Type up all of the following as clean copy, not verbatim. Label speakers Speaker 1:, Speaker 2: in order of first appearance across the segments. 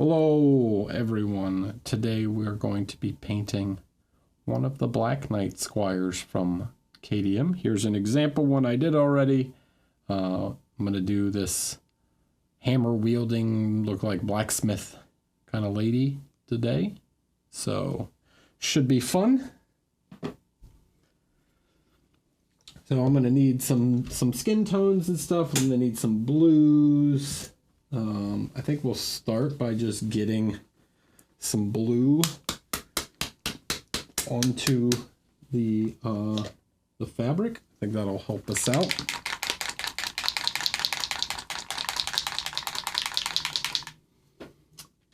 Speaker 1: Hello everyone. Today we're going to be painting one of the Black Knight Squires from KDM. Here's an example one I did already. I'm going to do this hammer wielding, look like blacksmith kind of lady today. So should be fun. So I'm going to need some skin tones and stuff. I'm going to need some blues. I think we'll start by just getting some blue onto the fabric. I think that'll help us out.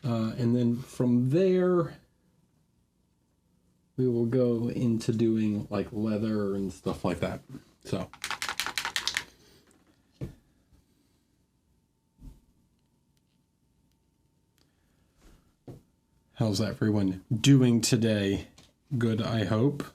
Speaker 1: And then from there, we will go into doing like leather and stuff like that. So. How's everyone doing today? Good, I hope.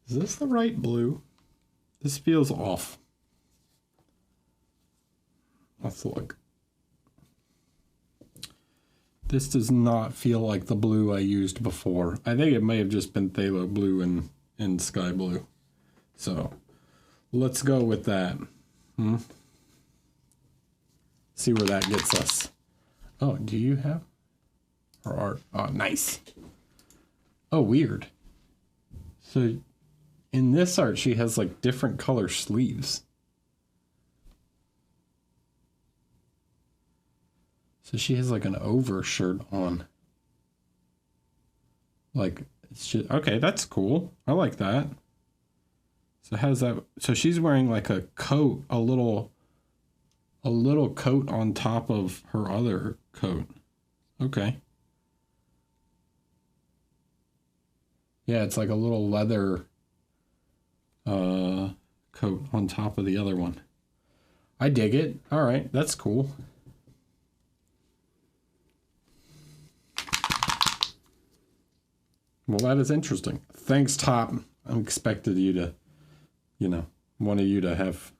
Speaker 1: Is this the right blue? This feels off. Let's look. This does not feel like the blue I used before. I think it may have just been phthalo blue and sky blue. So let's go with that. See where that gets us. Oh, do you have her art? Oh, nice. Oh, weird. So in this art, she has like different color sleeves. So she has like an overshirt on. Like, it's just, okay, that's cool. I like that. So how's that? So she's wearing like a coat, a little coat on top of her other coat. Okay. Yeah, it's like a little leather coat on top of the other one. I dig it. All right, that's cool. Well, that is interesting. Thanks, Top. I expected you to, one of you to have.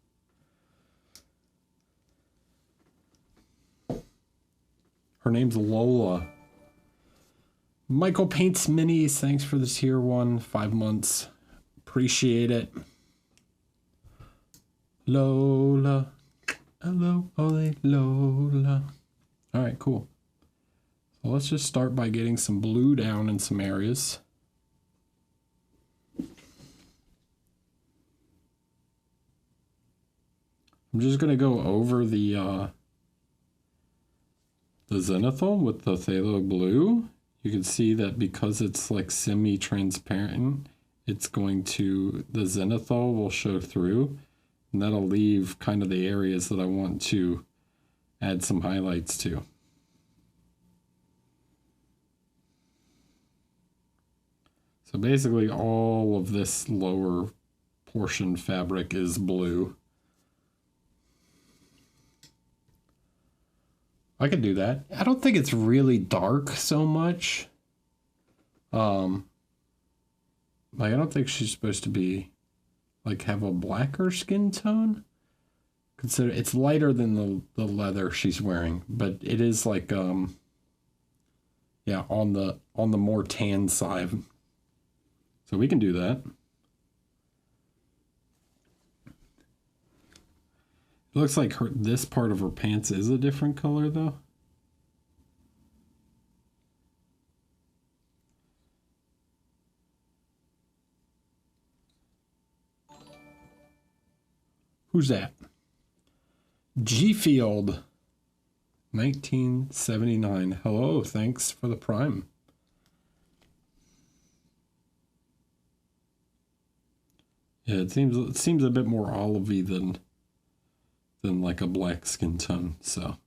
Speaker 1: Her name's Lola. Michael Paints Minis. Thanks for the tier 1, 5 months. Appreciate it. Lola. Hello, ole, Lola. All right, cool. So let's just start by getting some blue down in some areas. I'm just going to go over the zenithal with the phthalo blue. You can see that because it's like semi-transparent, it's going to, the zenithal will show through, and that'll leave kind of the areas that I want to add some highlights to. So basically all of this lower portion fabric is blue. I could do that. I don't think it's really dark so much. Like I don't think she's supposed to be like have a blacker skin tone. Consider it's lighter than the leather she's wearing, but it is like yeah, on the more tan side. So we can do that. It looks like this part of her pants is a different color though. Who's that? G-Field 1979. Hello, thanks for the Prime. Yeah, it seems a bit more olivey than like a black skin tone, so.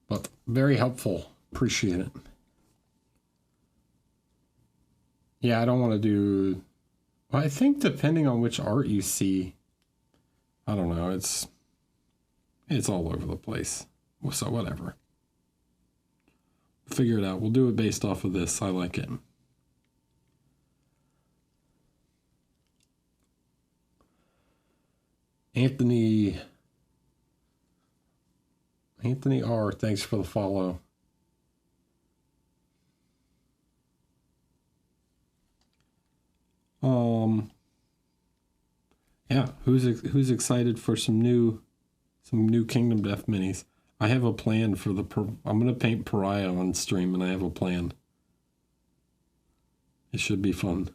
Speaker 1: But very helpful. Appreciate it. Yeah, I don't want to do... Well, I think depending on which art you see, I don't know, it's all over the place. So whatever. Figure it out. We'll do it based off of this. I like it. Anthony R, thanks for the follow. Yeah, who's excited for some new Kingdom Death minis? I have a plan for I'm gonna paint Pariah on stream, and I have a plan. It should be fun.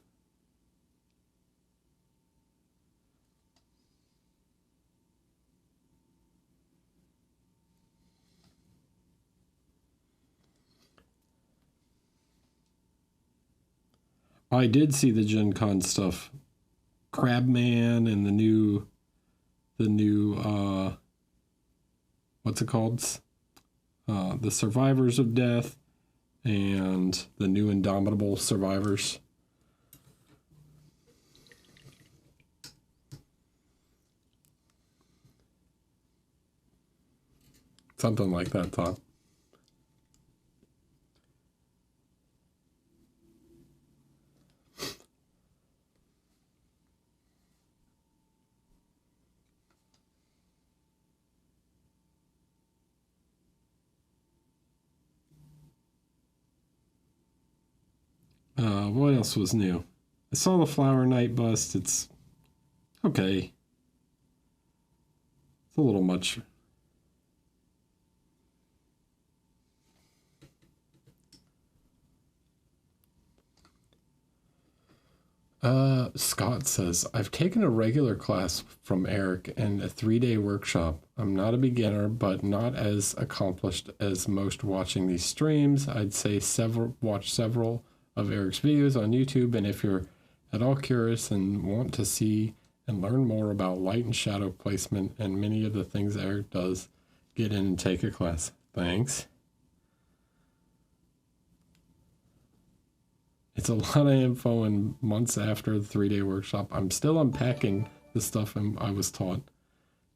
Speaker 1: I did see the Gen Con stuff. Crabman and the new what's it called? The Survivors of Death and the new Indomitable Survivors. Something like that, Todd. What else was new? I saw the Flower Knight bust. It's okay. It's a little much. Scott says, I've taken a regular class from Eric and a 3-day workshop. I'm not a beginner, but not as accomplished as most watching these streams. I'd say watch several of Eric's videos on YouTube, and if you're at all curious and want to see and learn more about light and shadow placement and many of the things Eric does, get in and take a class. Thanks. It's a lot of info, and months after the 3-day workshop, I'm still unpacking the stuff I was taught.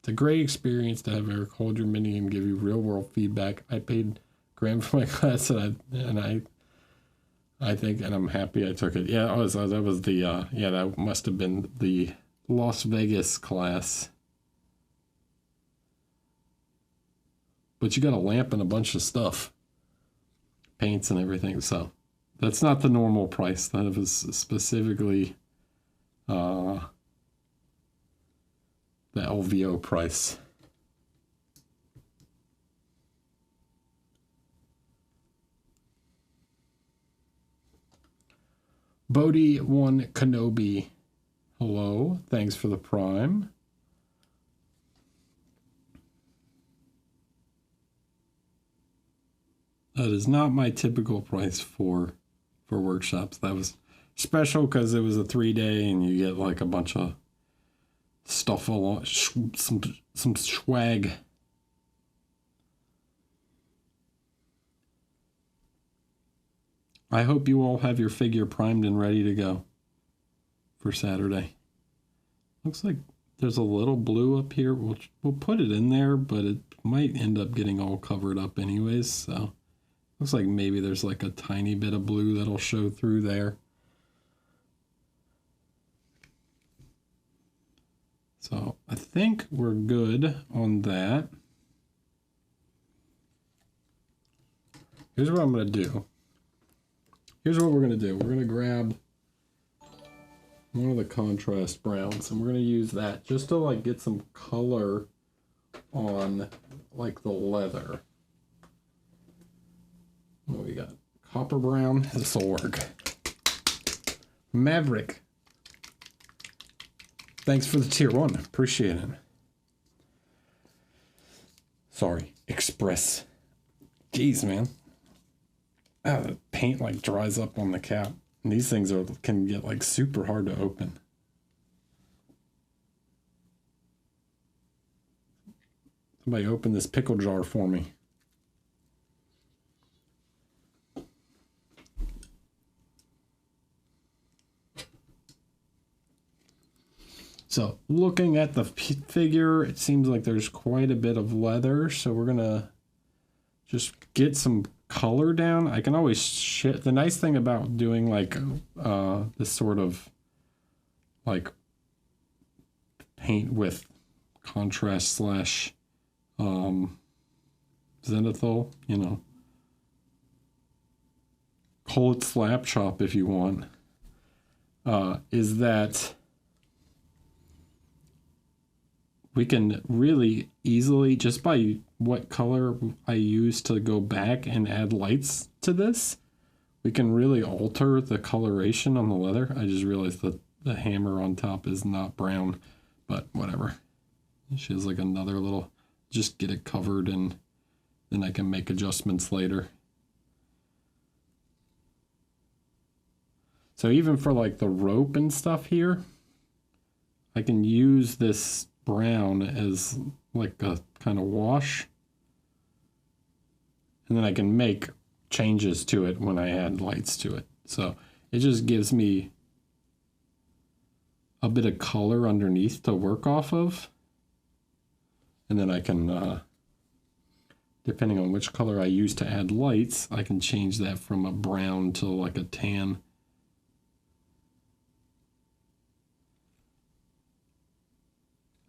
Speaker 1: It's a great experience to have Eric hold your mini and give you real-world feedback. I paid $1,000 for my class, I think, and I'm happy I took it. Yeah, that must have been the Las Vegas class. But you got a lamp and a bunch of stuff, paints and everything, so. That's not the normal price. That was specifically the LVO price. Bodhi one Kenobi. Hello. Thanks for the Prime. That is not my typical price for workshops. That was special because it was a 3-day and you get like a bunch of stuff along, some swag. I hope you all have your figure primed and ready to go for Saturday. Looks like there's a little blue up here. We'll put it in there, but it might end up getting all covered up anyways, so. Looks like maybe there's like a tiny bit of blue that'll show through there. So I think we're good on that. Here's what I'm going to do. Here's what we're going to do. We're going to grab one of the contrast browns, and we're going to use that just to like get some color on like the leather. What we got? Copper brown. This will work. Maverick. Thanks for the tier 1. Appreciate it. Sorry. Express. Jeez, man. The paint like dries up on the cap. And these things can get like super hard to open. Somebody open this pickle jar for me. So looking at the figure, it seems like there's quite a bit of leather. So we're gonna just get some color down. I can always the nice thing about doing like this sort of like paint with contrast slash zenithal, you know, call it slap chop if you want, is that we can really easily, just by what color I use to go back and add lights to this, we can really alter the coloration on the leather. I just realized that the hammer on top is not brown, but whatever. She has like another little, just get it covered and then I can make adjustments later. So even for like the rope and stuff here, I can use this brown as like a kind of wash. And then I can make changes to it when I add lights to it. So it just gives me a bit of color underneath to work off of. And then I can, depending on which color I use to add lights, I can change that from a brown to like a tan.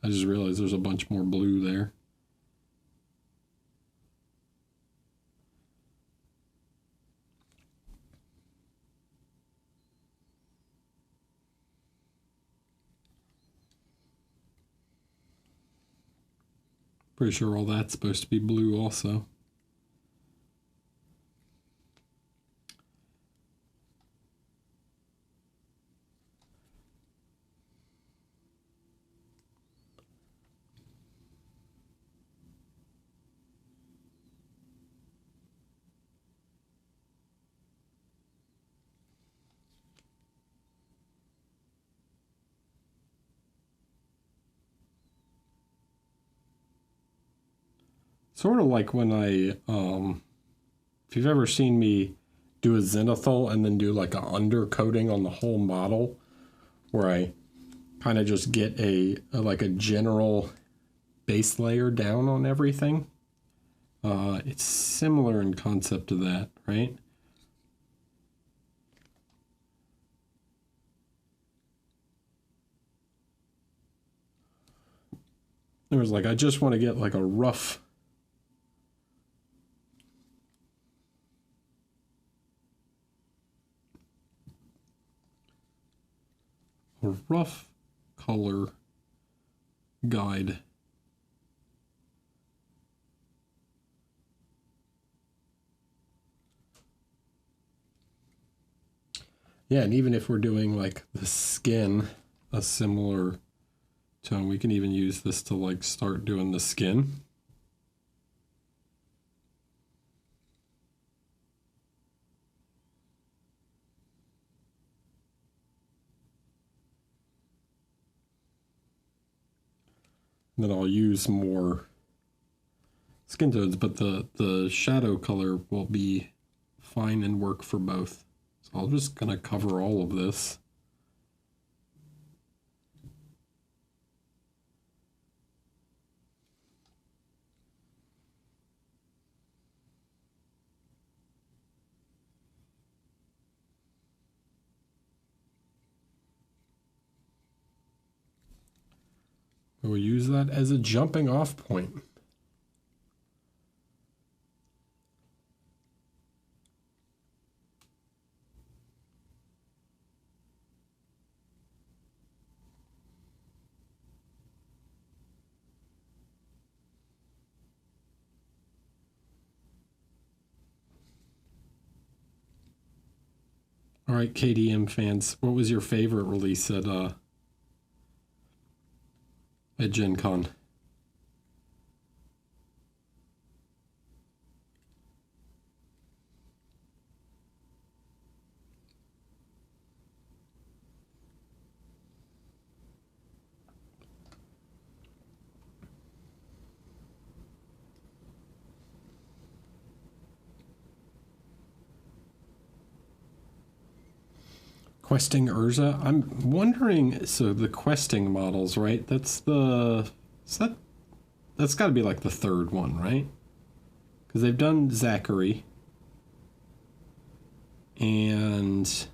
Speaker 1: I just realized there's a bunch more blue there. Pretty sure all that's supposed to be blue also. Sort of like when I, if you've ever seen me do a zenithal and then do like a undercoating on the whole model, where I kind of just get like a general base layer down on everything. It's similar in concept to that, right? There was like, I just want to get like a rough color guide. Yeah, and even if we're doing like the skin, a similar tone, we can even use this to like start doing the skin. Then I'll use more skin tones, but the shadow color will be fine and work for both. So I'm just gonna cover all of this. We'll use that as a jumping off point. All right, KDM fans, what was your favorite release at Gen Con? Questing Urza. I'm wondering, so the questing models, right? That's got to be like the third one, right? Because they've done Zachary. And have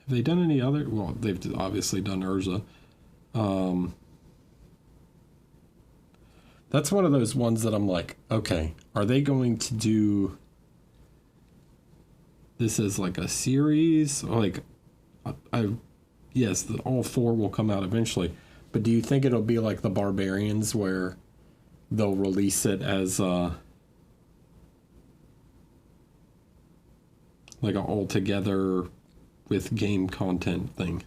Speaker 1: they done any other? Well, they've obviously done Urza. That's one of those ones that I'm like, okay, are they going to do this as like a series? Like, yes, all four will come out eventually, but do you think it'll be like the Barbarians where they'll release it as like an all together with game content thing?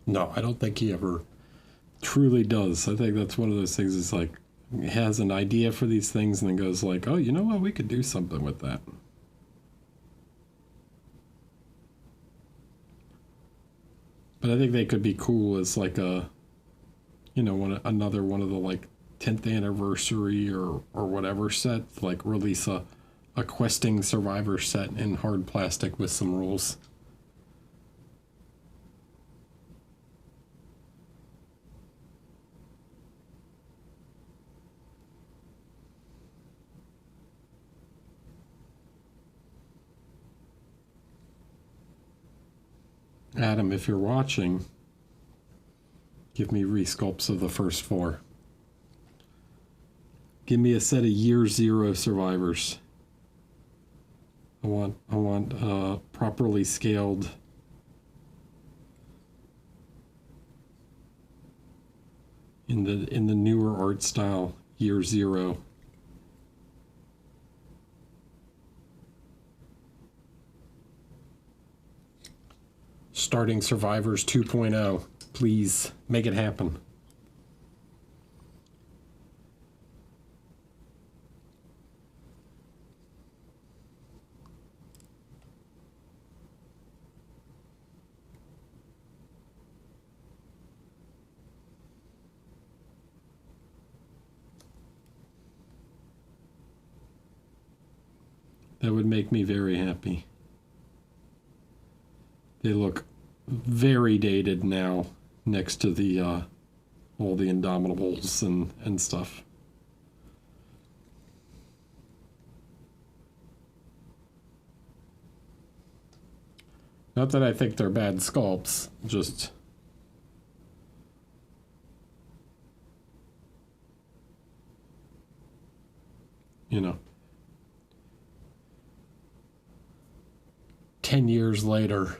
Speaker 1: No, I don't think he ever truly does. I think that's one of those things. Is like he has an idea for these things and then goes like, "Oh, you know what? We could do something with that." But I think they could be cool as like a, another one of the like 10th anniversary or whatever set. Like release a questing survivor set in hard plastic with some rules. Adam, if you're watching, give me resculpts of the first four. Give me a set of year zero survivors. I want properly scaled in the newer art style year zero. Starting Survivors 2.0. Please make it happen. That would make me very happy. They look very dated now next to the all the Indomitables and stuff. Not that I think they're bad sculpts, just you know, 10 years later,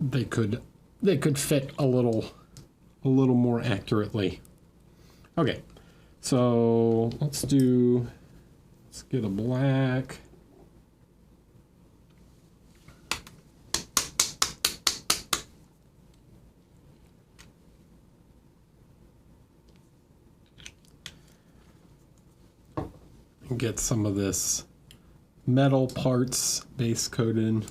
Speaker 1: they could fit a little more accurately. Okay, so let's get a black. And get some of this metal parts base coated.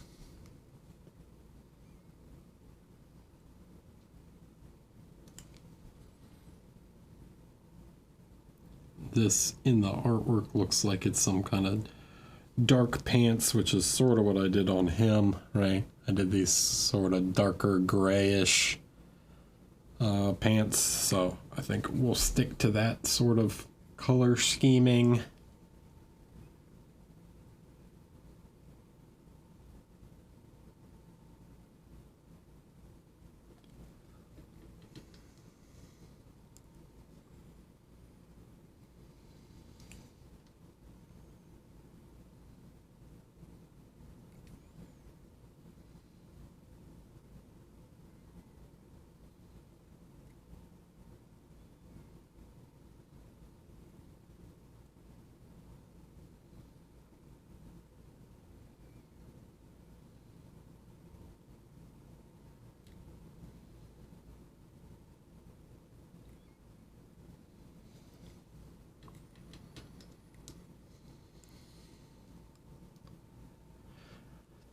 Speaker 1: This in the artwork looks like it's some kind of dark pants, which is sort of what I did on him, right? I did these sort of darker grayish pants, so I think we'll stick to that sort of color scheming.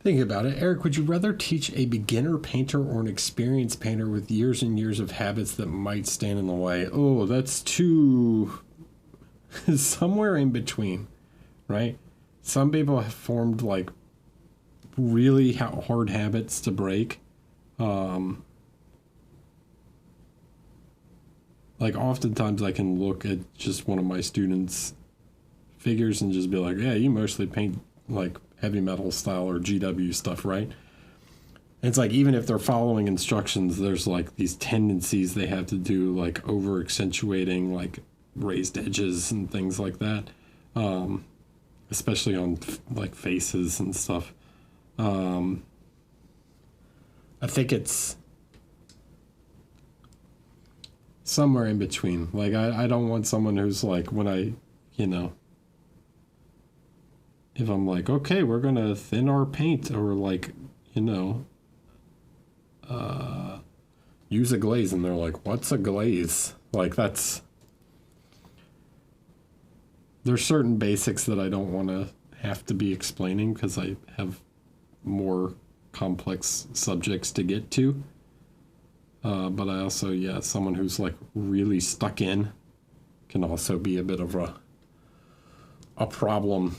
Speaker 1: Think about it. Eric, would you rather teach a beginner painter or an experienced painter with years and years of habits that might stand in the way? Oh, that's too... somewhere in between, right? Some people have formed like really hard habits to break. Like oftentimes I can look at just one of my students' figures and just be like, yeah, you mostly paint like heavy metal style or GW stuff, right? And it's like, even if they're following instructions, there's like these tendencies they have to do, like over accentuating like raised edges and things like that. Especially on like faces and stuff. I think it's somewhere in between. Like, I don't want someone who's like, when I, if I'm like, okay, we're going to thin our paint, or like, use a glaze, and they're like, what's a glaze? Like, there's certain basics that I don't want to have to be explaining because I have more complex subjects to get to. But I also, someone who's like really stuck in can also be a bit of a problem.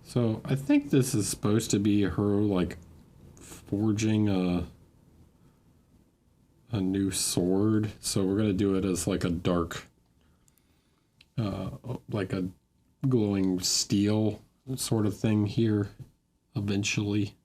Speaker 1: So I think this is supposed to be her like forging a new sword. So we're gonna do it as like a dark, like a glowing steel sort of thing here eventually.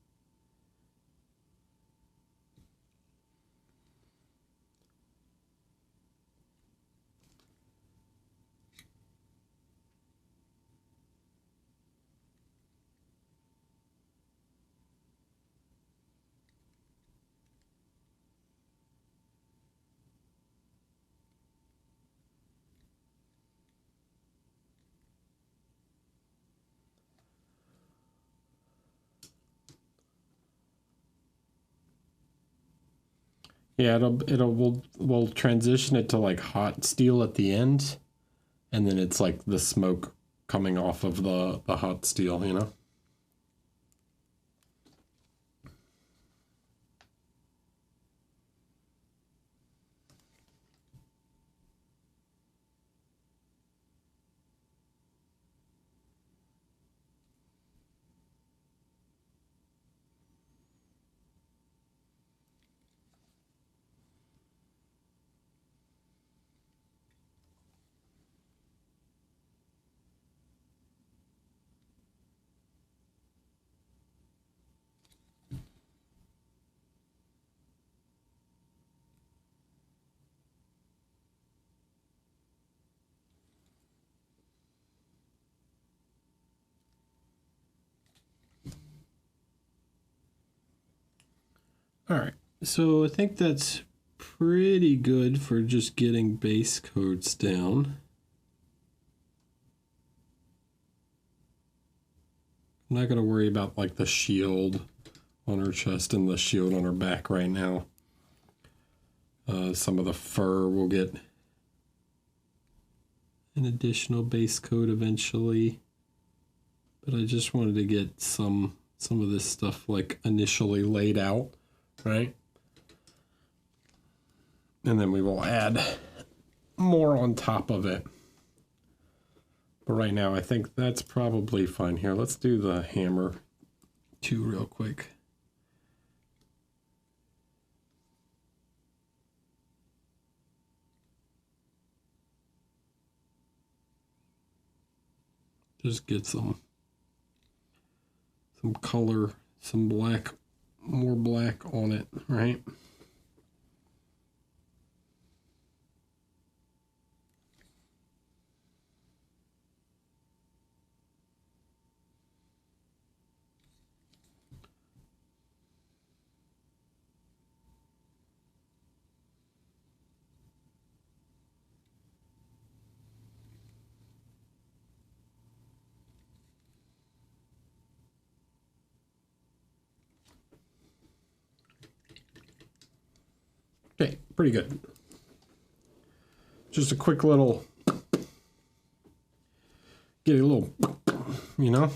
Speaker 1: Yeah, we'll transition it to like hot steel at the end, and then it's like the smoke coming off of the hot steel, All right, so I think that's pretty good for just getting base coats down. I'm not going to worry about like the shield on her chest and the shield on her back right now. Some of the fur will get an additional base coat eventually, but I just wanted to get some of this stuff like initially laid out, right? And then we will add more on top of it. But right now, I think that's probably fine. Here, let's do the hammer too real quick. Just get some color, some black, more black on it, right? Okay, pretty good. Just a quick little, get a little, you know.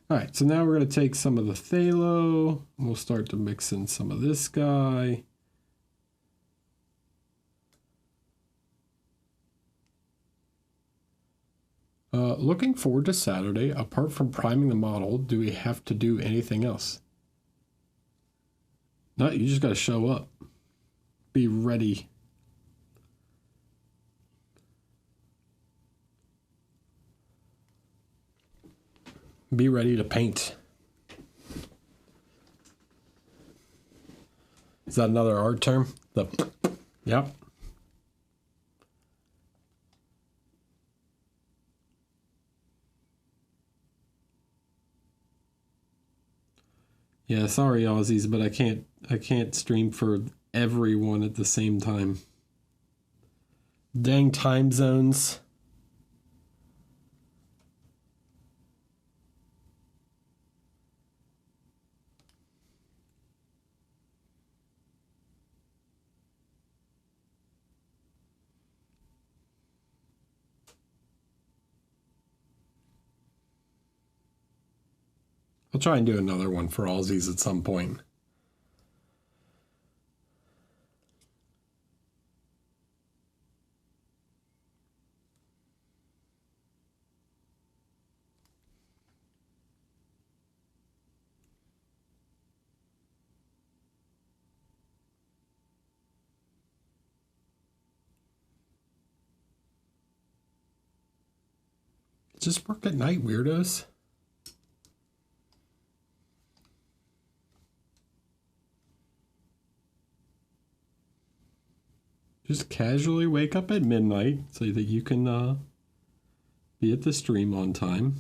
Speaker 1: All right, so now we're going to take some of the phthalo. We'll start to mix in some of this guy. Looking forward to Saturday. Apart from priming the model, do we have to do anything else? No, you just got to show up. Be ready. Be ready to paint. Is that another art term? Yep. Yeah, sorry Aussies, but I can't stream for everyone at the same time. Dang time zones. I'll try and do another one for Aussies at some point. Just work at night, weirdos. Just casually wake up at midnight so that you can be at the stream on time.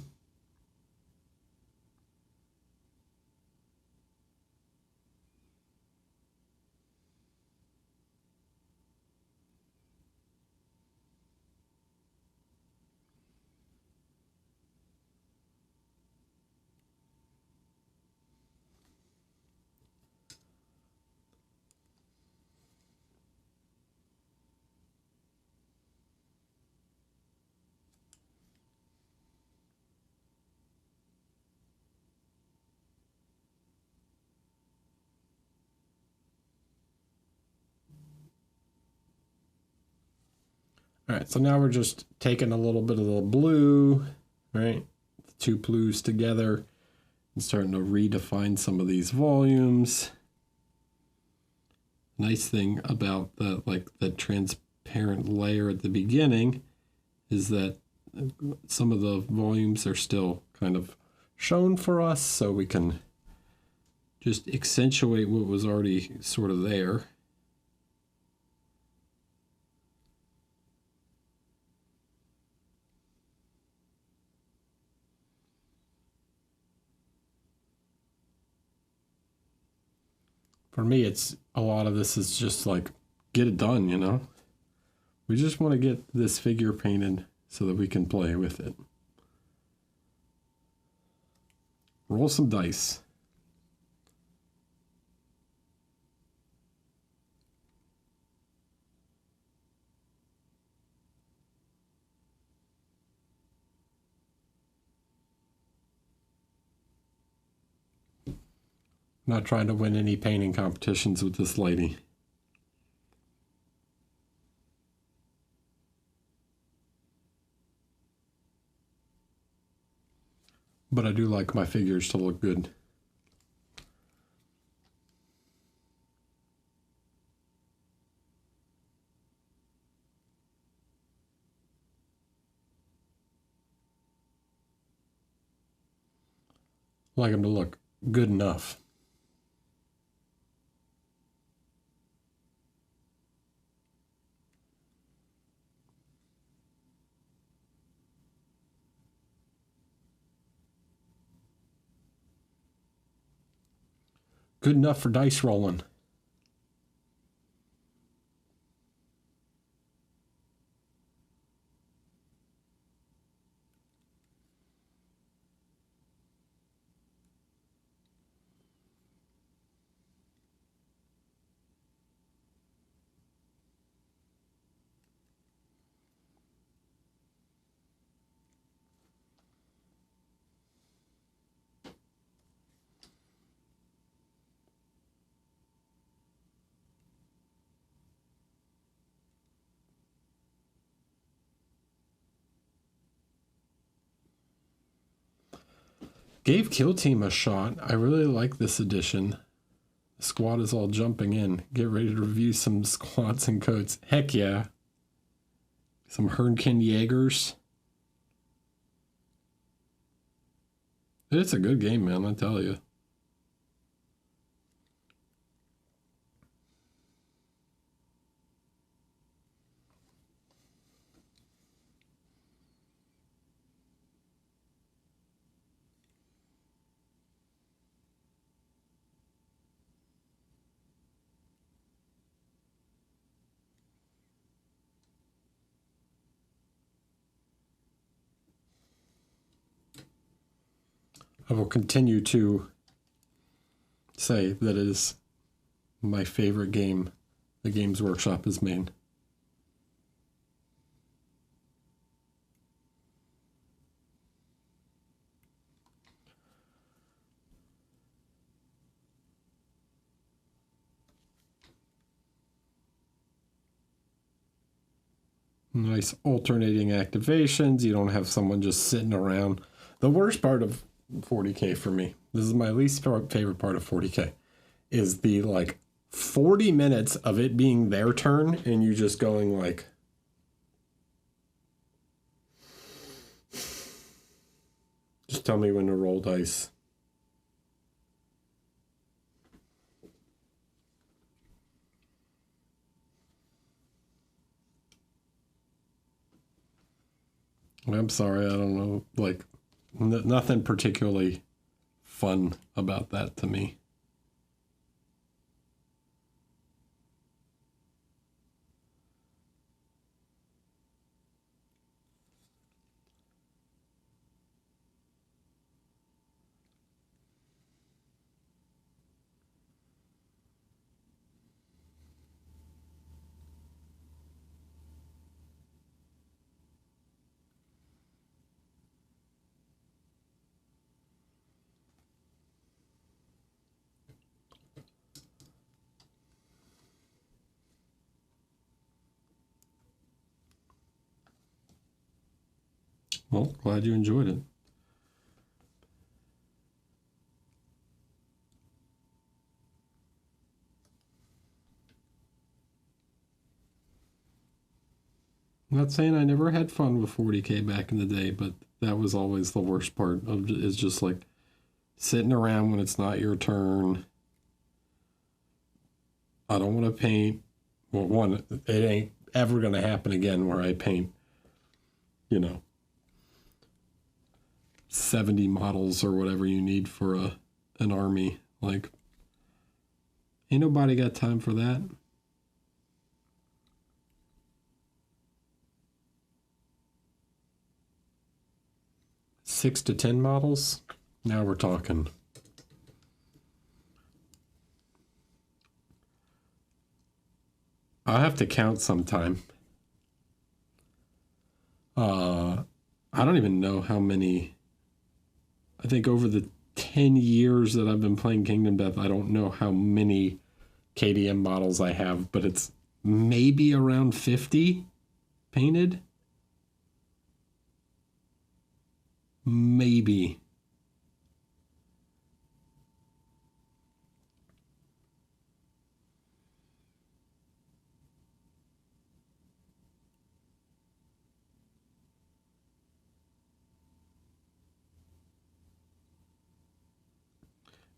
Speaker 1: All right, so now we're just taking a little bit of the blue, right? The two blues together and starting to redefine some of these volumes. Nice thing about the transparent layer at the beginning is that some of the volumes are still kind of shown for us, so we can just accentuate what was already sort of there. For me, it's a lot of this is just like, get it done, you know? We just want to get this figure painted so that we can play with it. Roll some dice. Not trying to win any painting competitions with this lady. But I do like my figures to look good. I like them to look good enough. Good enough for dice rolling. Gave Kill Team a shot. I really like this edition. The squad is all jumping in. Get ready to review some squads and codes. Heck yeah. Some Hernkin Jaegers. It's a good game, man, I tell you. I will continue to say that it is my favorite game the Games Workshop has made. Nice alternating activations. You don't have someone just sitting around. The worst part of 40K for me, this is my least favorite part of 40K, is the like 40 minutes of it being their turn and you just going like, just tell me when to roll dice. I'm sorry, I don't know, like, nothing particularly fun about that to me. Well, glad you enjoyed it. I'm not saying I never had fun with 40K back in the day, but that was always the worst part of it, is just like sitting around when it's not your turn. I don't want to paint. Well, one, it ain't ever going to happen again where I paint, 70 models or whatever you need for an army. Like, ain't nobody got time for that. Six to 10 models? Now we're talking. I'll have to count sometime. I don't even know how many. I think over the 10 years that I've been playing Kingdom Death, I don't know how many KDM models I have, but it's maybe around 50 painted. Maybe.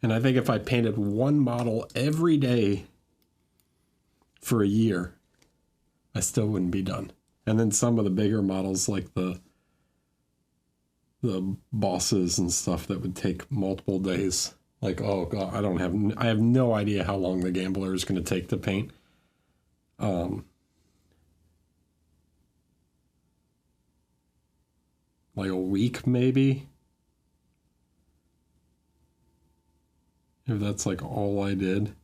Speaker 1: And I think if I painted one model every day for a year, I still wouldn't be done. And then some of the bigger models, like the bosses and stuff, that would take multiple days. Like, oh god, I have no idea how long the Gambler is going to take to paint. Like a week maybe. If that's like all I did.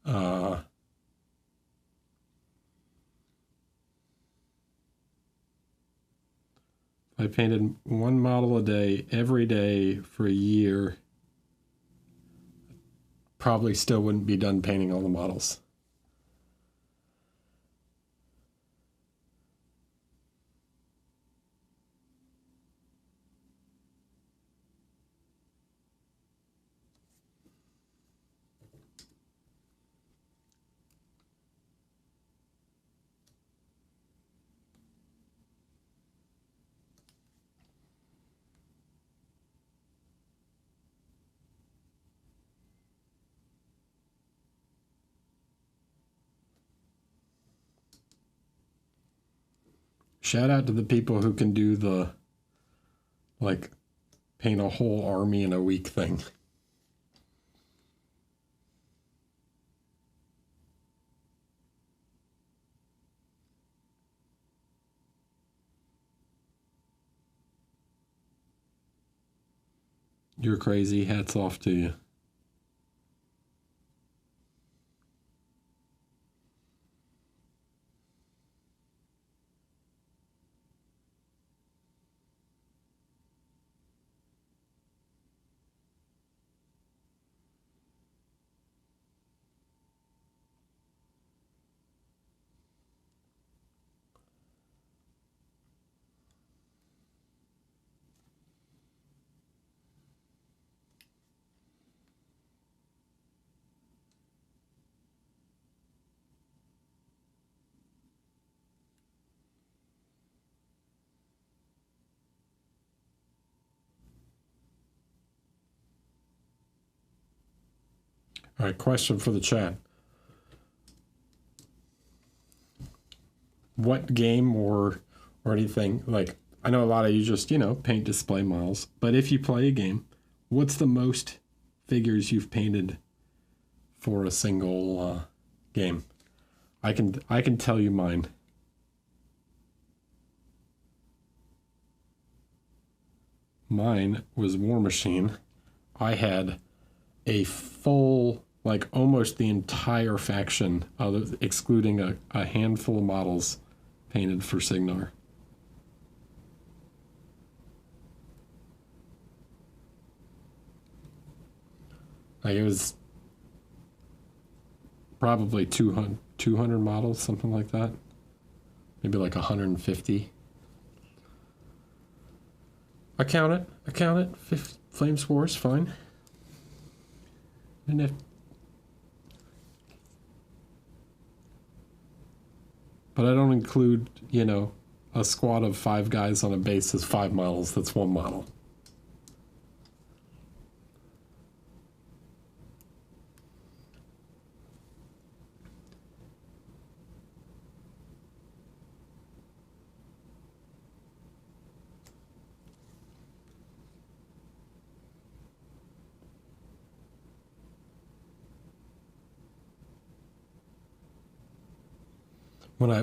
Speaker 1: I painted one model a day, every day for a year. Probably still wouldn't be done painting all the models. Shout out to the people who can do the, like, paint a whole army in a week thing. You're crazy. Hats off to you. All right, question for the chat. What game or anything, like, I know a lot of you just, paint display models, but if you play a game, what's the most figures you've painted for a single game? I can tell you mine. Mine was War Machine. I had a full, like, almost the entire faction, excluding a handful of models, painted for Signar. Like, it was probably 200 models, something like that. Maybe like 150. I count it. Flame Spores, fine. And but I don't include, a squad of 5 guys on a base as 5 models. That's 1 model.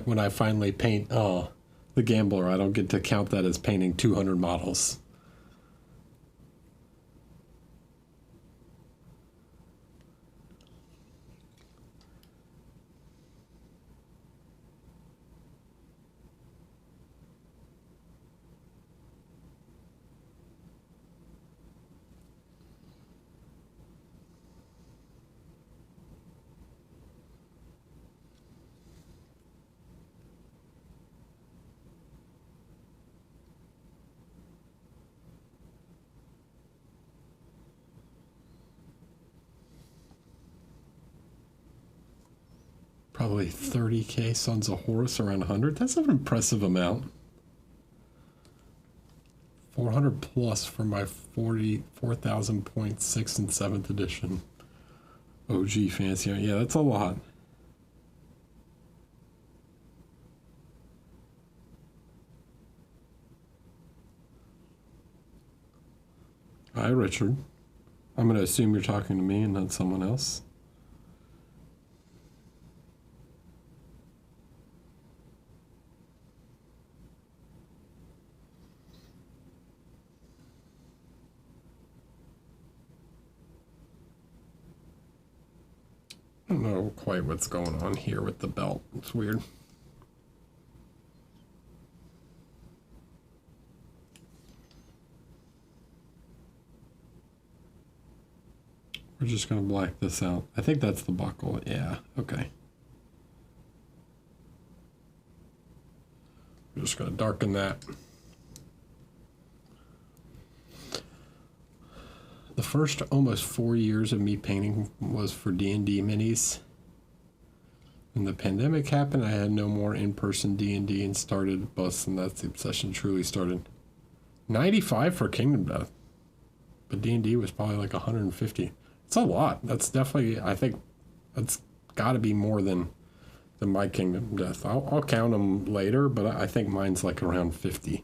Speaker 1: When I finally paint the Gambler, I don't get to count that as painting 200 models. Probably 30k Sons of Horus, around 100. That's an impressive amount. 400 plus for my 44,000 point 6th and 7th edition OG fancy. Yeah, that's a lot. Hi, Richard. I'm going to assume you're talking to me and not someone else. I don't know quite what's going on here with the belt. It's weird. We're just going to black this out. I think that's the buckle. Yeah, okay. We're just going to darken that. The first almost 4 years of me painting was for D&D minis. When the pandemic happened, I had no more in-person D&D and started bus, and that's the obsession truly started. 95 for Kingdom Death. But D&D was probably like 150. It's a lot. That's definitely, I think, that's got to be more than than my Kingdom Death. I'll count them later, but I think mine's like around 50.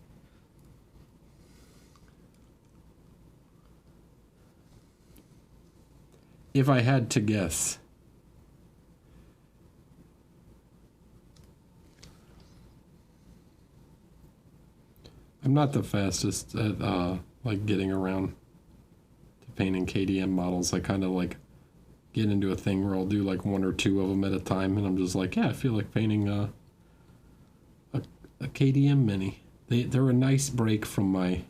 Speaker 1: If I had to guess. I'm not the fastest at like getting around to painting KDM models. I kind of like get into a thing where I'll do like 1 or 2 of them at a time, and I'm just like, yeah, I feel like painting a KDM mini. They're a nice break from my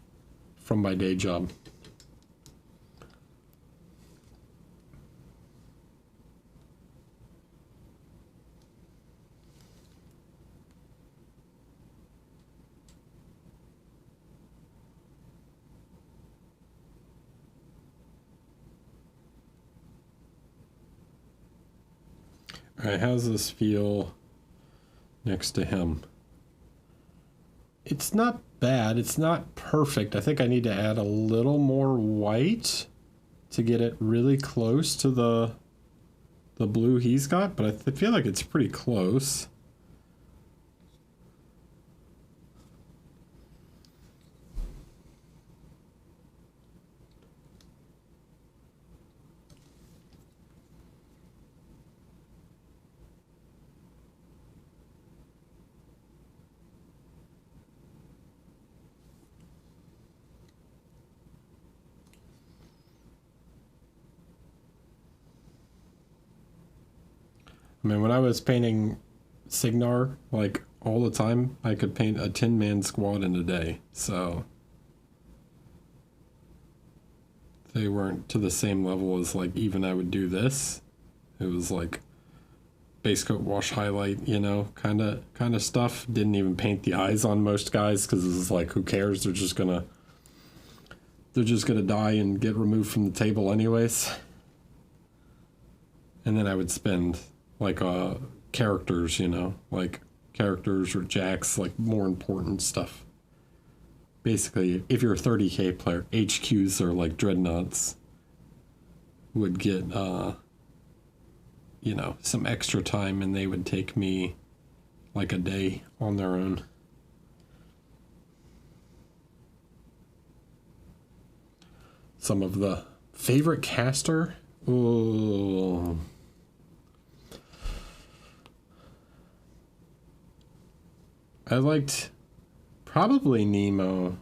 Speaker 1: day job. All right, how's this feel next to him? It's not bad. It's not perfect. I think I need to add a little more white to get it really close to the blue he's got, but I feel like it's pretty close. I mean, when I was painting Signar, like, all the time, I could paint a 10-man squad in a day, so they weren't to the same level as, like, even I would do this. It was, like, base coat, wash, highlight, you know, kind of stuff. Didn't even paint the eyes on most guys, because it's like, who cares? They're just gonna die and get removed from the table anyways. And then I would spend like characters, you know, like characters or jacks, like more important stuff. Basically, if you're a 30k player, HQs or like dreadnoughts would get you know, some extra time, and they would take me like a day on their own. Some of the favorite caster. Ooh. I liked probably Nemo.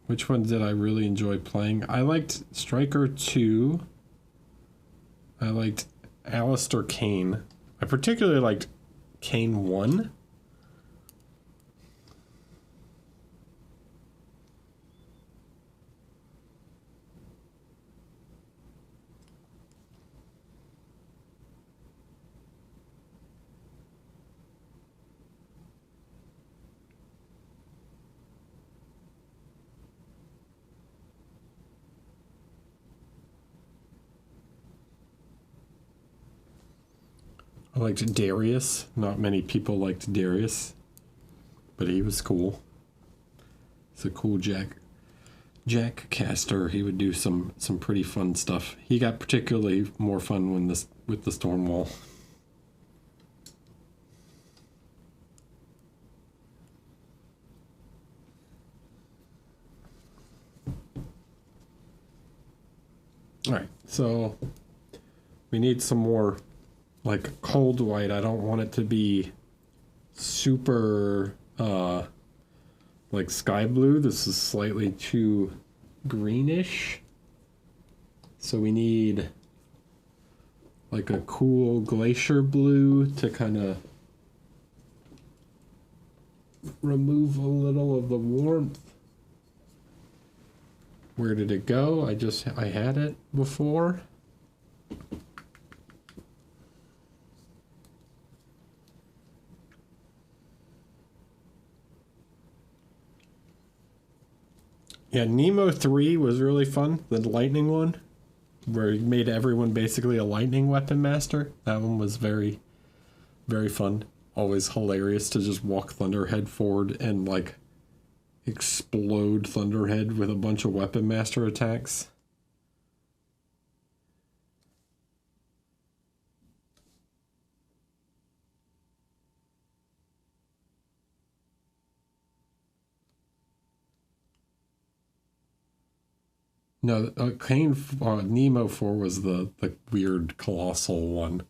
Speaker 1: Which one did I really enjoy playing? I liked Striker 2. I liked Alistair Kane. I particularly liked Kane 1. I liked Darius. Not many people liked Darius, but he was cool. He's a cool Jack caster. He would do some pretty fun stuff. He got particularly more fun when with the storm wall. All right, so we need some more like cold white. I don't want it to be super like sky blue. This is slightly too greenish. So we need like a cool glacier blue to kind of remove a little of the warmth. Where did it go? I had it before. Yeah, Nemo 3 was really fun. The lightning one, where he made everyone basically a lightning weapon master. That one was very, very fun. Always hilarious to just walk Thunderhead forward and like explode Thunderhead with a bunch of weapon master attacks. No, Nemo 4 was the weird colossal one.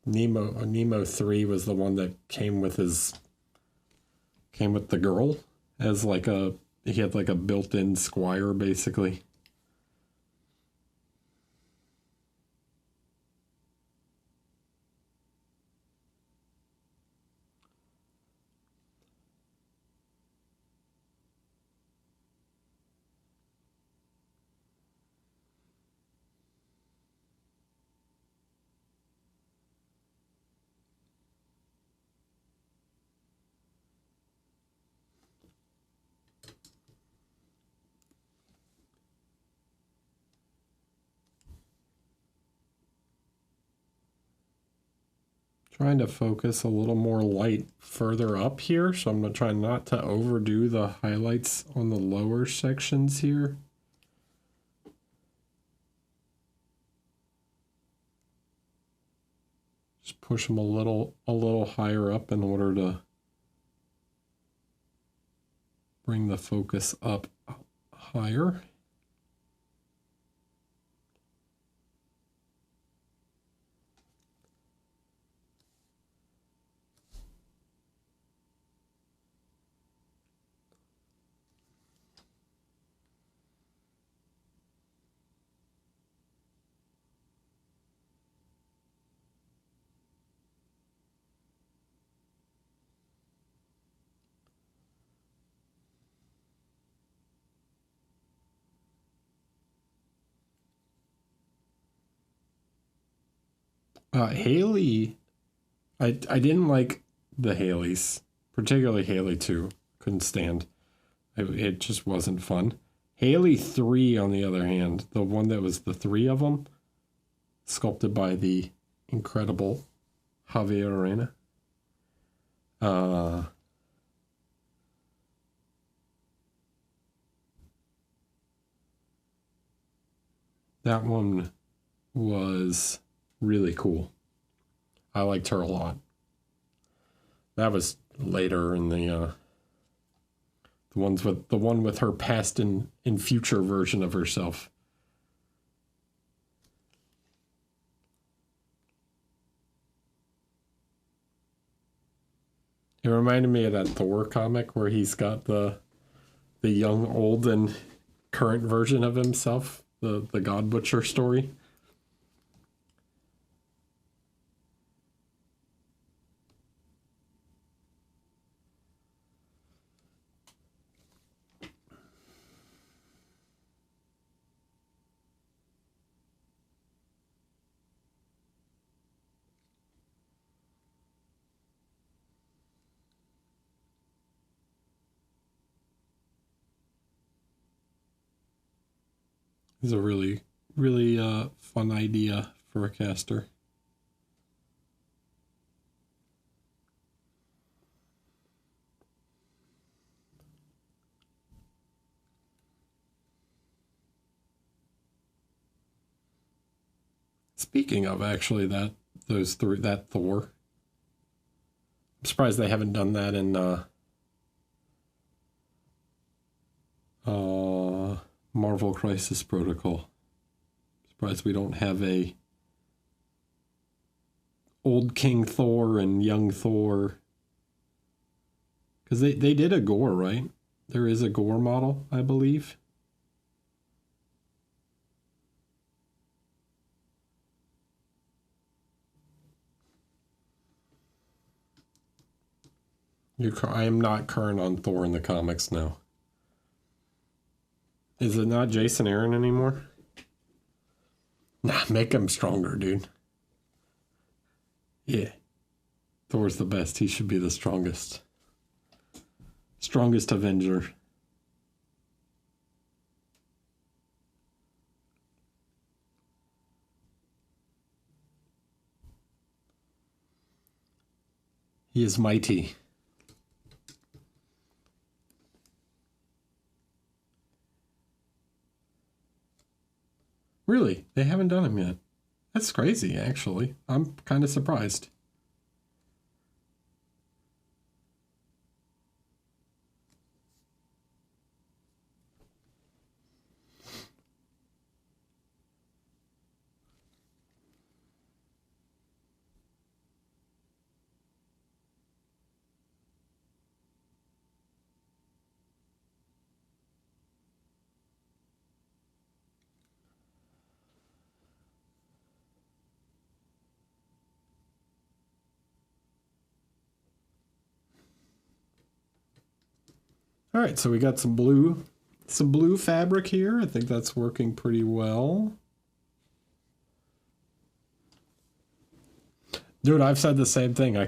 Speaker 1: Nemo 3 was the one that came with the girl as like he had like a built-in Squire basically. Trying to focus a little more light further up here, so I'm going to try not to overdo the highlights on the lower sections here. Just push them a little higher up in order to bring the focus up higher. Haley, I didn't like the Haleys, particularly Haley 2. Couldn't stand. It just wasn't fun. Haley 3, on the other hand, the one that was the 3 of them, sculpted by the incredible Javier Arena. That one was really cool. I liked her a lot. That was later in the one with her past and future version of herself. It reminded me of that Thor comic where he's got the young, old, and current version of himself, the God Butcher story. It's a really, really fun idea for a caster. Speaking of actually that Thor, I'm surprised they haven't done that in Marvel Crisis Protocol. Surprised we don't have a old King Thor and young Thor. Because they did a Gore, right? There is a Gore model, I believe. I am not current on Thor in the comics now. Is it not Jason Aaron anymore? Nah, make him stronger, dude. Yeah. Thor's the best. He should be the strongest. Strongest Avenger. He is mighty. Really? They haven't done him yet. That's crazy, actually. I'm kind of surprised. All right, so we got some blue fabric here. I think that's working pretty well. Dude, I've said the same thing. I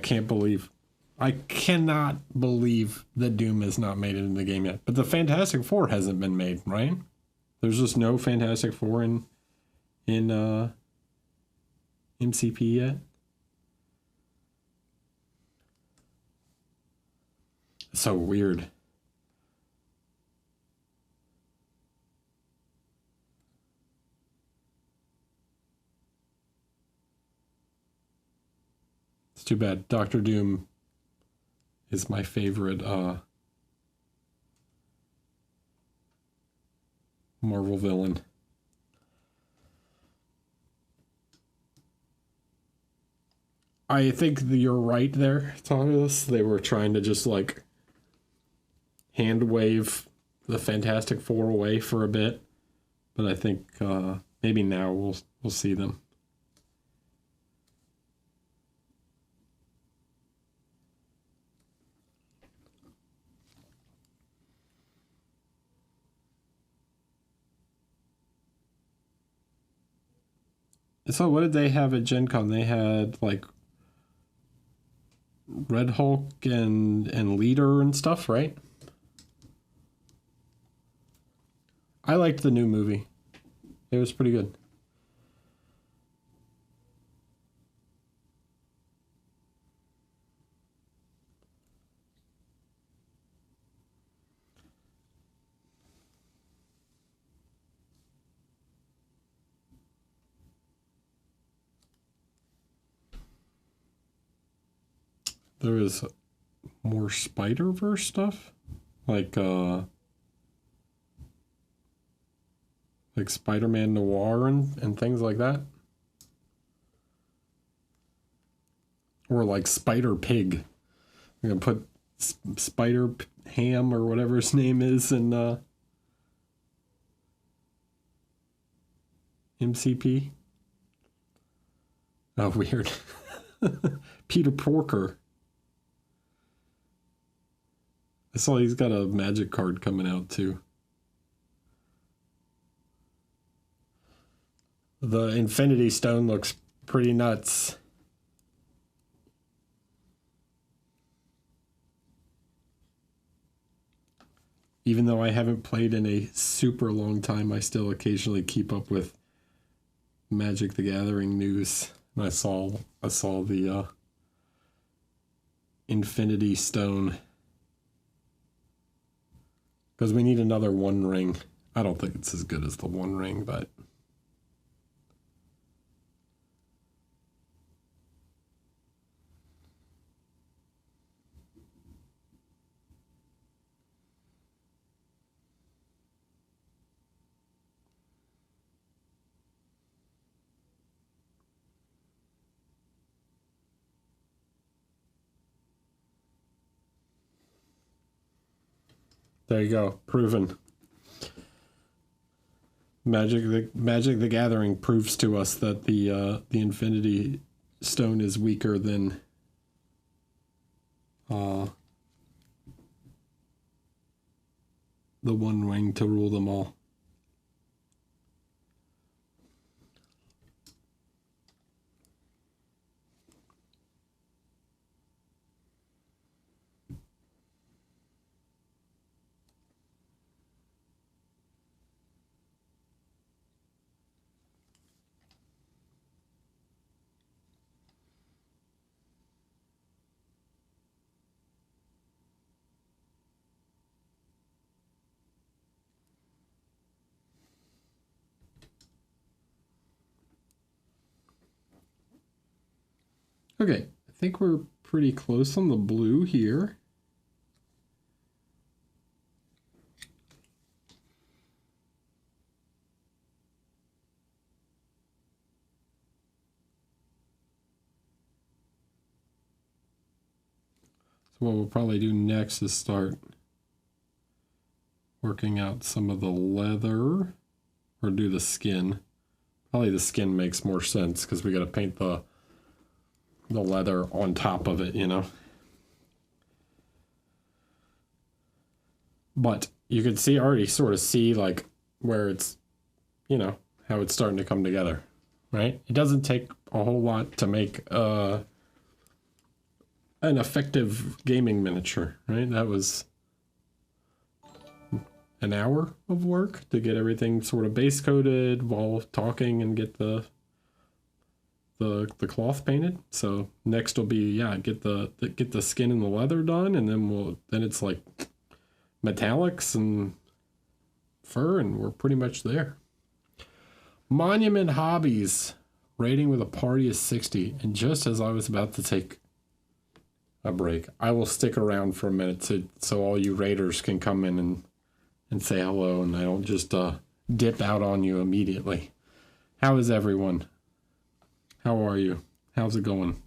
Speaker 1: cannot believe that Doom is not made it in the game yet. But the Fantastic Four hasn't been made, right? There's just no Fantastic Four in MCP yet. It's so weird. It's too bad. Doctor Doom is my favorite Marvel villain. I think that you're right there, Thomas. They were trying to just like hand wave the Fantastic Four away for a bit, but I think maybe now we'll see them. So what did they have at Gen Con? They had like Red Hulk and Leader and stuff, right? I liked the new movie. It was pretty good. There is more Spider-Verse stuff, like Spider-Man Noir and things like that, or like Spider-Pig. We're gonna put Spider-Ham or whatever his name is in MCP. Oh, weird. Peter Porker. I saw he's got a magic card coming out too. The Infinity Stone looks pretty nuts. Even though I haven't played in a super long time, I still occasionally keep up with Magic the Gathering news. And I saw the Infinity Stone. Because we need another One Ring. I don't think it's as good as the One Ring, but... There you go. Proven. Magic the Gathering proves to us that the Infinity Stone is weaker than the One Ring to rule them all. Okay, I think we're pretty close on the blue here. So what we'll probably do next is start working out some of the leather, or do the skin. Probably the skin makes more sense because we got to paint the leather on top of it, you know. But you can see already sort of see like where it's, you know, how it's starting to come together, right? It doesn't take a whole lot to make an effective gaming miniature, right? That was an hour of work to get everything sort of base coated while talking and get the cloth painted. So next will be, yeah, get the skin and the leather done, and then it's like metallics and fur, and we're pretty much there. Monument Hobbies rating with a party is 60, and just as I was about to take a break, I will stick around for a minute so all you raiders can come in and say hello, and I don't just dip out on you immediately. How is everyone? How are you? How's it going?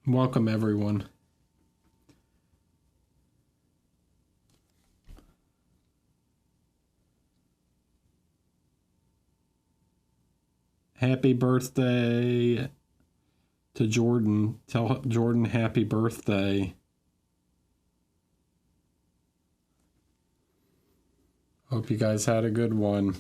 Speaker 1: Welcome, everyone. Happy birthday to Jordan. Tell Jordan happy birthday. Hope you guys had a good one.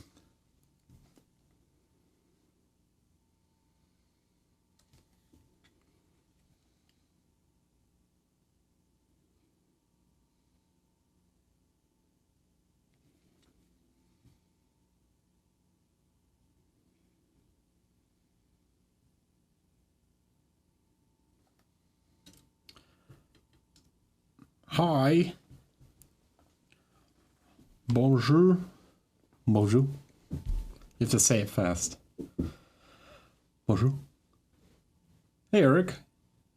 Speaker 1: Hi. Bonjour. Bonjour. You have to say it fast. Bonjour. Hey, Eric.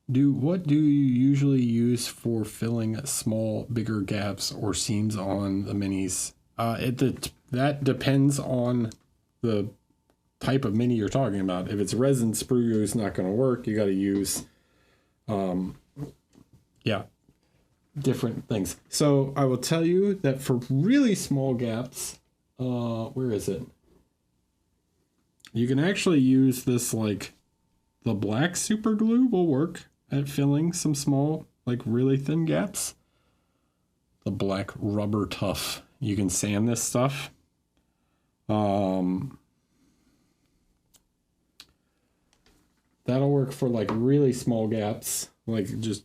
Speaker 1: What do you usually use for filling small, bigger gaps or seams on the minis? That depends on the type of mini you're talking about. If it's resin, sprue glue is not going to work. You got to use, different things. So I will tell you that for really small gaps, where is it? You can actually use this, like the black super glue will work at filling some small, like really thin gaps. The black rubber tough. You can sand this stuff. That'll work for like really small gaps, like just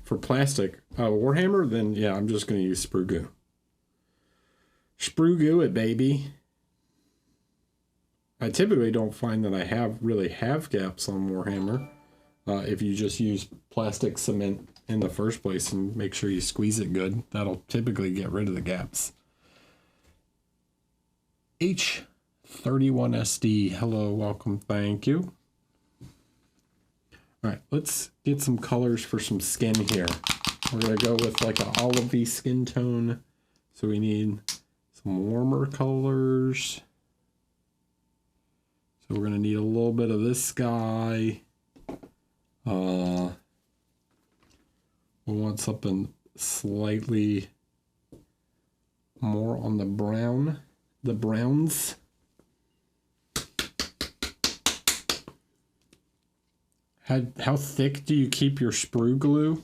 Speaker 1: for plastic Warhammer, then yeah, I'm just going to use sprue goo. Sprue goo it, baby. I typically don't find that I really have gaps on Warhammer. If you just use plastic cement in the first place and make sure you squeeze it good, that'll typically get rid of the gaps. H31SD, hello, welcome, thank you. All right, let's get some colors for some skin here. We're going to go with like an olivey skin tone. So we need some warmer colors. So we're going to need a little bit of this guy. We want something slightly more on the browns. How thick do you keep your sprue glue?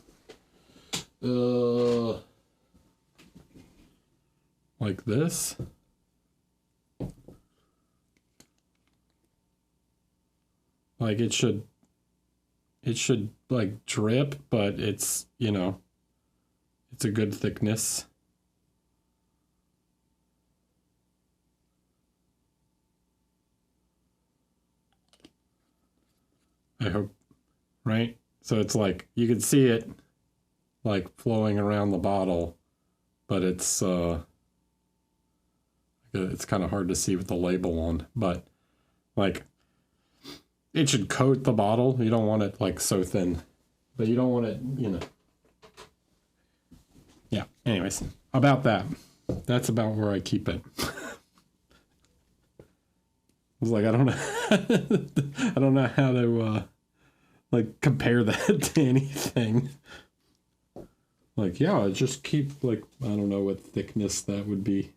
Speaker 1: Like this. Like it should like drip, but it's, you know, it's a good thickness. I hope. Right? So it's like, you can see it like flowing around the bottle, but it's kind of hard to see with the label on, but like it should coat the bottle. You don't want it like so thin, but you don't want it, you know. Yeah. Anyways, about that. That's about where I keep it. I was like, I don't know. I don't know how to, like compare that to anything. Like, yeah, just keep like, I don't know what thickness that would be.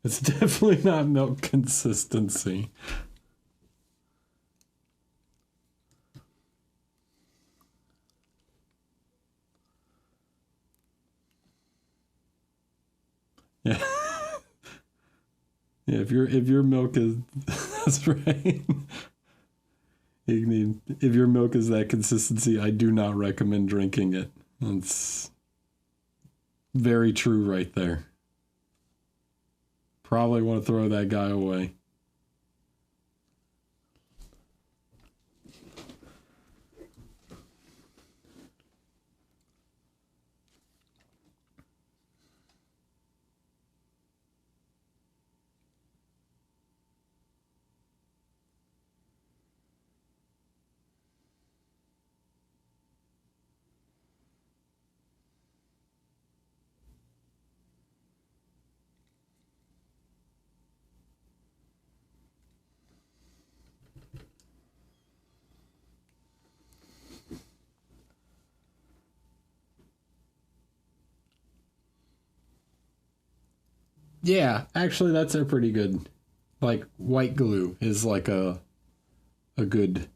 Speaker 1: It's definitely not milk consistency. Yeah. Yeah, if your milk is that's right. If your milk is that consistency, I do not recommend drinking it. It's very true right there. Probably want to throw that guy away. Yeah, actually that's a pretty good, like white glue is like a good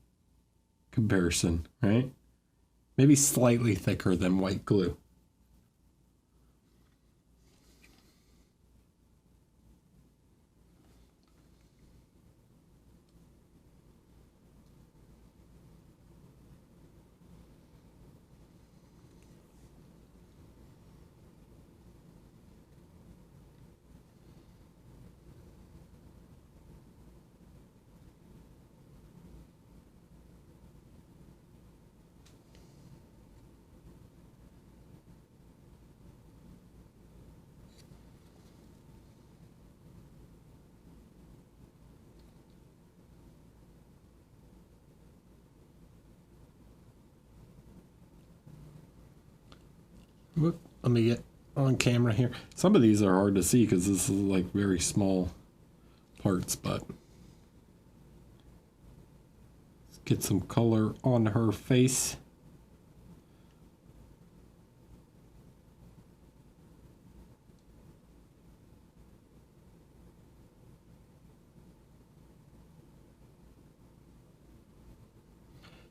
Speaker 1: comparison, right? Maybe slightly thicker than white glue. Whoop, let me get on camera here. Some of these are hard to see because this is like very small parts, but let's get some color on her face.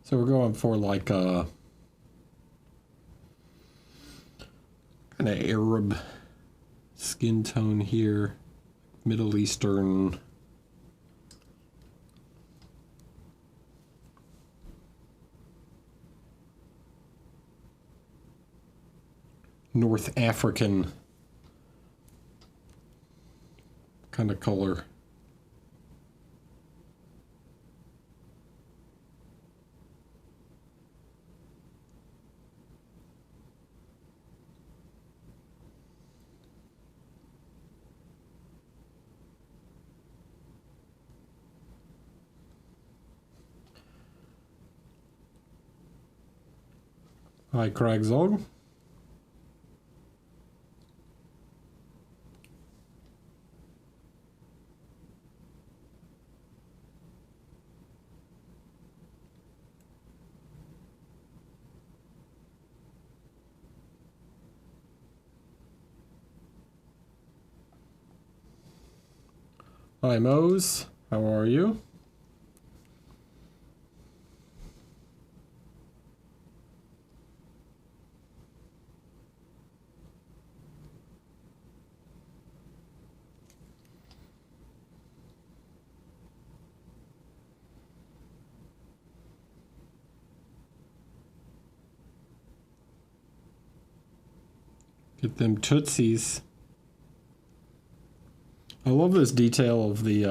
Speaker 1: So we're going for like a kind of Arab skin tone here, Middle Eastern. North African kind of color. Hi, Craigsog. Hi, Mose. How are you? Get them tootsies. I love this detail of the,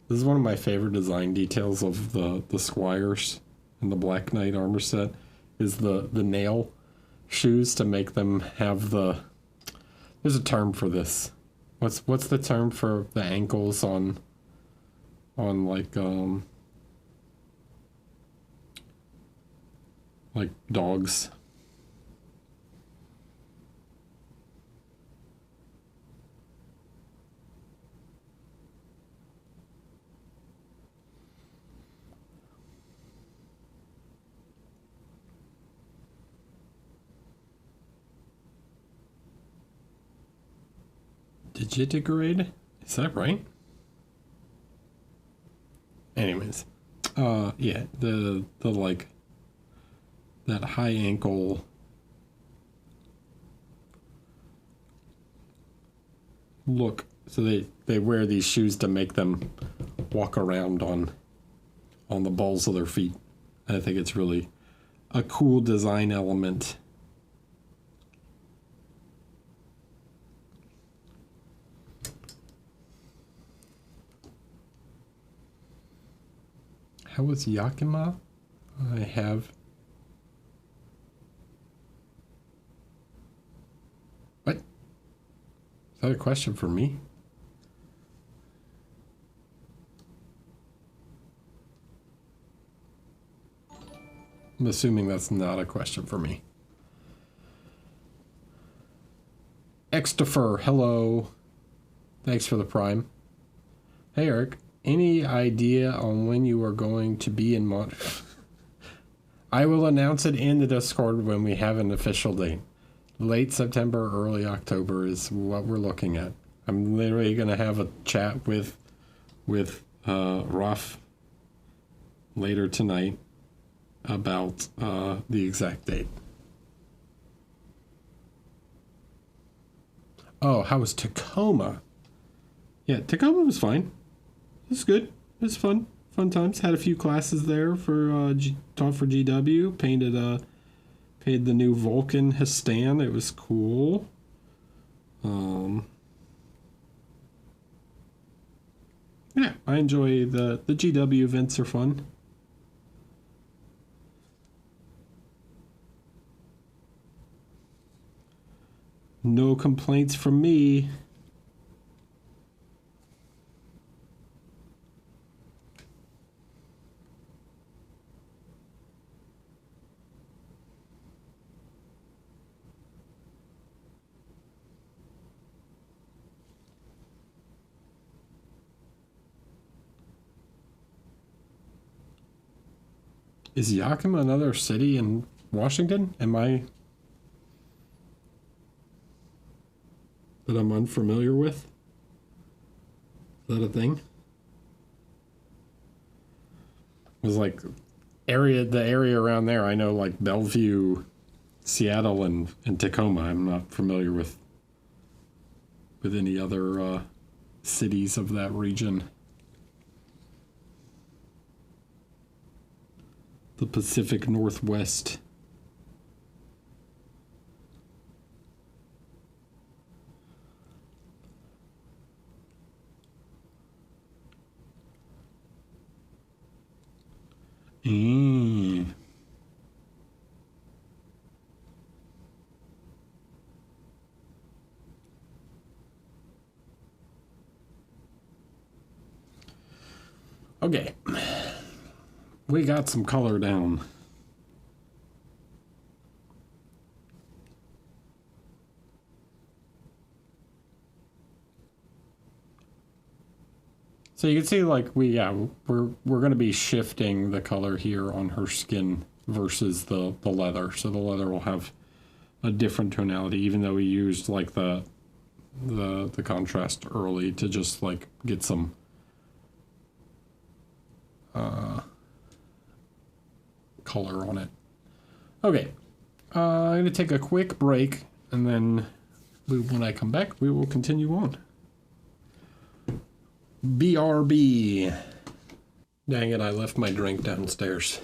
Speaker 1: this is one of my favorite design details of the Squires and the Black Knight armor set, is the nail shoes to make them have the, there's a term for this. What's the term for the ankles on like dogs? Digitigrade? Is that right? Anyways, yeah, the like that high ankle look. So they wear these shoes to make them walk around on the balls of their feet. And I think it's really a cool design element. How was Yakima? I have. What? Is that a question for me? I'm assuming that's not a question for me. Extifer, hello. Thanks for the prime. Hey, Eric. Any idea on when you are going to be in I will announce it in the Discord when we have an official date. Late September, early October is what we're looking at. I'm literally going to have a chat with Raf later tonight about the exact date. Oh, how was Tacoma? Yeah, Tacoma was fine. It was good. It was fun. Fun times. Had a few classes there for taught for GW. Painted the new Vulcan Histan. It was cool. Yeah, I enjoy the GW events are fun. No complaints from me. Is Yakima another city in Washington? Am I that I'm unfamiliar with? Is that a thing? It was like the area around there. I know like Bellevue, Seattle, and Tacoma. I'm not familiar with any other cities of that region. The Pacific Northwest. Okay. We got some color down. So you can see like we're going to be shifting the color here on her skin versus the leather. So the leather will have a different tonality, even though we used like the contrast early to just like get some color on it. Okay, I'm going to take a quick break, and then when I come back, we will continue on. BRB. Dang it, I left my drink downstairs.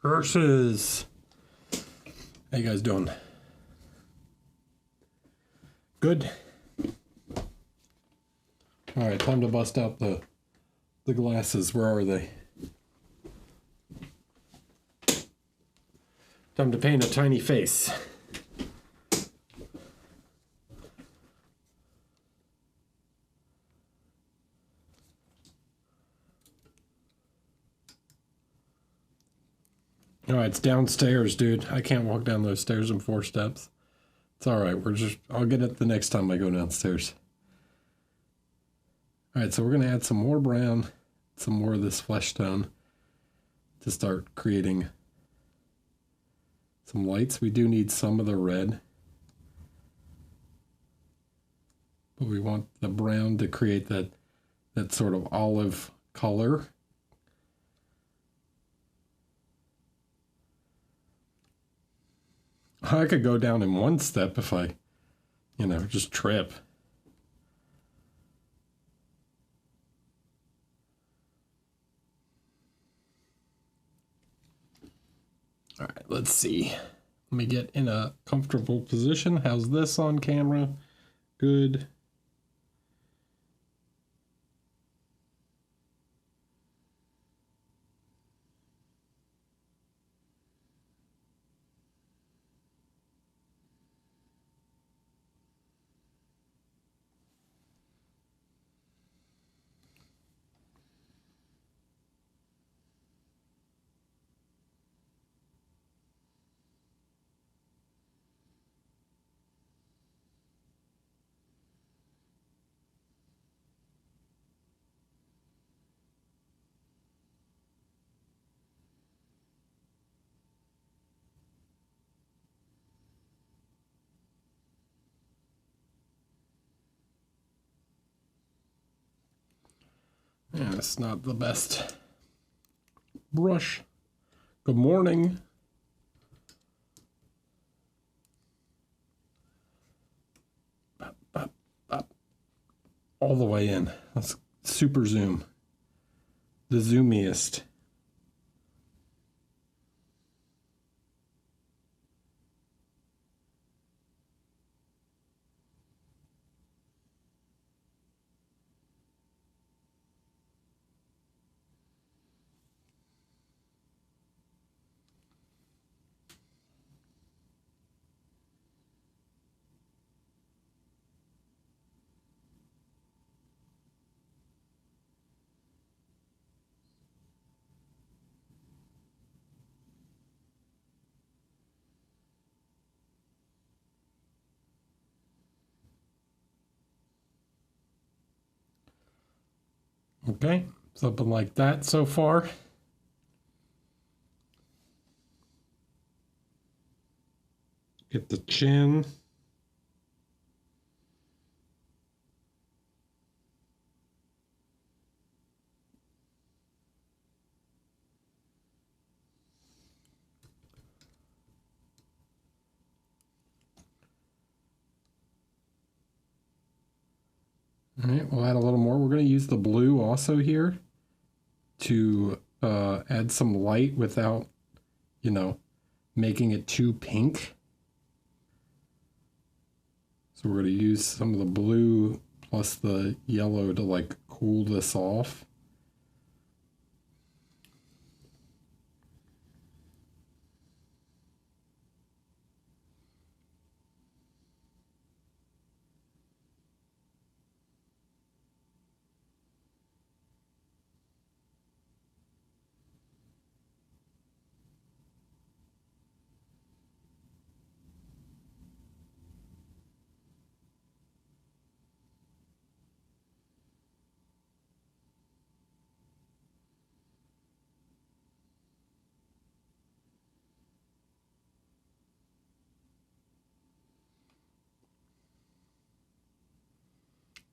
Speaker 1: Curses. How you guys doing? Good? Alright, time to bust out the glasses. Where are they? Time to paint a tiny face. Alright, it's downstairs, dude. I can't walk down those stairs in 4 steps. It's alright, I'll get it the next time I go downstairs. Alright, so we're gonna add some more brown, some more of this flesh tone to start creating some lights. We do need some of the red. but we want the brown to create that sort of olive color. I could go down in one step if I, just trip. All right, let's see. Let me get in a comfortable position. How's this on camera? Good. Yeah, it's not the best brush. Good morning. All the way in. Let's super zoom. The zoomiest. Okay, something like that so far. Get the chin. All right, we'll add a little more. We're going to use the blue also here to add some light without, making it too pink. So we're going to use some of the blue plus the yellow to like cool this off.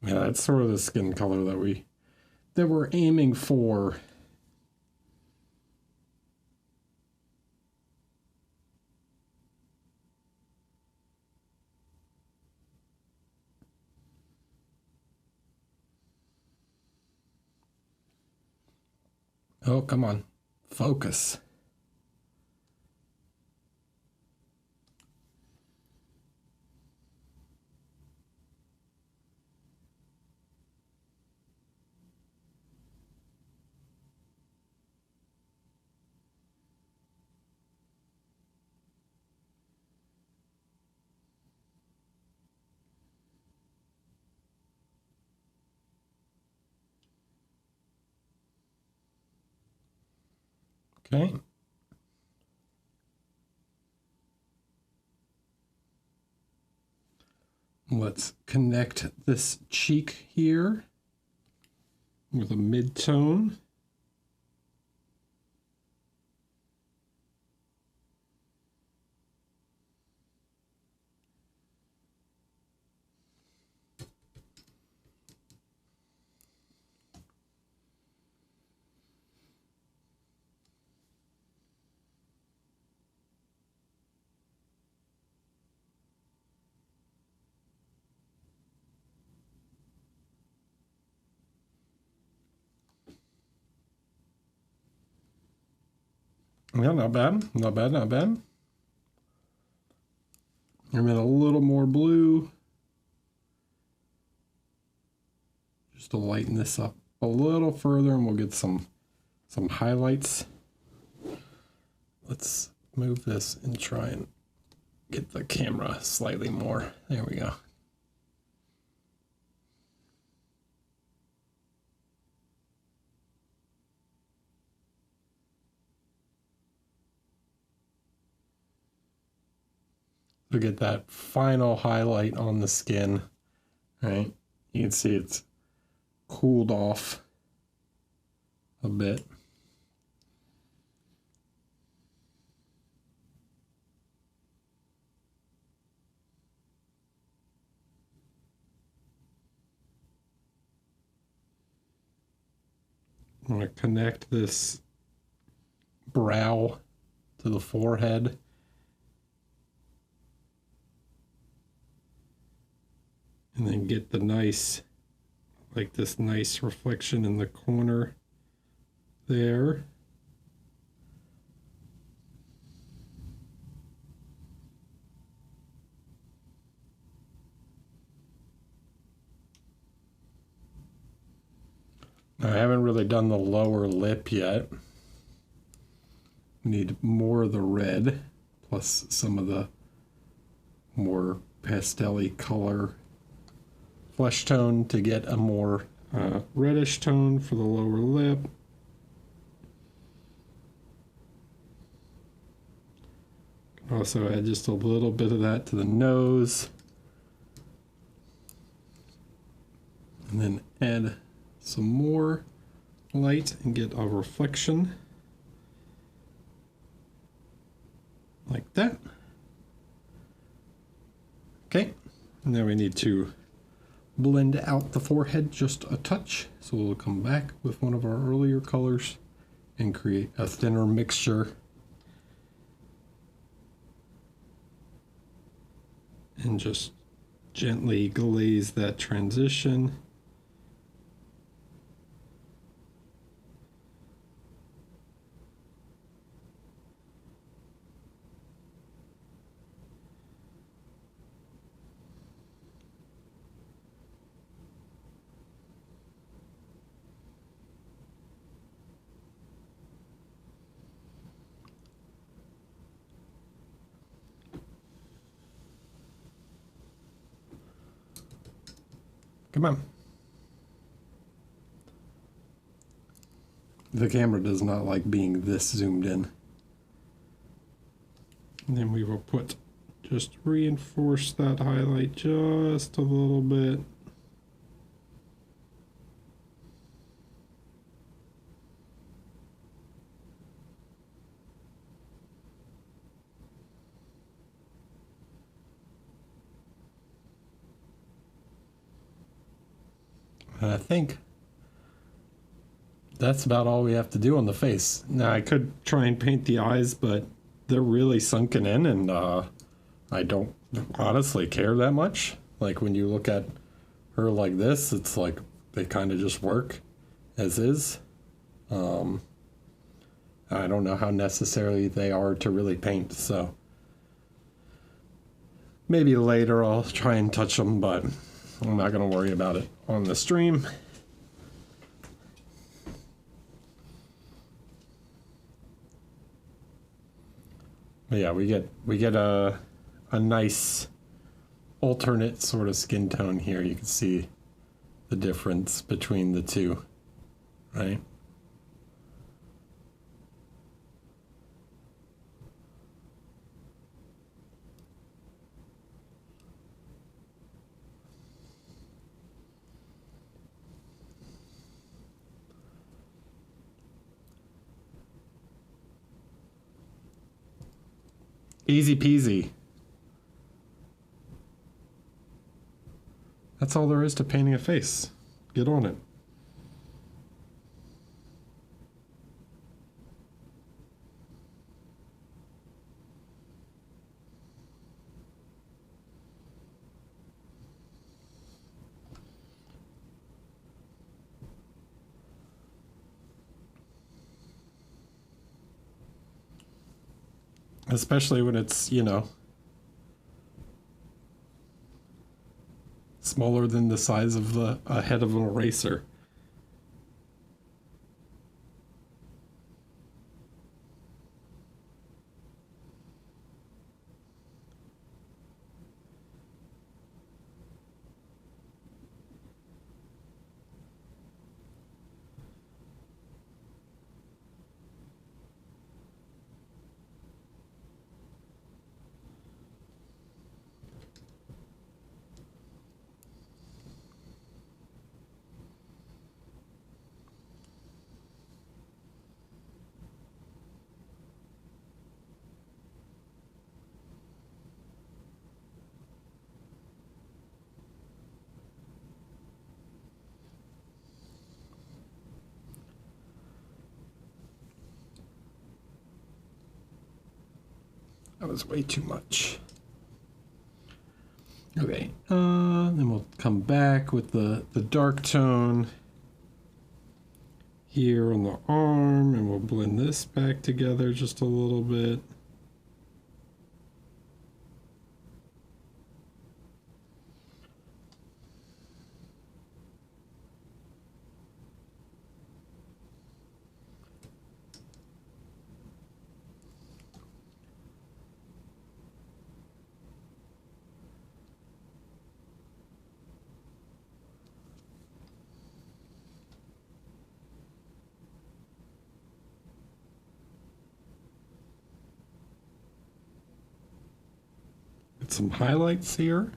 Speaker 1: Yeah, that's sort of the skin color that we're aiming for. Oh, come on. Focus. Okay. Let's connect this cheek here with a mid-tone. Yeah, not bad. Not bad, not bad. I'm in a little more blue. Just to lighten this up a little further, and we'll get some highlights. Let's move this and try and get the camera slightly more. There we go. To get that final highlight on the skin, right? You can see it's cooled off a bit. I'm going to connect this brow to the forehead. And then get the nice, like this nice reflection in the corner there. I haven't really done the lower lip yet. Need more of the red, plus some of the more pastel-y color flesh tone to get a more reddish tone for the lower lip. Also add just a little bit of that to the nose. And then add some more light and get a reflection like that. Okay, now we need to blend out the forehead just a touch. So we'll come back with one of our earlier colors and create a thinner mixture. And just gently glaze that transition. Come on. The camera does not like being this zoomed in. And then we will just reinforce that highlight just a little bit. And I think that's about all we have to do on the face. Now I could try and paint the eyes, but they're really sunken in, and I don't honestly care that much. Like when you look at her like this, it's like they kind of just work as is. I don't know how necessary they are to really paint, so maybe later I'll try and touch them, but I'm not going to worry about it on the stream. But yeah, we get a nice alternate sort of skin tone here. You can see the difference between the two, right? Easy peasy. That's all there is to painting a face. Get on it. especially when it's, you know, smaller than the size of the head of an eraser. That was way too much. Okay, then we'll come back with the dark tone here on the arm, and we'll blend this back together just a little bit. Some highlights here.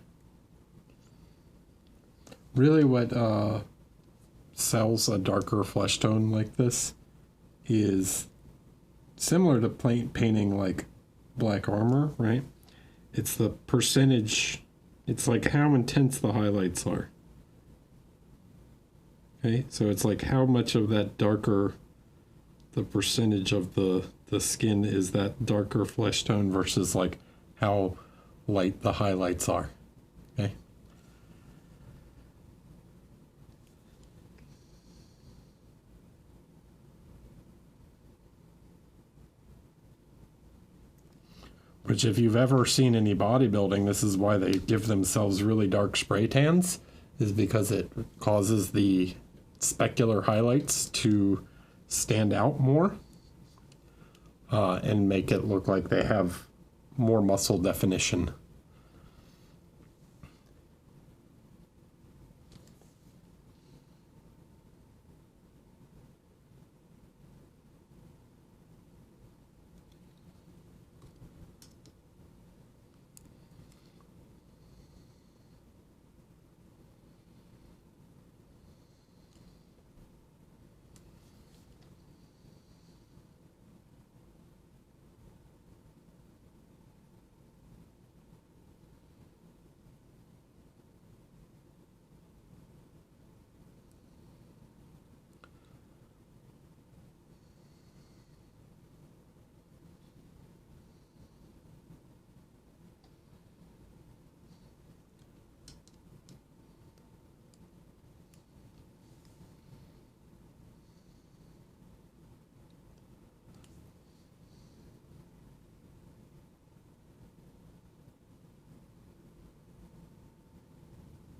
Speaker 1: Really what sells a darker flesh tone like this is similar to painting like black armor, right? It's the percentage, it's like how intense the highlights are. Okay, so it's like how much of that darker, the percentage of the skin is that darker flesh tone versus like how light the highlights are. Okay. Which, if you've ever seen any bodybuilding, this is why they give themselves really dark spray tans, is because it causes the specular highlights to stand out more and make it look like they have more muscle definition.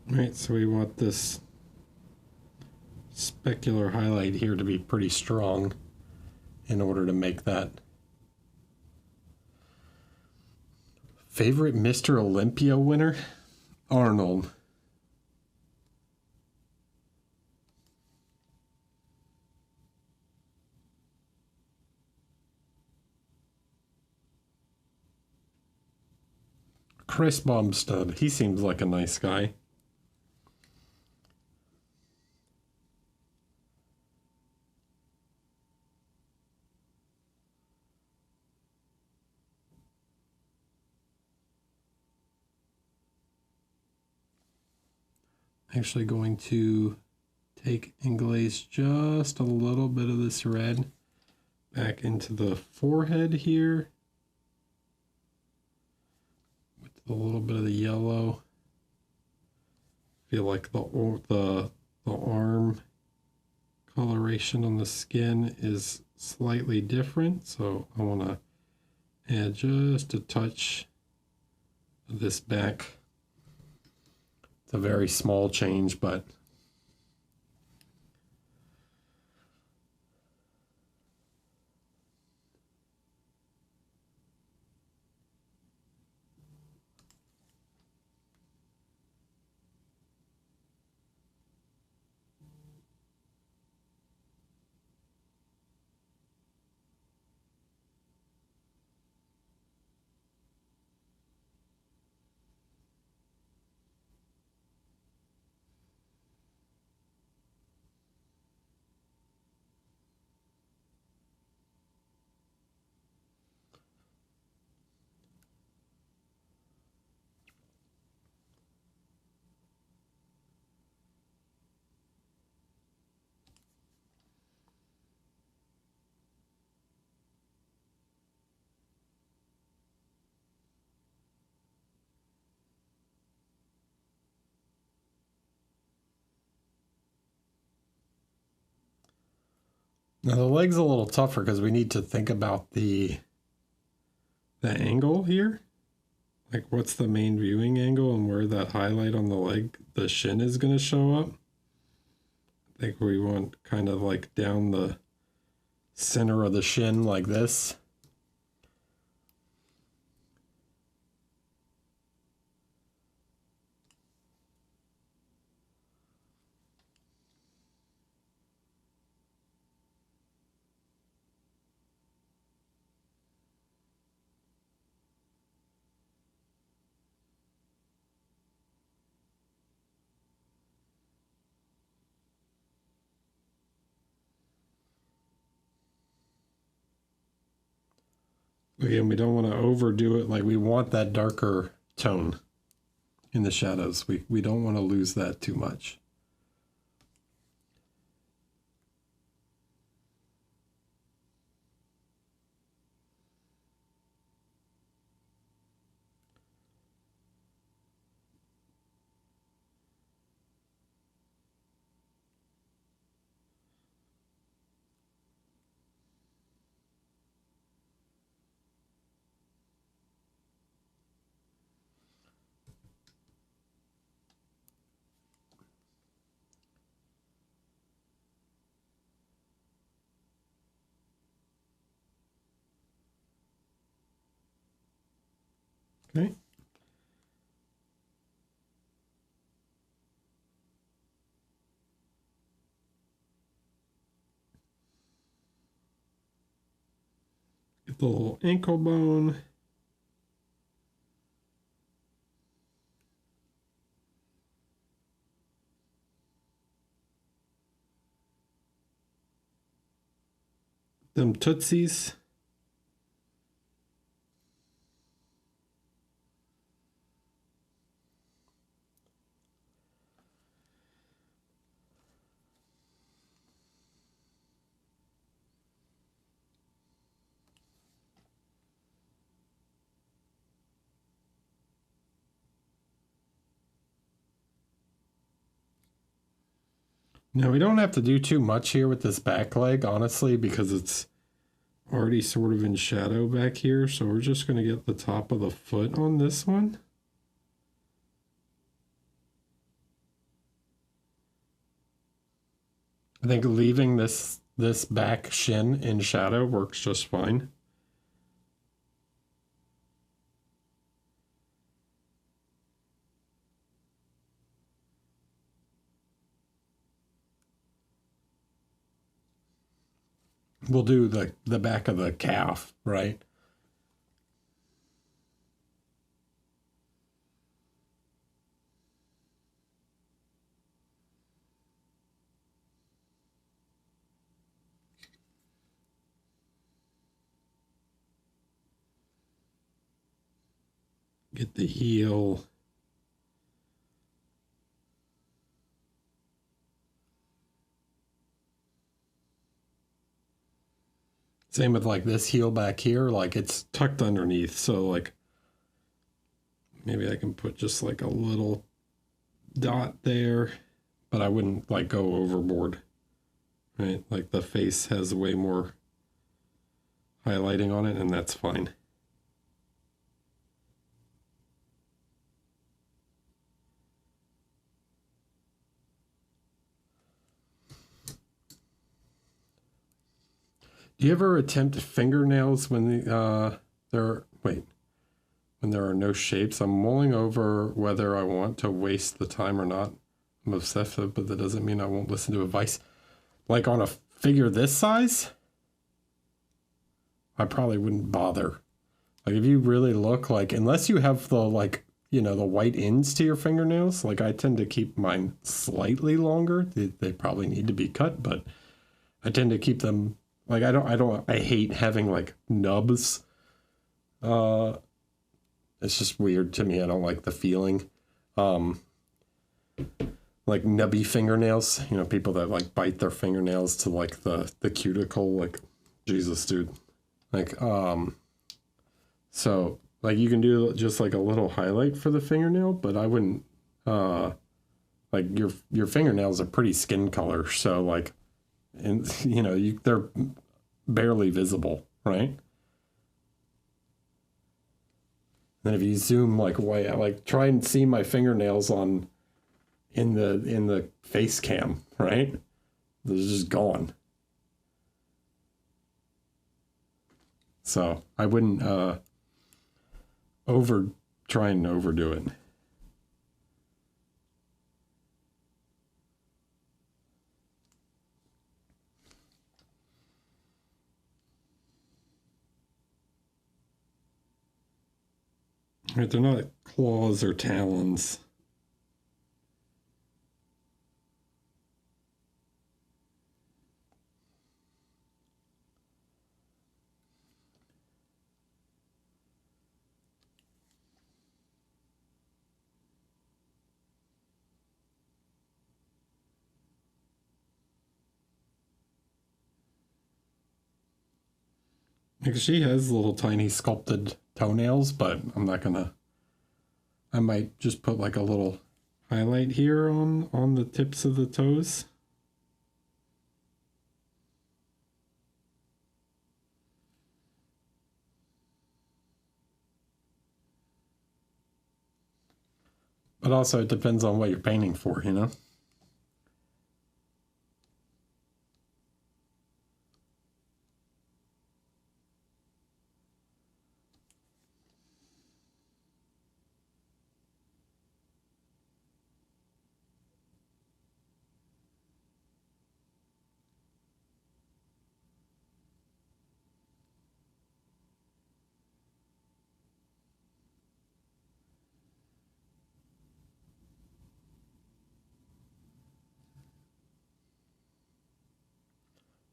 Speaker 1: Right, so we want this specular highlight here to be pretty strong in order to make that. Favorite Mr. Olympia winner? Arnold. Chris Bumstead. He seems like a nice guy. Actually going to take and glaze just a little bit of this red back into the forehead here with a little bit of the yellow. Feel like the arm coloration on the skin is slightly different, so I want to Add just a touch of this back. It's a very small change, but now the leg's a little tougher because we need to think about the angle here. Like what's the main viewing angle and where that highlight on the leg, the shin is going to show up. I think we want kind of like down the center of the shin like this. Again, we don't want to overdo it. Like we want that darker tone in the shadows. We don't want to lose that too much. Okay. Get the little ankle bone. Them tootsies. Now we don't have to do too much here with this back leg, honestly, because it's already sort of in shadow back here. So we're just going to get the top of the foot on this one. I think leaving this back shin in shadow works just fine. We'll do the back of the calf, right? Get the heel. Same with like this heel back here, like it's tucked underneath. So like maybe I can put just like a little dot there, but I wouldn't like go overboard, right? Like the face has way more highlighting on it and that's fine. Do you ever attempt fingernails when when there are no shapes? I'm mulling over whether I want to waste the time or not. I'm obsessive, but that doesn't mean I won't listen to advice. Like on a figure this size, I probably wouldn't bother. Like if you really look like, unless you have the the white ends to your fingernails, like I tend to keep mine slightly longer. They probably need to be cut, but I tend to keep them like I hate having like nubs. It's just weird to me. I don't like the feeling. Like nubby fingernails, people that like bite their fingernails to like the cuticle, like Jesus, dude. Like, so like you can do just like a little highlight for the fingernail, but I wouldn't, like your fingernails are pretty skin color. So like, and they're barely visible, right? Then if you zoom like way out, like try and see my fingernails in the face cam, right? They're just gone. So I wouldn't try and overdo it. Right, they're not claws or talons. Because she has little tiny sculpted toenails, but I'm not gonna. I might just put like a little highlight here on the tips of the toes. But also it depends on what you're painting for,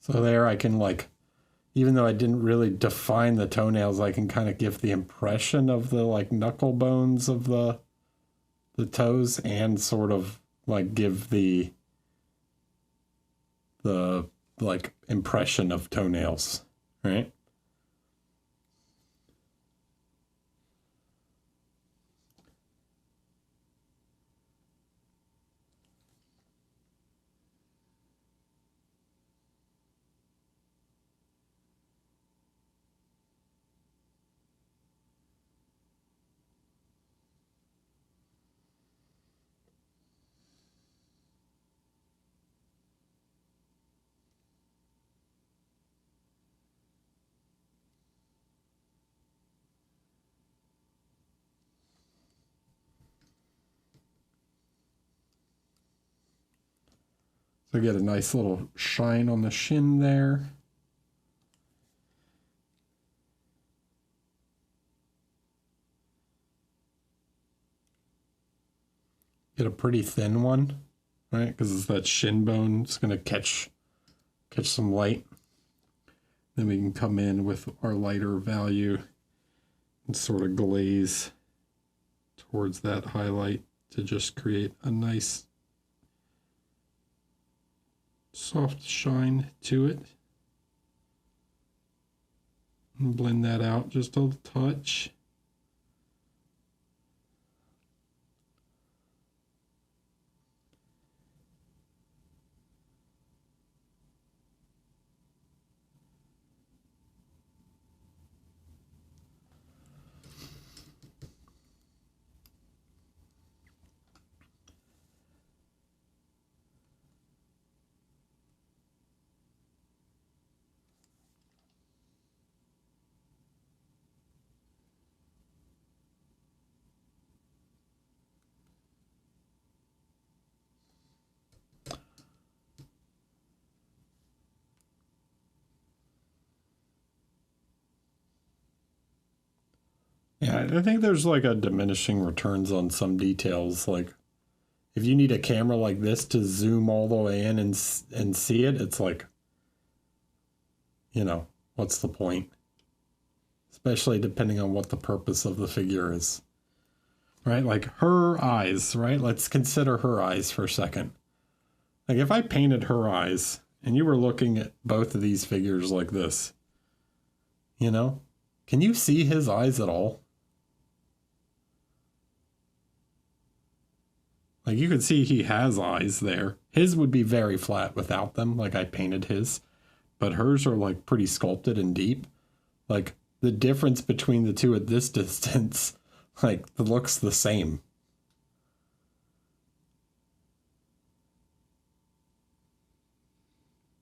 Speaker 1: So there I can like, even though I didn't really define the toenails, I can kind of give the impression of the like knuckle bones of the toes and sort of like give the like impression of toenails, right? So get a nice little shine on the shin there. Get a pretty thin one, right? Because it's that shin bone. It's gonna catch some light. Then we can come in with our lighter value and sort of glaze towards that highlight to just create a nice soft shine to it. And blend that out just a touch. Yeah, I think there's like a diminishing returns on some details. Like if you need a camera like this to zoom all the way in and see it, it's like, you know, what's the point? Especially depending on what the purpose of the figure is. Right? Like her eyes, right? Let's consider her eyes for a second. Like if I painted her eyes and you were looking at both of these figures like this, you know, can you see his eyes at all? Like you could see he has eyes there. His would be very flat without them, like I painted his. But hers are like pretty sculpted and deep. Like the difference between the two at this distance, like it looks the same.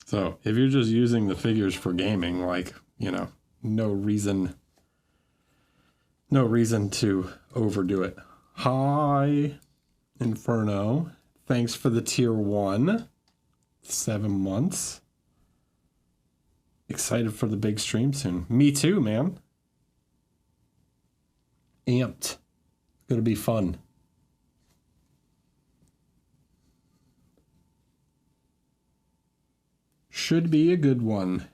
Speaker 1: So if you're just using the figures for gaming, like, you know, no reason to overdo it. Hi, Inferno. Thanks for the tier 1. 7 months. Excited for the big stream soon. Me too, man. Amped. Gonna be fun. Should be a good one.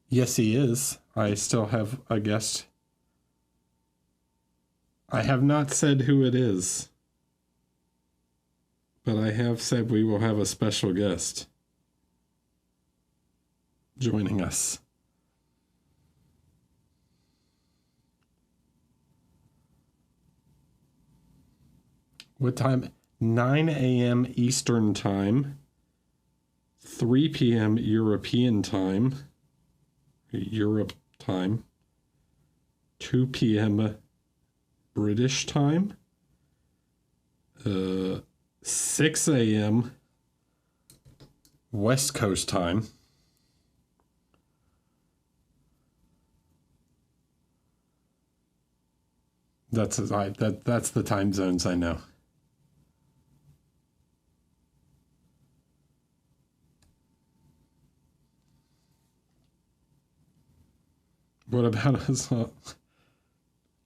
Speaker 1: Yes, he is. I still have a guest. I have not said who it is, but I have said we will have a special guest joining us. What time? 9 a.m. Eastern Time, 3 p.m. European Time, Europe Time, 2 p.m. British Time, 6 a.m. West Coast Time, that's the time zones I know. What about us?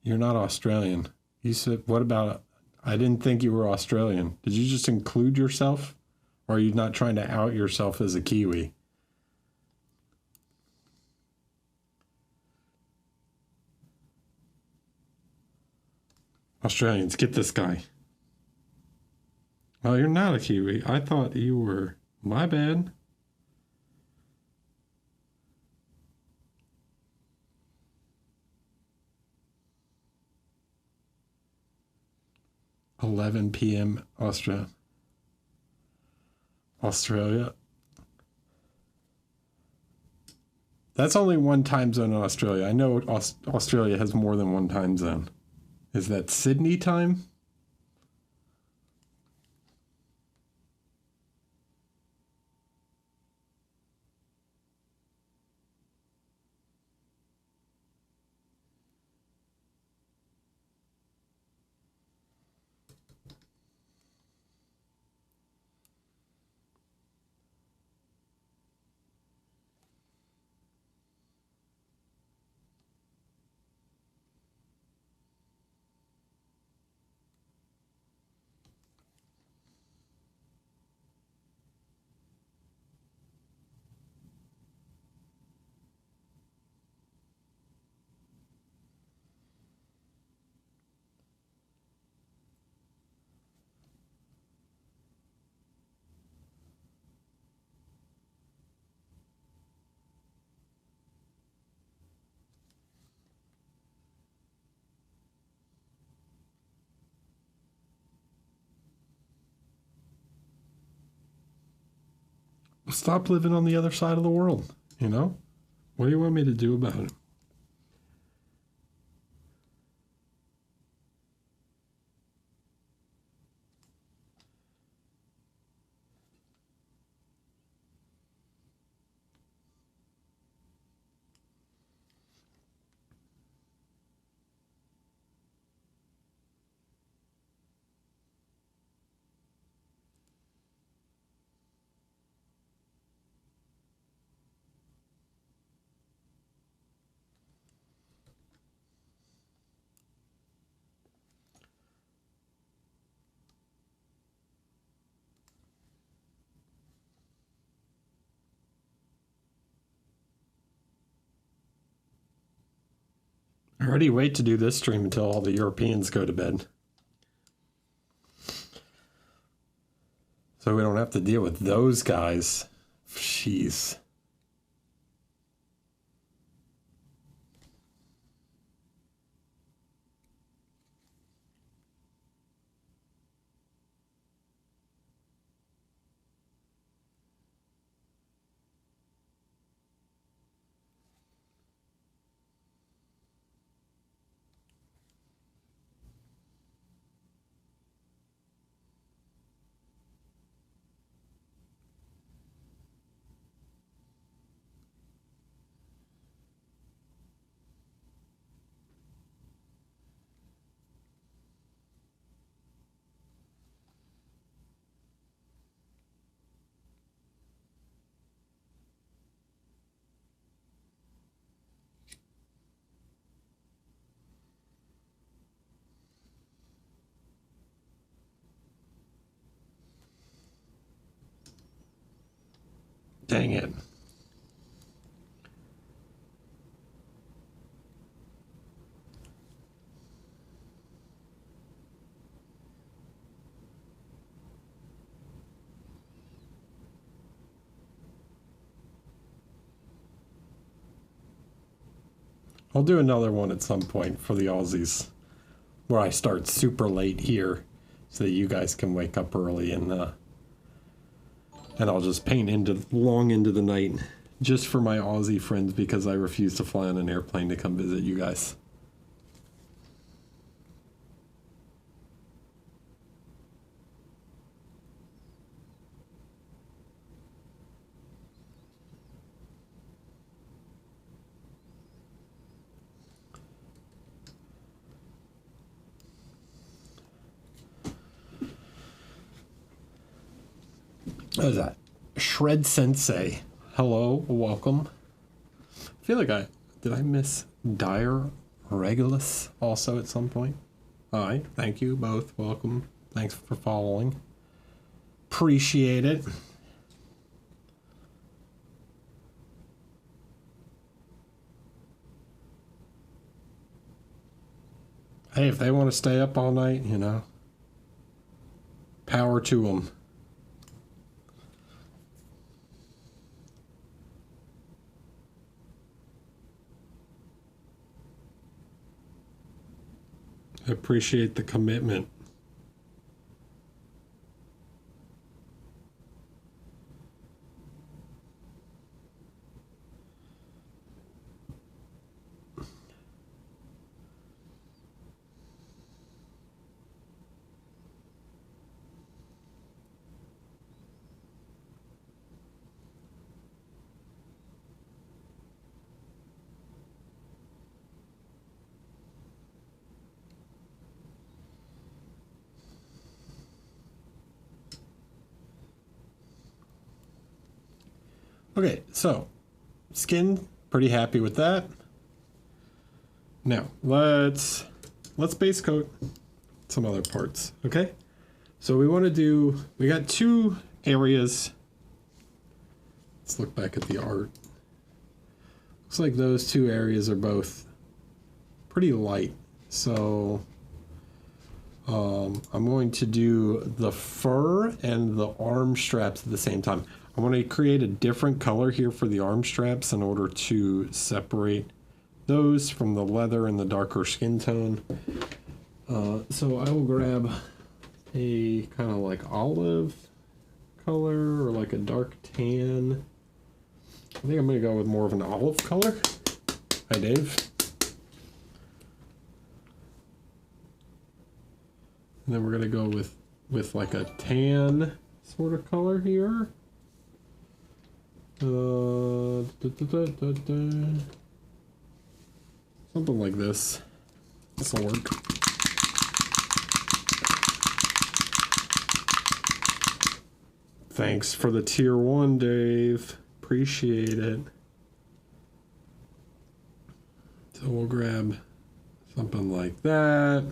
Speaker 1: You're not Australian. You said, what about, I didn't think you were Australian. Did you just include yourself? Or are you not trying to out yourself as a Kiwi? Australians, get this guy. Oh, you're not a Kiwi. I thought you were. My bad. $11 p.m. Australia. That's only one time zone in Australia. I know Australia has more than one time zone. Is that Sydney time? Stop living on the other side of the world, you know? What do you want me to do about it? I already wait to do this stream until all the Europeans go to bed. So we don't have to deal with those guys. Jeez. Dang it. I'll do another one at some point for the Aussies, where I start super late here so that you guys can wake up early, and I'll just paint long into the night just for my Aussie friends because I refuse to fly on an airplane to come visit you guys. What is that? Shred Sensei. Hello, welcome. I feel like did I miss Dire Regulus also at some point? Hi, thank you both. Welcome. Thanks for following. Appreciate it. Hey, if they want to stay up all night, you know, power to them. I appreciate the commitment. Okay, so skin, pretty happy with that. Now let's base coat some other parts. Okay, so we got two areas. Let's look back at the art. Looks like those two areas are both pretty light, so I'm going to do the fur and the arm straps at the same time. I want to create a different color here for the arm straps in order to separate those from the leather and the darker skin tone. So I will grab a kind of like olive color or like a dark tan. I think I'm going to go with more of an olive color. Hi, Dave. And then we're going to go with like a tan sort of color here. Something like this. This'll work. Thanks for the tier 1, Dave. Appreciate it. So we'll grab something like that.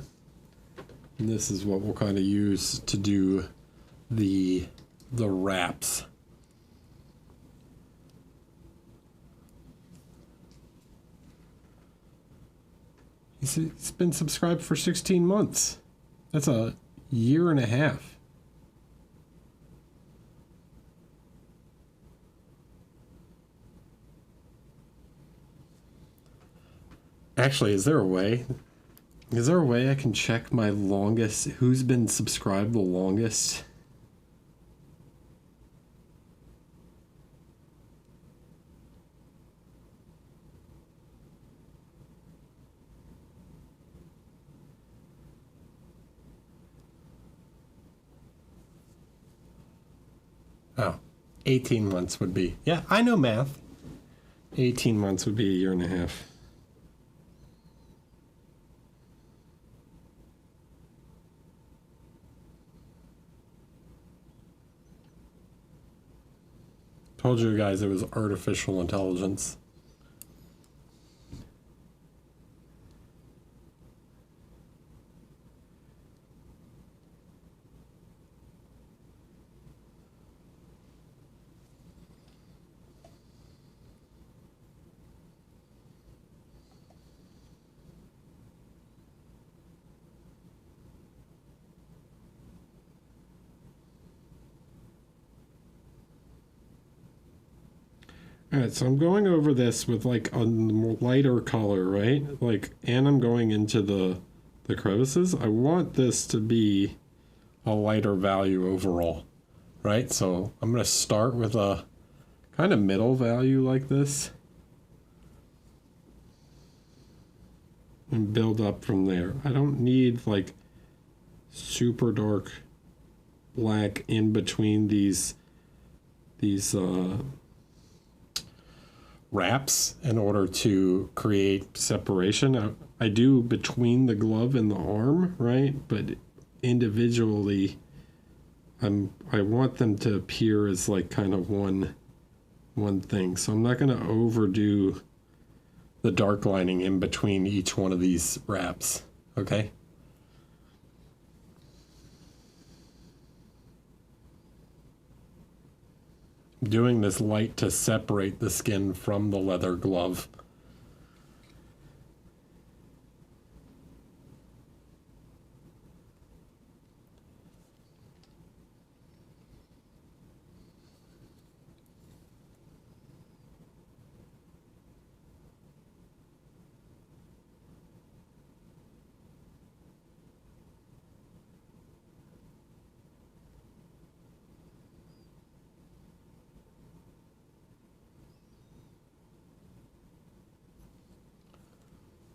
Speaker 1: And this is what we'll kind of use to do the wraps. He's been subscribed for 16 months. That's a year and a half. Actually, is there a way? Is there a way I can check my longest, who's been subscribed the longest? Oh, 18 months would be. Yeah, I know math. 18 months would be a year and a half. Told you guys it was artificial intelligence. All right, so I'm going over this with like a lighter color, right? Like, and I'm going into the crevices. I want this to be a lighter value overall, right? So I'm going to start with a kind of middle value like this and build up from there. I don't need like super dark black in between these wraps in order to create separation. I do between the glove and the arm, right? But individually, I want them to appear as like kind of one thing. So I'm not going to overdo the dark lining in between each one of these wraps, okay? Doing this light to separate the skin from the leather glove.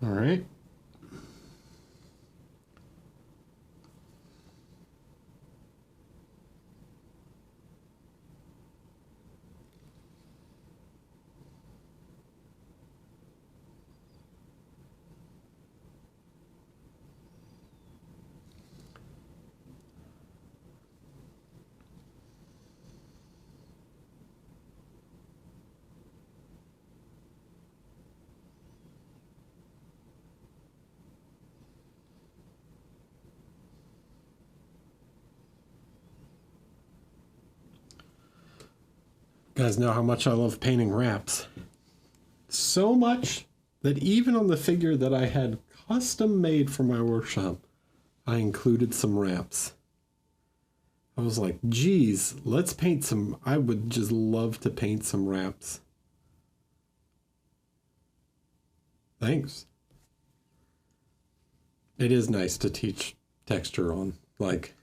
Speaker 1: All right. You guys know how much I love painting wraps. So much that even on the figure that I had custom made for my workshop, I included some wraps. I was like, geez, let's paint some. I would just love to paint some wraps. Thanks. It is nice to teach texture on, like,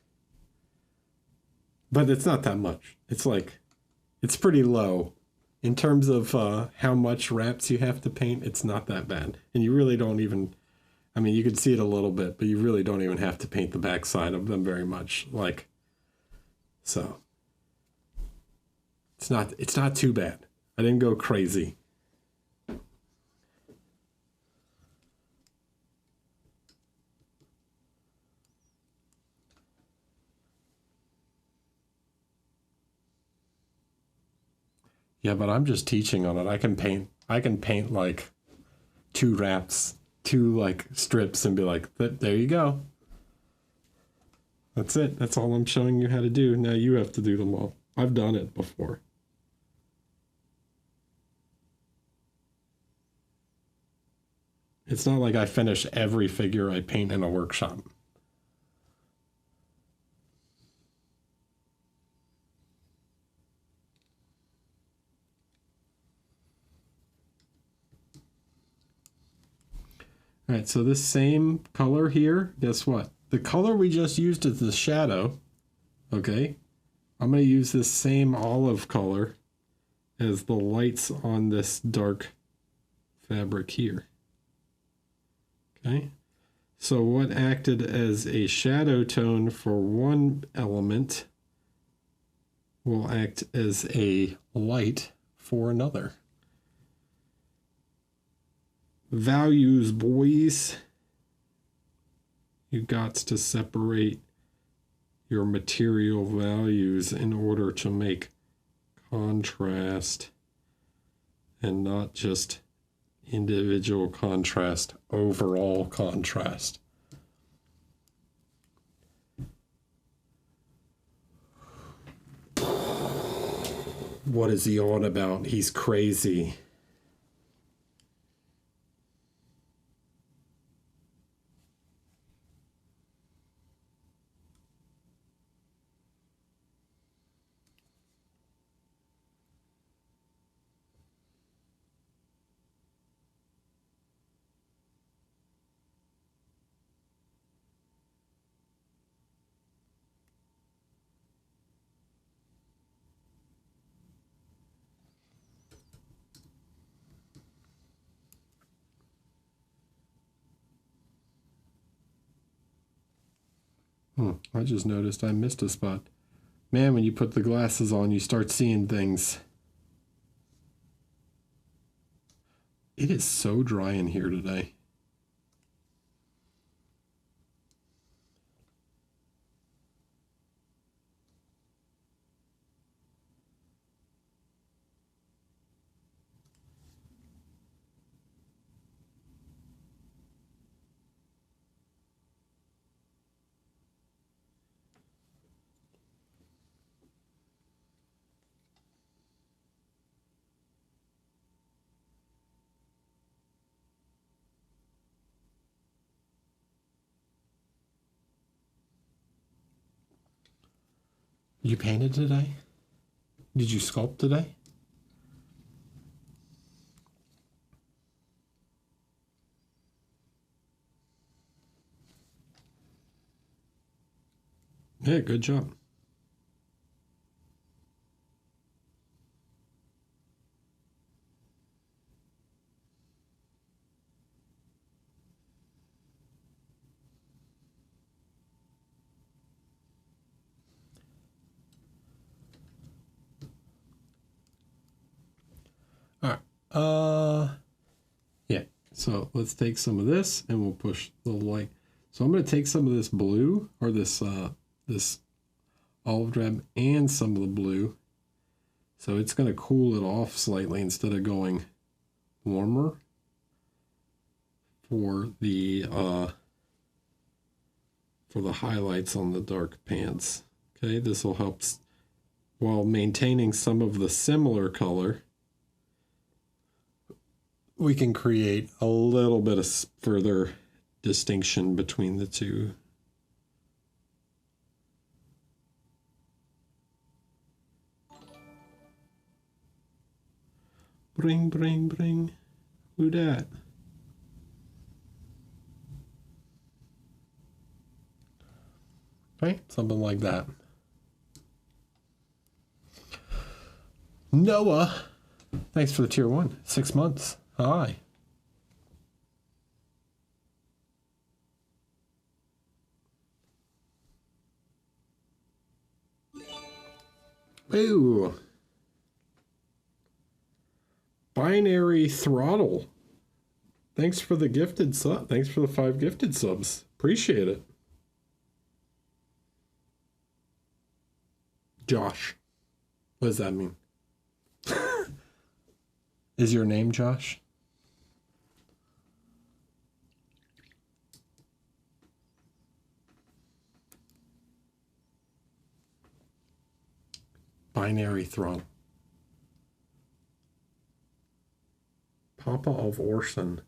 Speaker 1: but it's not that much. It's like, it's pretty low. In terms of how much wraps you have to paint, it's not that bad. And you really don't even, I mean, you can see it a little bit, but you really don't even have to paint the backside of them very much. Like, so it's not too bad. I didn't go crazy. Yeah, but I'm just teaching on it. I can paint like two wraps, two like strips and be like, there you go. That's it. That's all I'm showing you how to do. Now you have to do them all. I've done it before. It's not like I finish every figure I paint in a workshop. All right, so this same color here, guess what? The color we just used is the shadow, okay? I'm going to use this same olive color as the lights on this dark fabric here. Okay, so what acted as a shadow tone for one element will act as a light for another. Values, boys. You got to separate your material values in order to make contrast and not just individual contrast, overall contrast. What is he on about? He's crazy. I just noticed I missed a spot. Man, when you put the glasses on, you start seeing things. It is so dry in here today. You painted today? Did you sculpt today? Yeah, good job. All right. Yeah. So let's take some of this and we'll push the light. So I'm going to take some of this blue or this this olive drab and some of the blue. So it's going to cool it off slightly instead of going warmer for the highlights on the dark pants. Okay, this will help while maintaining some of the similar color. We can create a little bit of further distinction between the two. Bring, bring, bring. Who dat? Right? Something like that. Noah, thanks for the tier 1. 6 months. Hi. Ooh. Binary Throttle. Thanks for the gifted sub. Thanks for the 5 gifted subs. Appreciate it. Josh. What does that mean? Is your name Josh? Binary Throttle. Papa of Orson.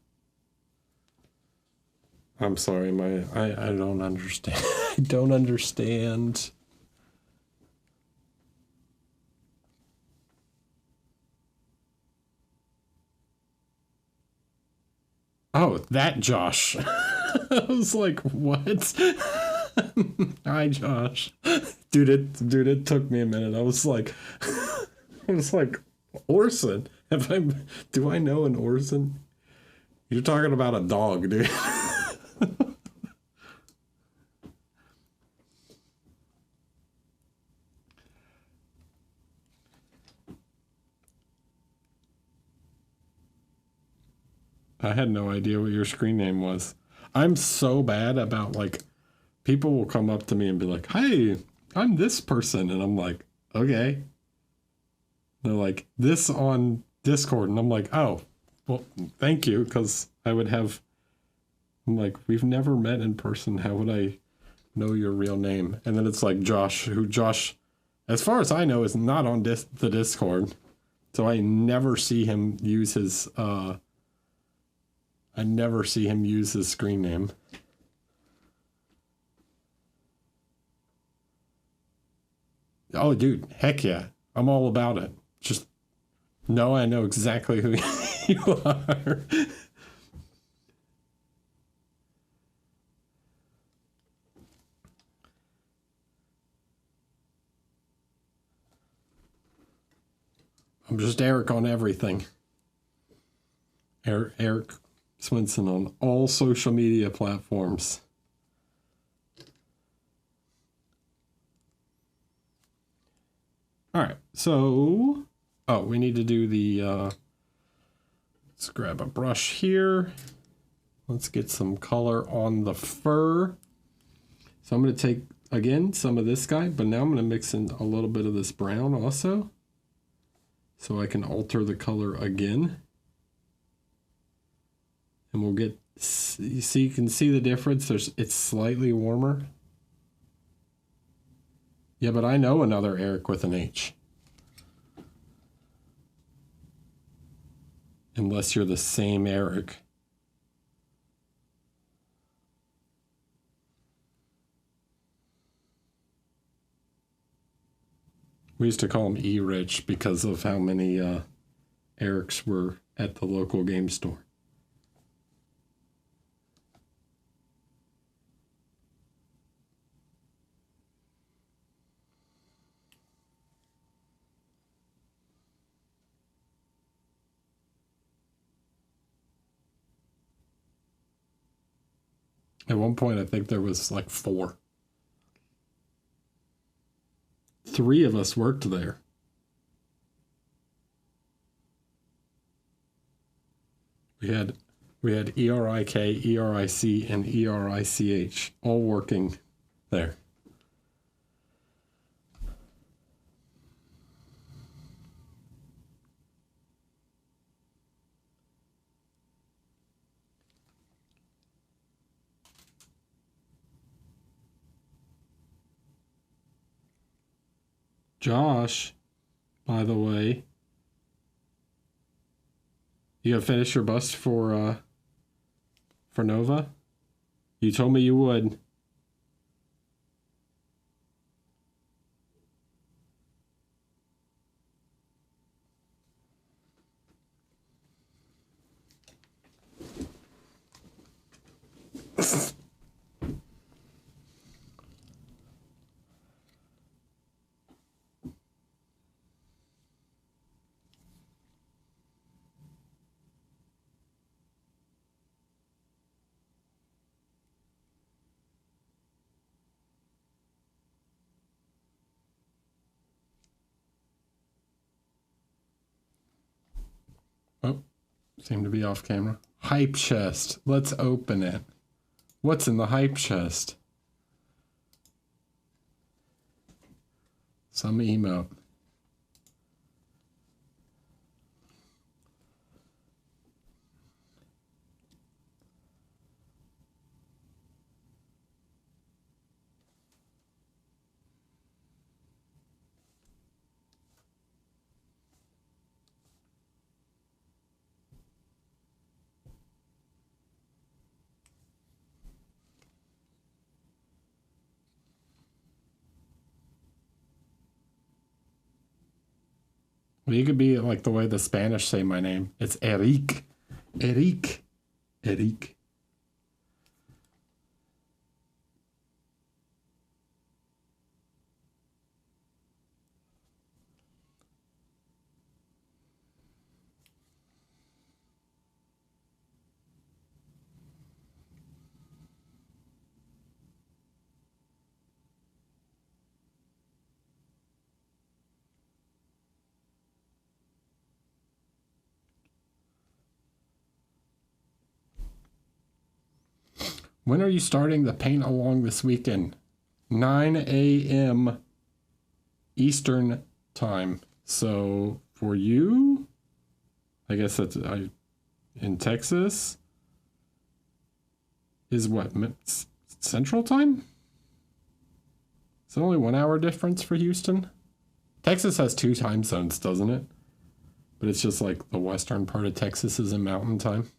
Speaker 1: I'm sorry, I don't understand. I don't understand. Oh, that Josh. I was like, what? Hi, Josh. Dude, it took me a minute. I was like, Orson. Do I know an Orson? You're talking about a dog, dude. I had no idea what your screen name was. I'm so bad about like people will come up to me and be like, "Hey, I'm this person," and I'm like, "Okay." They're like, "This on Discord," and I'm like, "Oh, well, thank you," because I would have. I'm like, "We've never met in person. How would I know your real name?" And then it's like Josh, who Josh, as far as I know, is not on the Discord, so I never see him use his. I never see him use his screen name. Oh, dude, heck yeah. I'm all about it. Just no, I know exactly who you are. I'm just Eric on everything. Eric Swinson on all social media platforms. All right, so we need to do the. Let's grab a brush here. Let's get some color on the fur. So I'm going to take again some of this guy, but now I'm going to mix in a little bit of this brown also, so I can alter the color again. And we'll get, see, you can see the difference. It's slightly warmer. Yeah, but I know another Eric with an H. Unless you're the same Eric. We used to call him E-Rich because of how many Erics were at the local game store. At one point, I think there was like 4. 3 of us worked there. We had ERIK, ERIC, and ERICH all working there. Josh, by the way, you gonna finish your bust for Nova? You told me you would. Oh, seem to be off camera. Hype chest. Let's open it. What's in the hype chest? Some emote. Well, you could be like the way the Spanish say my name. It's Eric. Eric. Eric. When are you starting the paint along this weekend? 9 a.m. Eastern time. So for you, I guess that's in Texas, is what, Central time? Is it only 1 hour difference for Houston? Texas has 2 time zones, doesn't it? But it's just like the western part of Texas is in mountain time.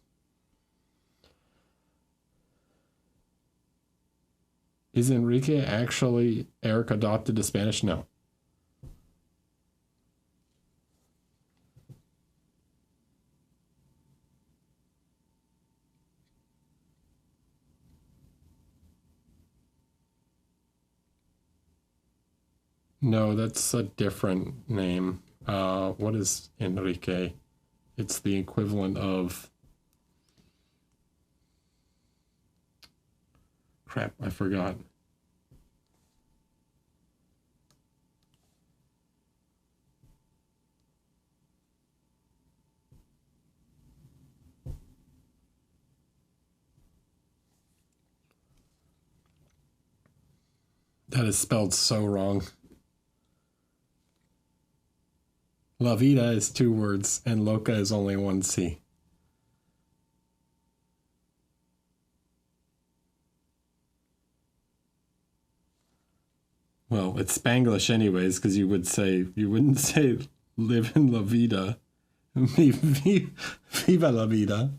Speaker 1: Is Enrique actually Eric adopted to Spanish? No. No, that's a different name. What is Enrique? It's the equivalent of... Crap, I forgot. That is spelled so wrong. La vida is 2 words, and loca is only 1 C. Well, it's Spanglish anyways, because you wouldn't say live in la vida. Viva la vida.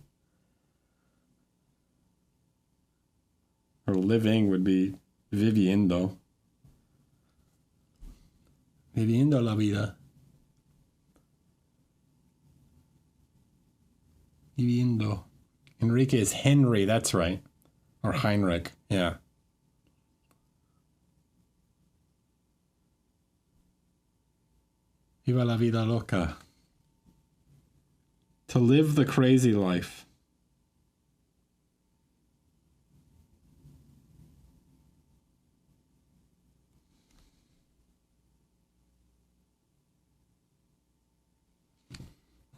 Speaker 1: Or living would be viviendo. Viviendo la vida. Viviendo. Enrique is Henry, that's right. Or Heinrich, yeah. Viva la vida loca. To live the crazy life.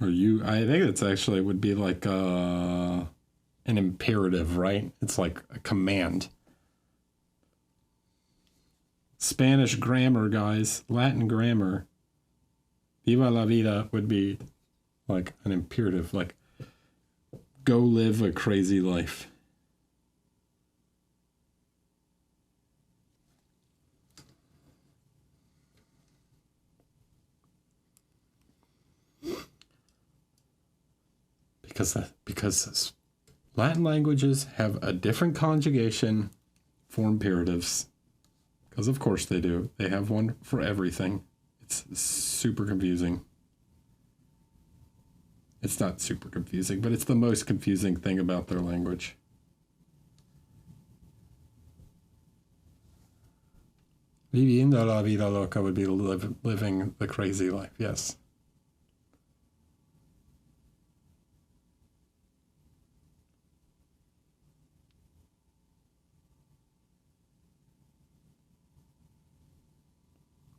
Speaker 1: Or you, I think it's actually would be like an imperative, right? It's like a command. Spanish grammar, guys. Latin grammar. Viva la vida would be like an imperative, like go live a crazy life. Because Latin languages have a different conjugation for imperatives. Because of course they do. They have one for everything. It's super confusing. It's not super confusing, but it's the most confusing thing about their language. Viviendo la vida loca would be living the crazy life, yes.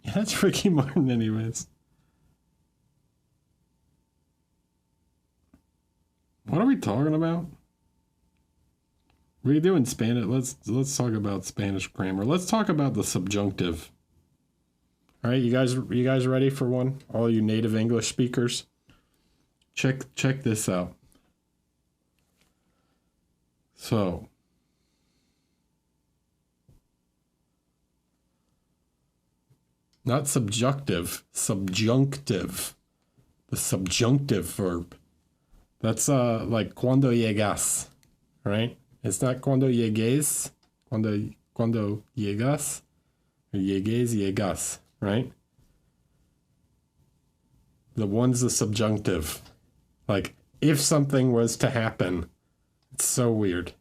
Speaker 1: Yeah, that's Ricky Martin anyways. What are we talking about? What are you doing, Spanish? Let's talk about Spanish grammar. Let's talk about the subjunctive. All right, you guys ready for one? All you native English speakers, check this out. So, not subjunctive, subjunctive. The subjunctive verb. That's like cuando llegas, right? It's not cuando llegues, cuando llegas, or llegues, right? The one's the subjunctive. Like, if something was to happen. It's so weird.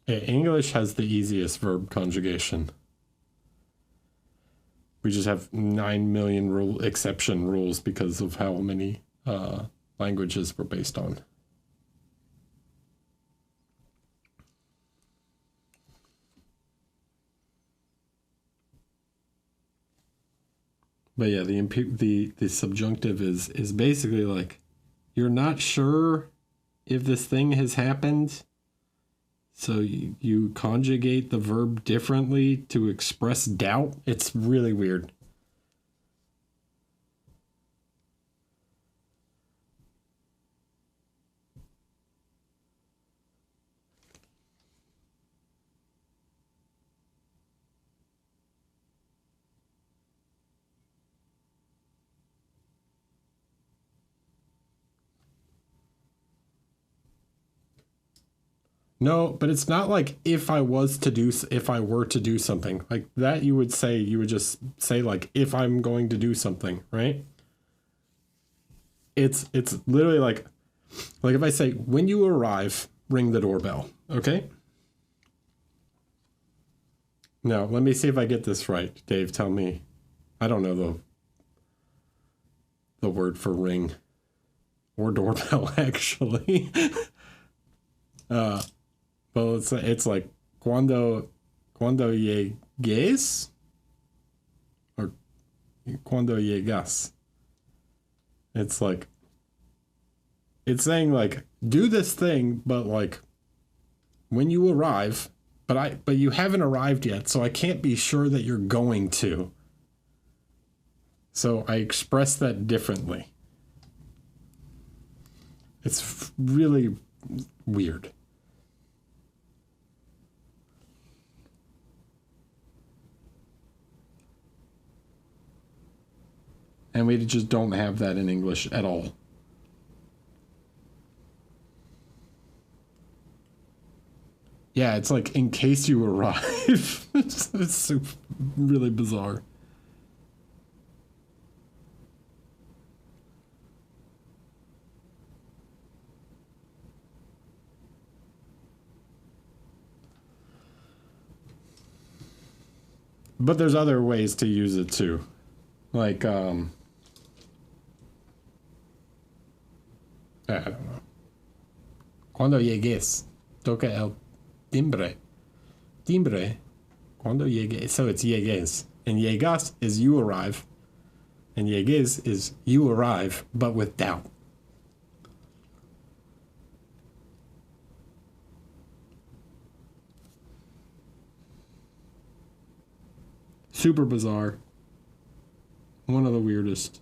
Speaker 1: Yeah, English has the easiest verb conjugation. We just have 9 million exception rules because of how many languages we're based on. But yeah, the subjunctive is basically like, you're not sure if this thing has happened, so you conjugate the verb differently to express doubt. It's really weird. No, but it's not like if I were to do something like that, you would just say like, if I'm going to do something, right? It's literally like if I say, when you arrive, ring the doorbell. Okay. Now, let me see if I get this right. Dave, tell me. I don't know the word for ring or doorbell, actually. Well, it's like cuando llegues or cuando llegas. It's like, it's saying like, do this thing, but like when you arrive, but you haven't arrived yet, so I can't be sure that you're going to. So I express that differently. It's really weird. And we just don't have that in English at all. Yeah, it's like, in case you arrive. It's really bizarre. But there's other ways to use it too. Like, I don't know. Cuando llegues, toca el timbre. Timbre. Cuando llegues. So it's llegues. And llegas is you arrive. And llegues is you arrive, but with doubt. Super bizarre. One of the weirdest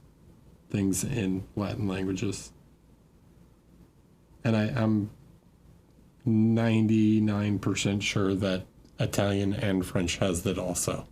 Speaker 1: things in Latin languages. And I'm 99% sure that Italian and French has that also.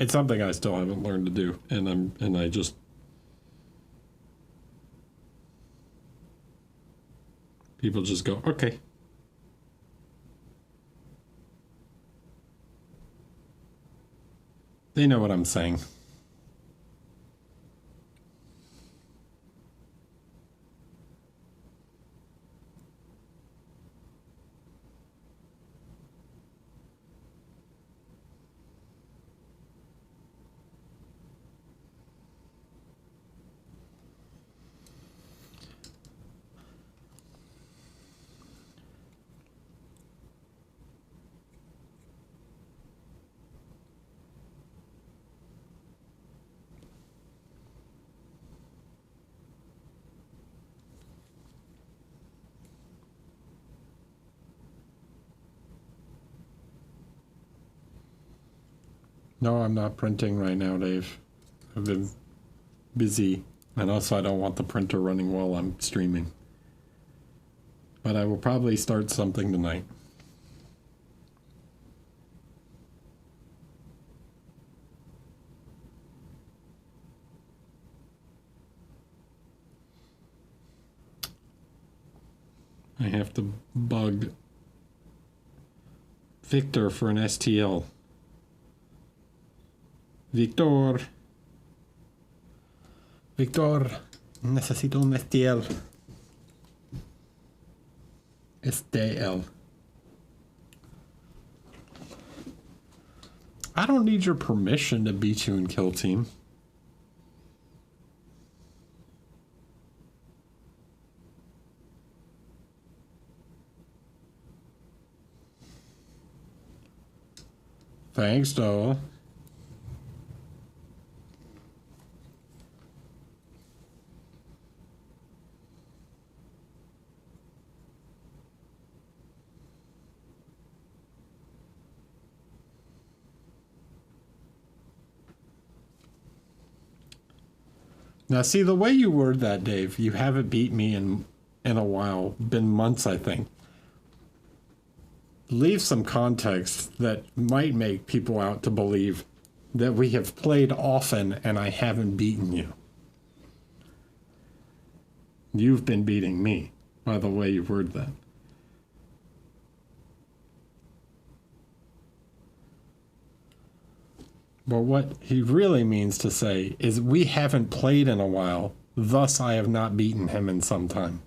Speaker 1: It's something I still haven't learned to do, and I just people just go, okay. They know what I'm saying. No, I'm not printing right now, Dave. I've been busy, and also I don't want the printer running while I'm streaming. But I will probably start something tonight. I have to bug Victor for an STL. Victor, necesito un STL. STL. I don't need your permission to beat you in Kill Team. Thanks, though. Now, see, the way you word that, Dave, you haven't beat me in a while. Been months, I think. Leave some context that might make people out to believe that we have played often and I haven't beaten you. You've been beating me, by the way you word that. But what he really means to say is we haven't played in a while, thus I have not beaten him in some time.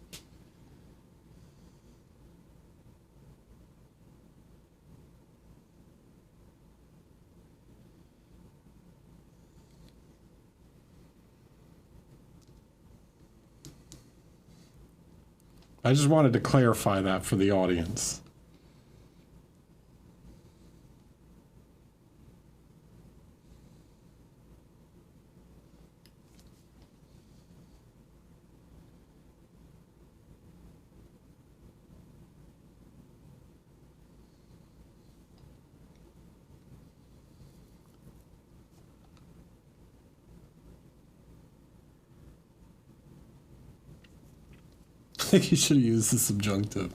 Speaker 1: I just wanted to clarify that for the audience. I think you should have used the subjunctive.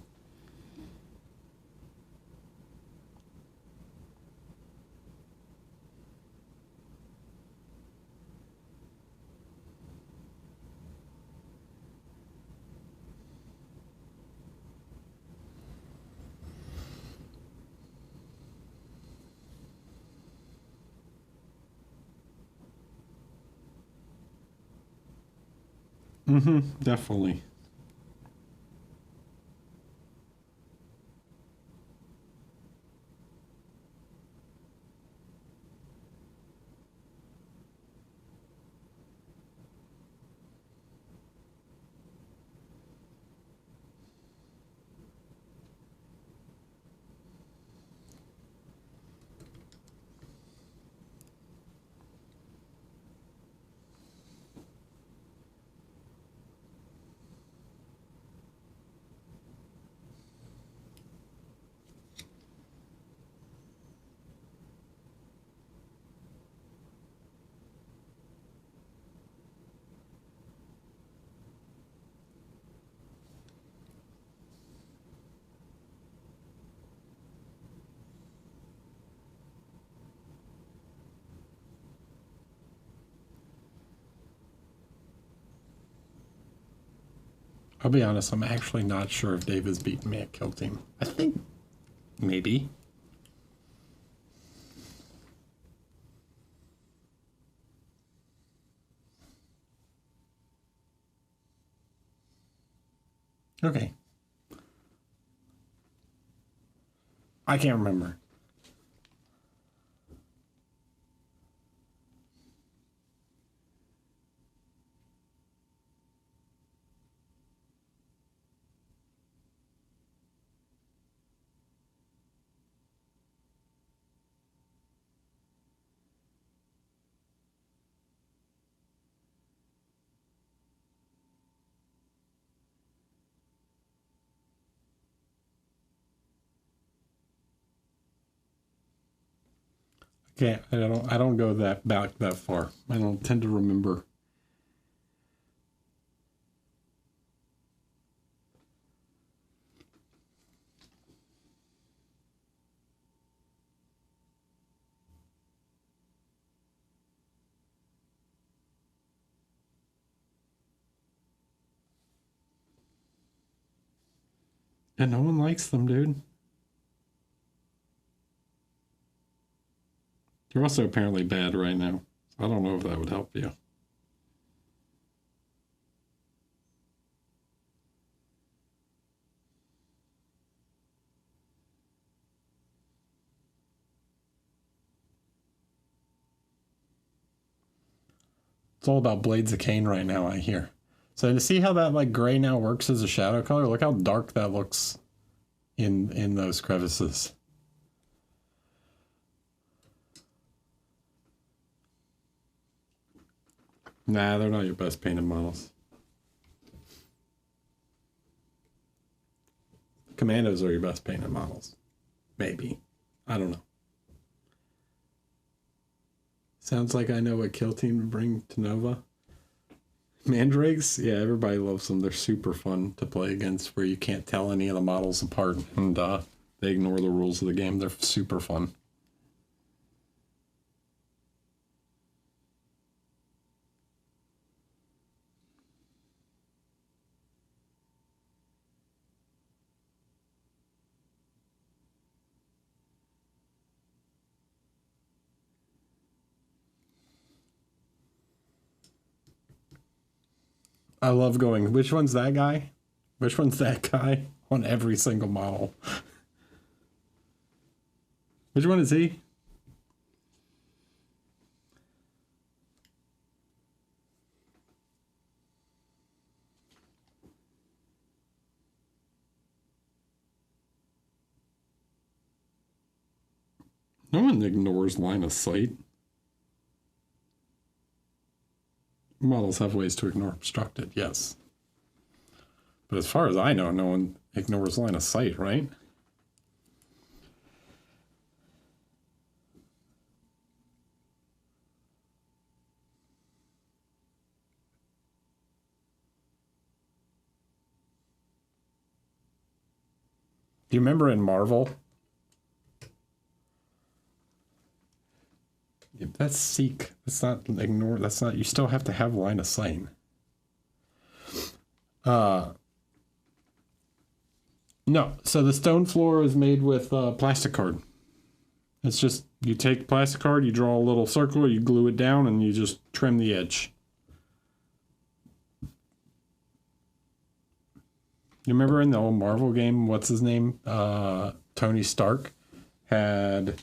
Speaker 1: Definitely. I'll be honest, I'm actually not sure if Dave has beaten me at Kill Team. I think maybe. Okay. I can't remember. Can't. I don't go that back that far. I don't tend to remember. And no one likes them, dude. They're also apparently bad right now. So I don't know if that would help you. It's all about Blades of Cain right now, I hear. So to see how that like gray now works as a shadow color, look how dark that looks in those crevices. Nah, they're not your best painted models. Commandos are your best painted models. Maybe. I don't know. Sounds like I know what kill team to bring to Nova. Mandrakes? Yeah, everybody loves them. They're super fun to play against where you can't tell any of the models apart and they ignore the rules of the game. They're super fun. I love going, which one's that guy? Which one's that guy? On every single model. Which one is he? No one ignores line of sight. Models have ways to ignore obstructed, yes. But as far as I know, no one ignores line of sight, right? Do you remember in Marvel? That's seek. That's not ignore. That's not. You still have to have line of sight. No. So the stone floor is made with plastic card. It's just you take plastic card, you draw a little circle, you glue it down, and you just trim the edge. You remember in the old Marvel game, what's his name? Tony Stark had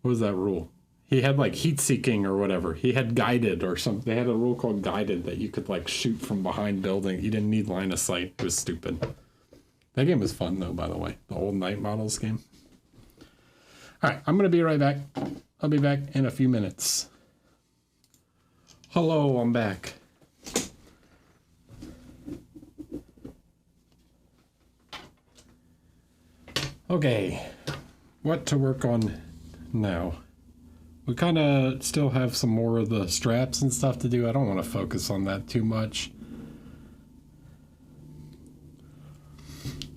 Speaker 1: what was that rule? He had like heat seeking or whatever. He had guided or something. They had a rule called guided that you could like shoot from behind building. You didn't need line of sight. It was stupid. That game was fun though, by the way. The old Night Models game. All right, I'm going to be right back. I'll be back in a few minutes. Hello, I'm back. Okay, what to work on now? We kind of still have some more of the straps and stuff to do. I don't want to focus on that too much.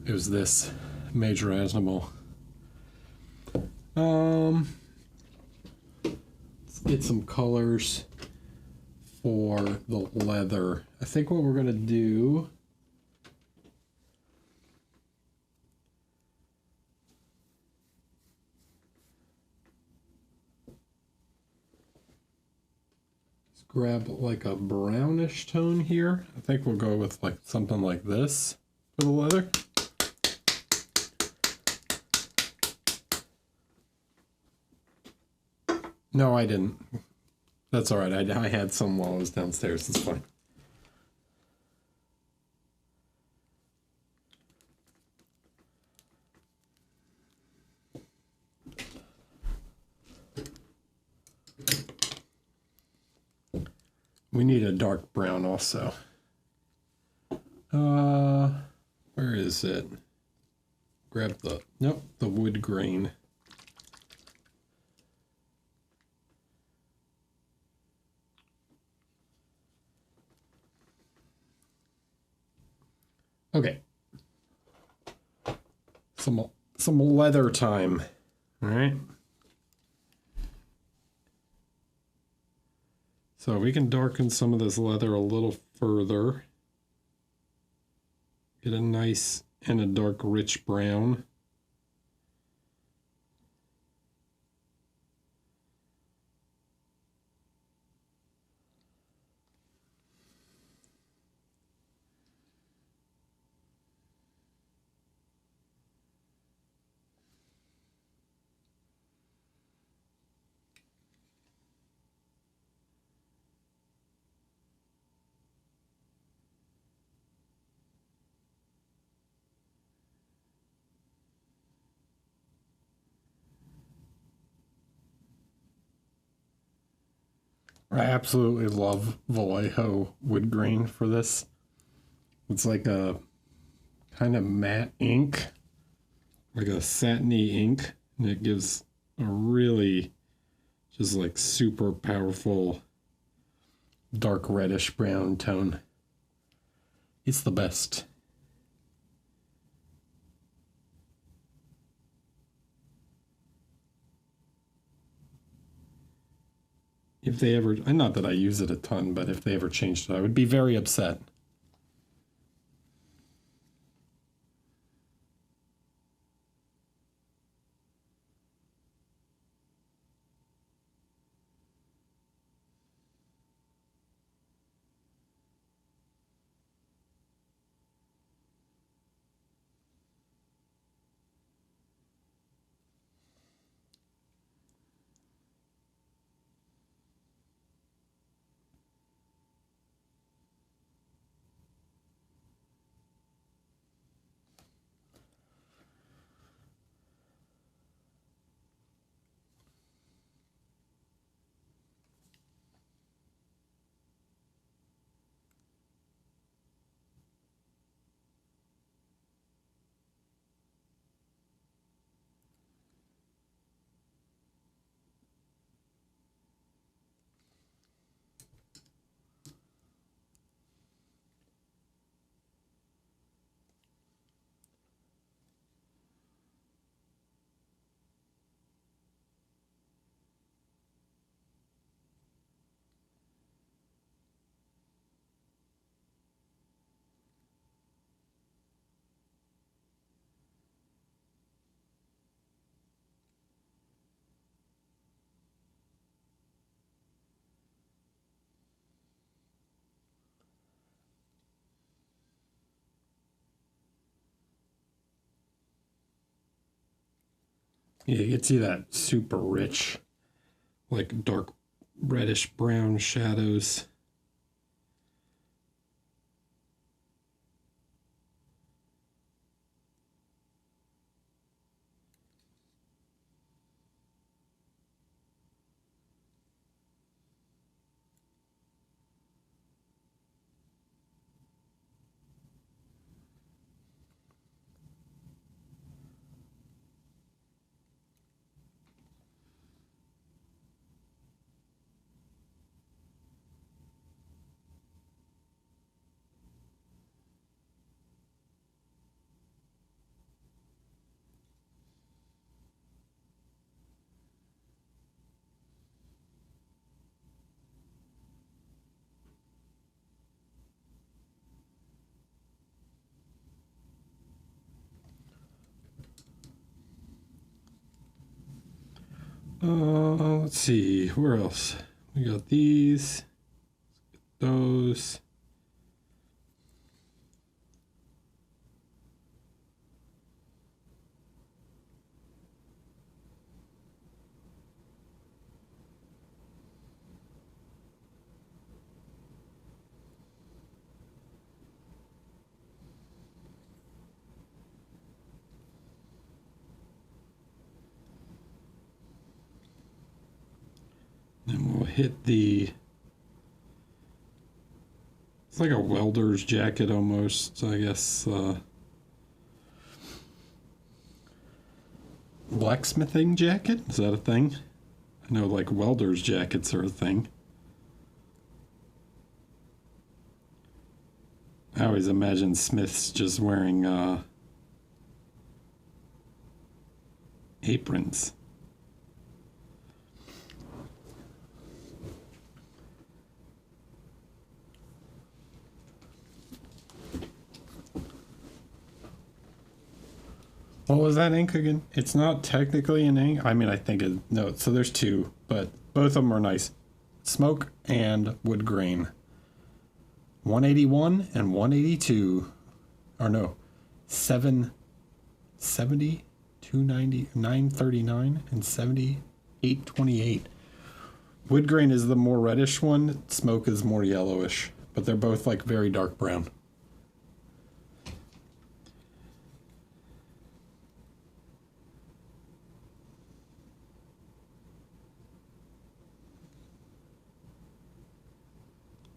Speaker 1: It was this Major Animal. Let's get some colors for the leather. I think what we're gonna do is grab like a brownish tone here. I think we'll go with like something like this for the leather. No, I didn't. That's all right. I had some while I was downstairs. It's fine. We need a dark brown also. Where is it? Grab the, nope, the wood grain. Okay. Some leather time. All right. So we can darken some of this leather a little further. Get a nice and a dark rich brown. I absolutely love Vallejo wood grain for this. It's like a kind of matte ink, like a satiny ink, and it gives a really just like super powerful dark reddish brown tone. It's the best. If they ever, not that I use it a ton, but if they ever changed it, I would be very upset. Yeah, you can see that super rich, like dark reddish brown shadows. Let's see, where else? We got these, those. Then we'll hit the, it's like a welder's jacket almost, I guess. Blacksmithing jacket? Is that a thing? I know like welder's jackets are a thing. I always imagine Smiths just wearing aprons. What was that ink again? It's not technically an ink. I mean, I think it, no, so there's two, but both of them are nice. Smoke and wood grain. 181 and 182. Or no, 770, 290, 939, and 7828. Wood grain is the more reddish one. Smoke is more yellowish, but they're both like very dark brown.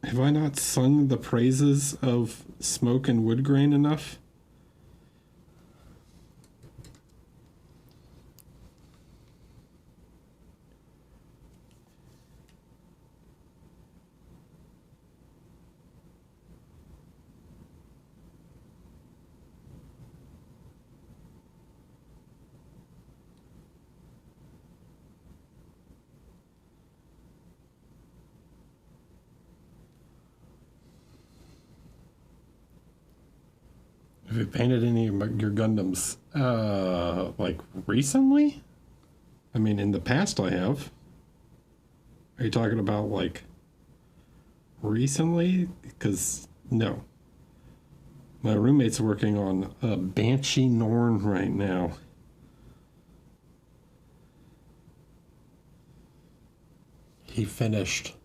Speaker 1: Have I not sung the praises of smoke and wood grain enough? Have you painted any of your Gundams, like recently? I mean, in the past I have. Are you talking about like recently? Because no. My roommate's working on a Banshee Norn right now. He finished.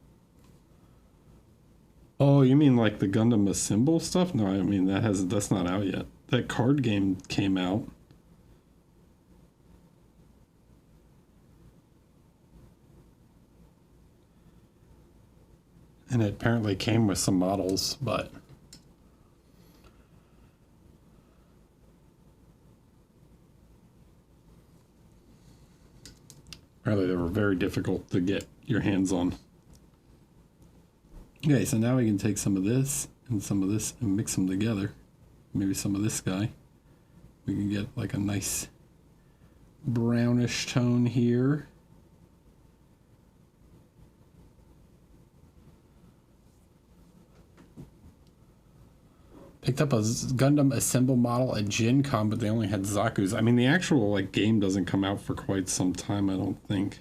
Speaker 1: Oh, you mean like the Gundam Assemble stuff? No, I mean that's not out yet. That card game came out. And it apparently came with some models, but apparently they were very difficult to get your hands on. Okay, so now we can take some of this and mix them together. Maybe some of this guy. We can get like a nice brownish tone here. Picked up a Gundam Assemble model at Gen Con, but they only had Zaku's. I mean, the actual like game doesn't come out for quite some time, I don't think.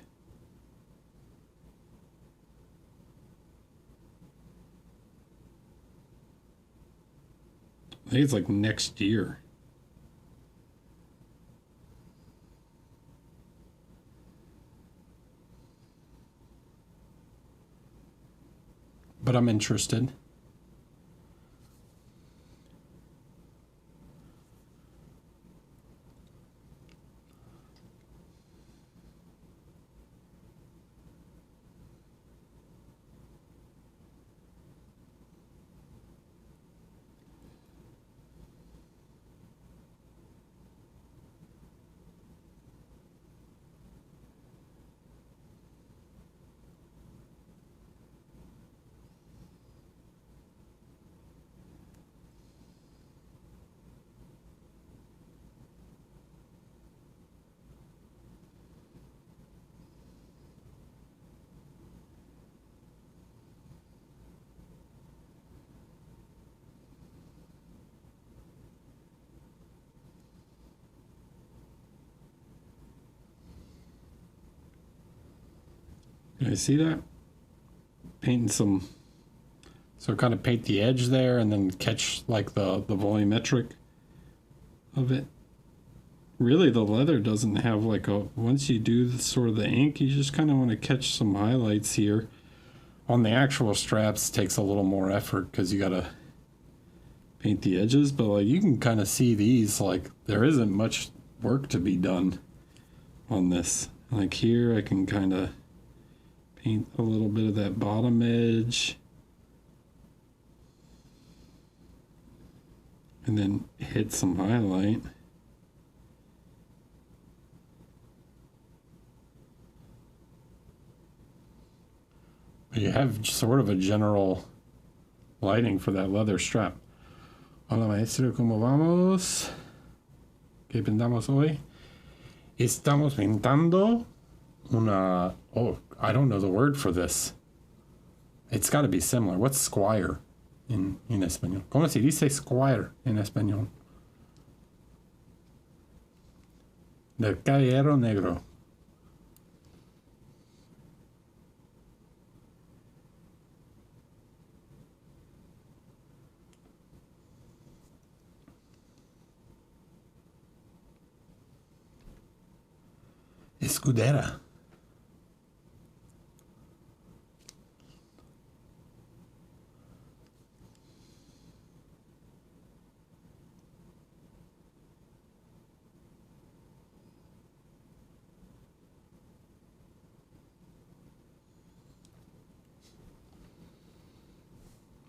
Speaker 1: I think it's like next year. But I'm interested. Can you see that? Painting some, so kind of paint the edge there and then catch like the volumetric of it. Really, the leather doesn't have like a, once you do the sort of the ink, you just kind of want to catch some highlights here. On the actual straps, it takes a little more effort because you got to paint the edges, but like you can kind of see these, like there isn't much work to be done on this. Like here, I can kind of paint a little bit of that bottom edge and then hit some highlight. You have sort of a general lighting for that leather strap. Hola maestro, ¿cómo vamos? ¿Qué pintamos hoy? Estamos pintando una... Oh, I don't know the word for this. It's got to be similar. What's Squire in español? ¿Cómo se dice Squire en español? Del caballero negro. Escudera.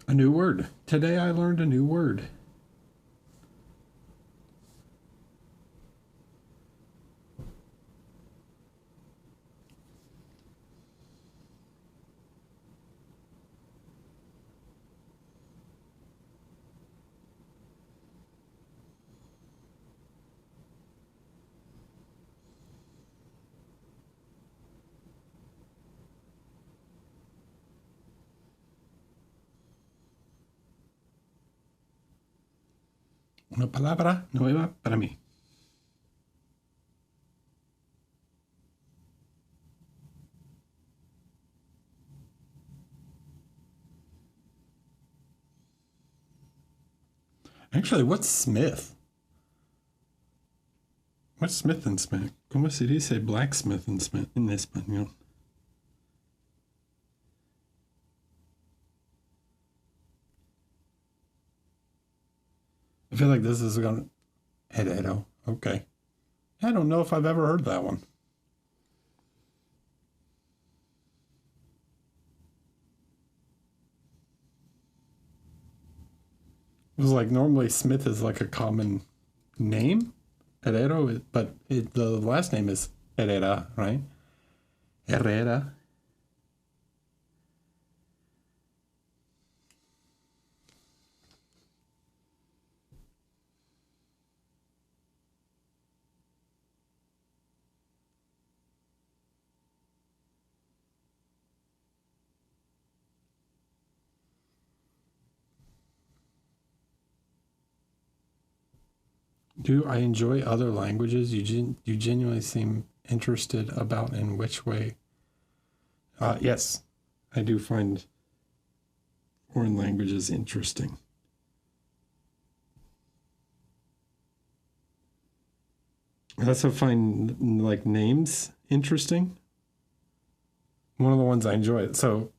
Speaker 1: A new word. Today I learned a new word. Una palabra nueva para mí. Actually, what's Smith? What's Smith and Smith? ¿Cómo se dice blacksmith and Smith en español? I feel like this is going to... Herrero. Okay. I don't know if I've ever heard that one. It was like normally Smith is like a common name, Herrero, but the last name is Herrera, right? Herrera. Do I enjoy other languages? You genuinely seem interested about in which way. Yes, I do find foreign languages interesting. I also find like names interesting. One of the ones I enjoy. So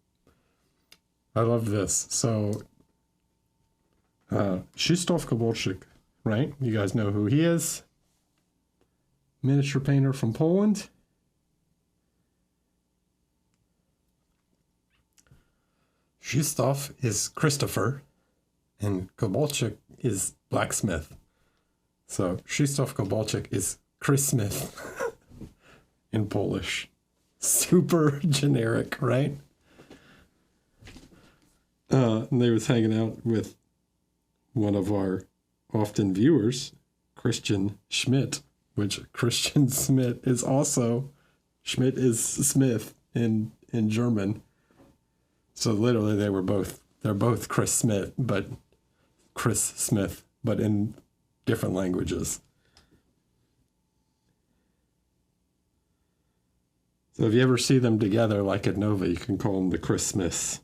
Speaker 1: I love this. So Krzysztof Kowalczyk, right? You guys know who he is. Miniature painter from Poland. Krzysztof is Christopher, and Kowalczyk is blacksmith. So Krzysztof Kowalczyk is Chris Smith in Polish. Super generic, right? And they was hanging out with one of our often viewers, Christian Schmidt, which Christian Schmidt is also, Schmidt is Smith in German. So literally they're both Chris Smith, but in different languages. So if you ever see them together, like at Nova, you can call them the Chris Smiths.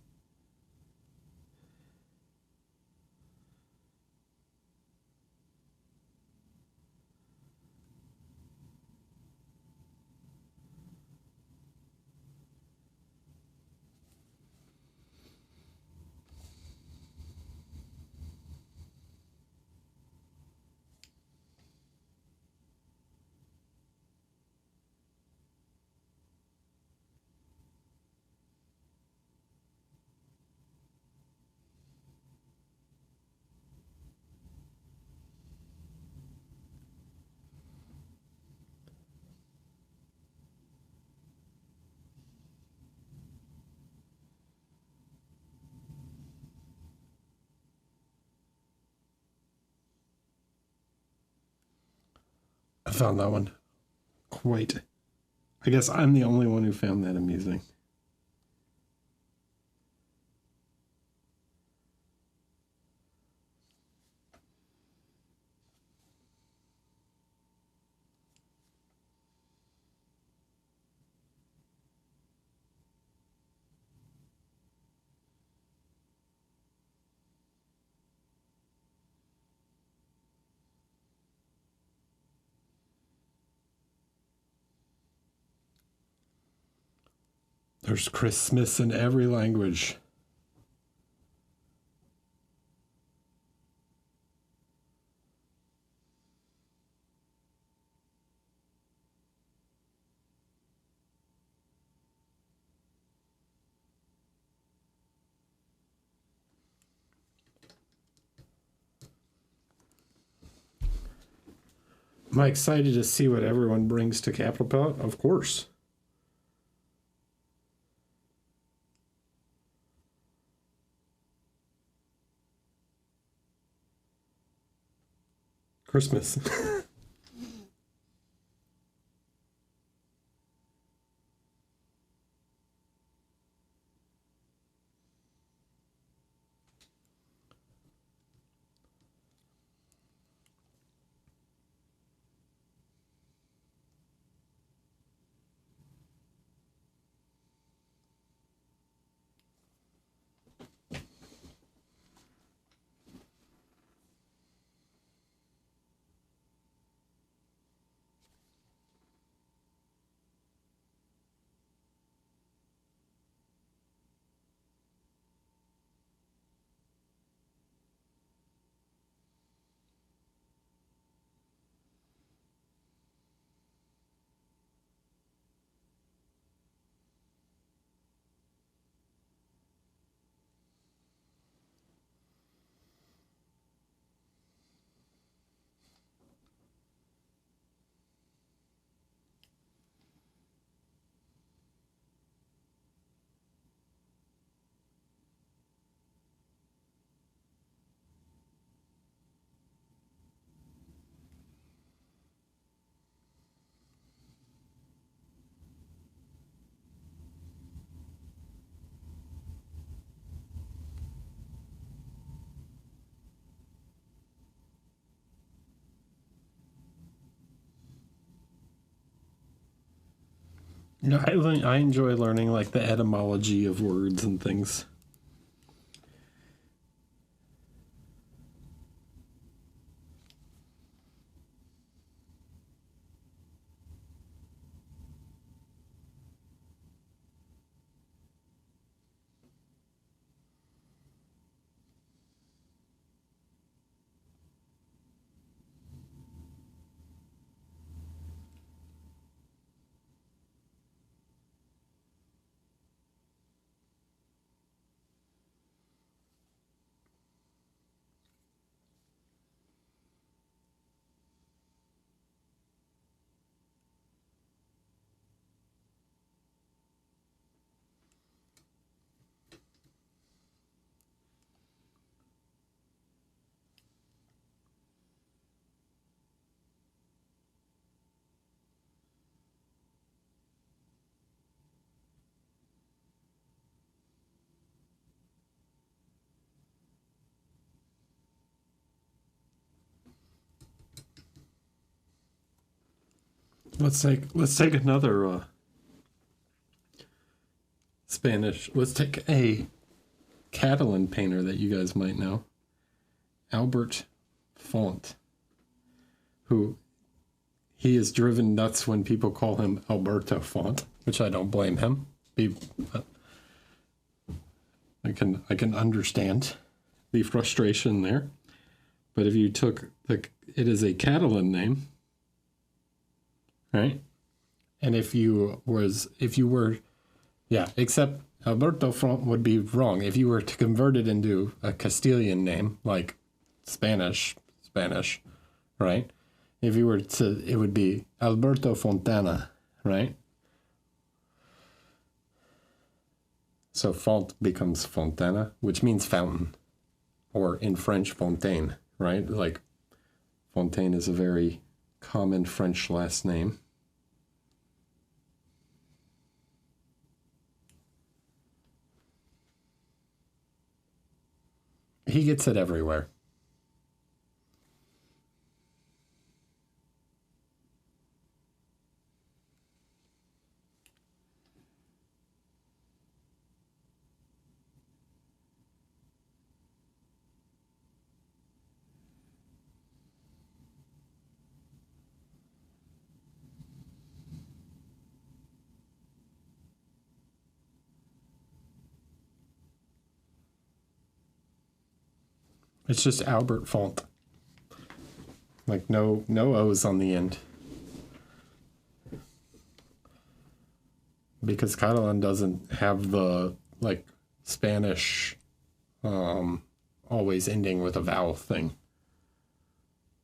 Speaker 1: I found that one quite. I guess I'm the only one who found that amusing. There's Christmas in every language. Am I excited to see what everyone brings to Capital Palette? Of course. Christmas. I enjoy learning like the etymology of words and things. Let's take another Spanish. Let's take a Catalan painter that you guys might know, Albert Font, who he is driven nuts when people call him Alberto Font, which I don't blame him. I can understand the frustration there. But if you took it is a Catalan name, right? And if you were, yeah, except Alberto Font would be wrong. If you were to convert it into a Castilian name, like Spanish, right? If you were to, it would be Alberto Fontana, right? So font becomes Fontana, which means fountain, or in French, fontaine, right? Like fontaine is a very common French last name. He gets it everywhere. It's just Albert font. Like no O's on the end. Because Catalan doesn't have the like Spanish always ending with a vowel thing.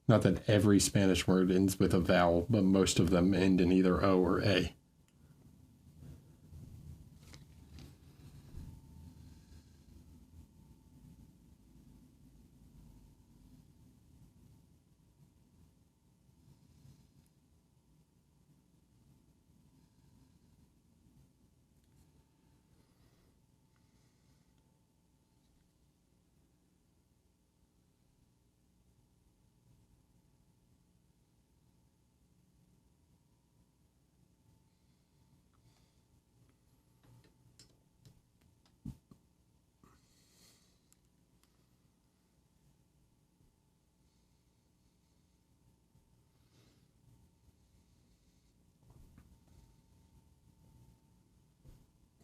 Speaker 1: Not that every Spanish word ends with a vowel, but most of them end in either O or A.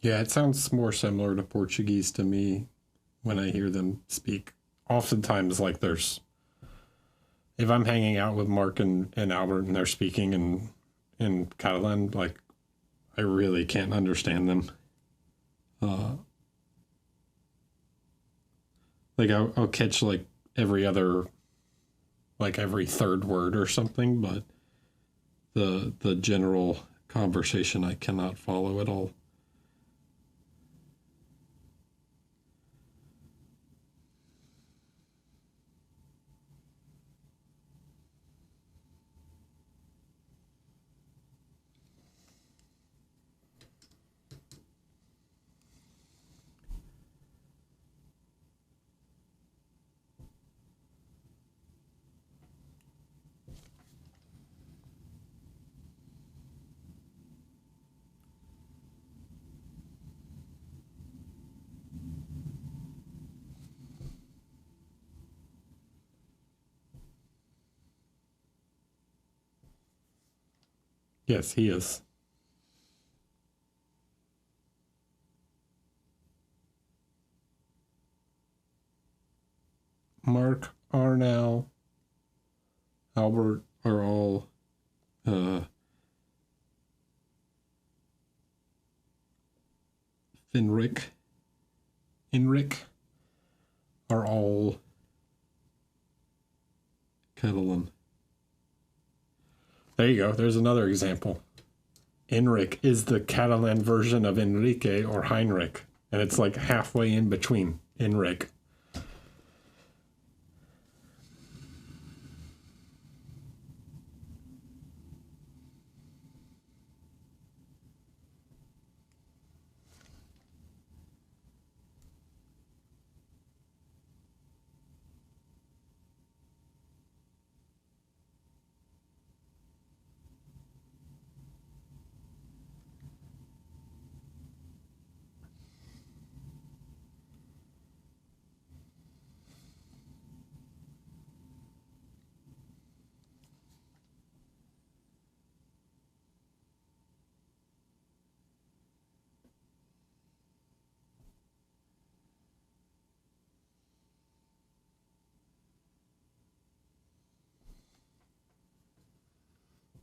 Speaker 1: Yeah, it sounds more similar to Portuguese to me when I hear them speak. Oftentimes, like if I'm hanging out with Mark and Albert and they're speaking in Catalan, like I really can't understand them. Like I'll catch like every other, like every third word or something, but the general conversation I cannot follow at all. Yes, he is. Mark, Arnell, Albert are all Enric are all Catalan. There you go. There's another example. Enric is the Catalan version of Enrique or Heinrich, and it's like halfway in between Enric.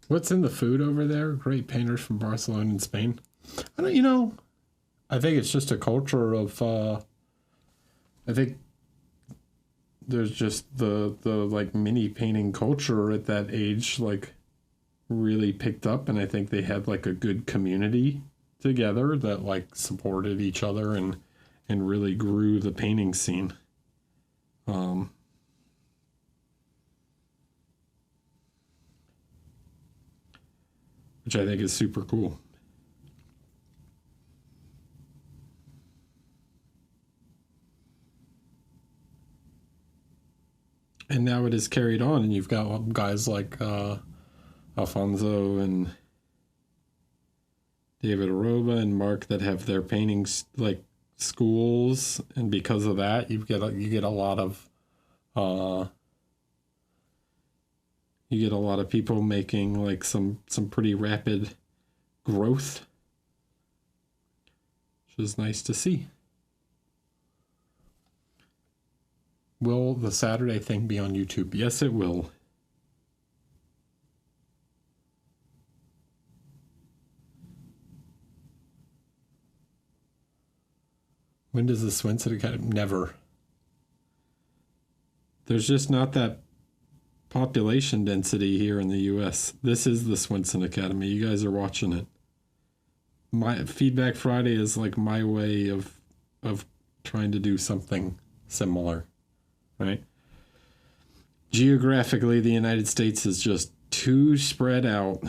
Speaker 1: What's in the food over there? Great painters from Barcelona and Spain. I don't, I think it's just a culture of, I think there's just the like mini painting culture at that age, like really picked up. And I think they had like a good community together that like supported each other and really grew the painting scene. which I think is super cool. And now it is carried on, and you've got guys like Alfonso and David Arova and Mark that have their paintings like schools, and because of that, you get a lot of people making like some pretty rapid growth, which is nice to see. Will the Saturday thing be on YouTube? Yes, it will. When does the Swinson Academy? Never. There's just not that population density here in the U.S. This is the Swinson Academy. You guys are watching it. My Feedback Friday is like my way of trying to do something similar, right? Geographically, the United States is just too spread out.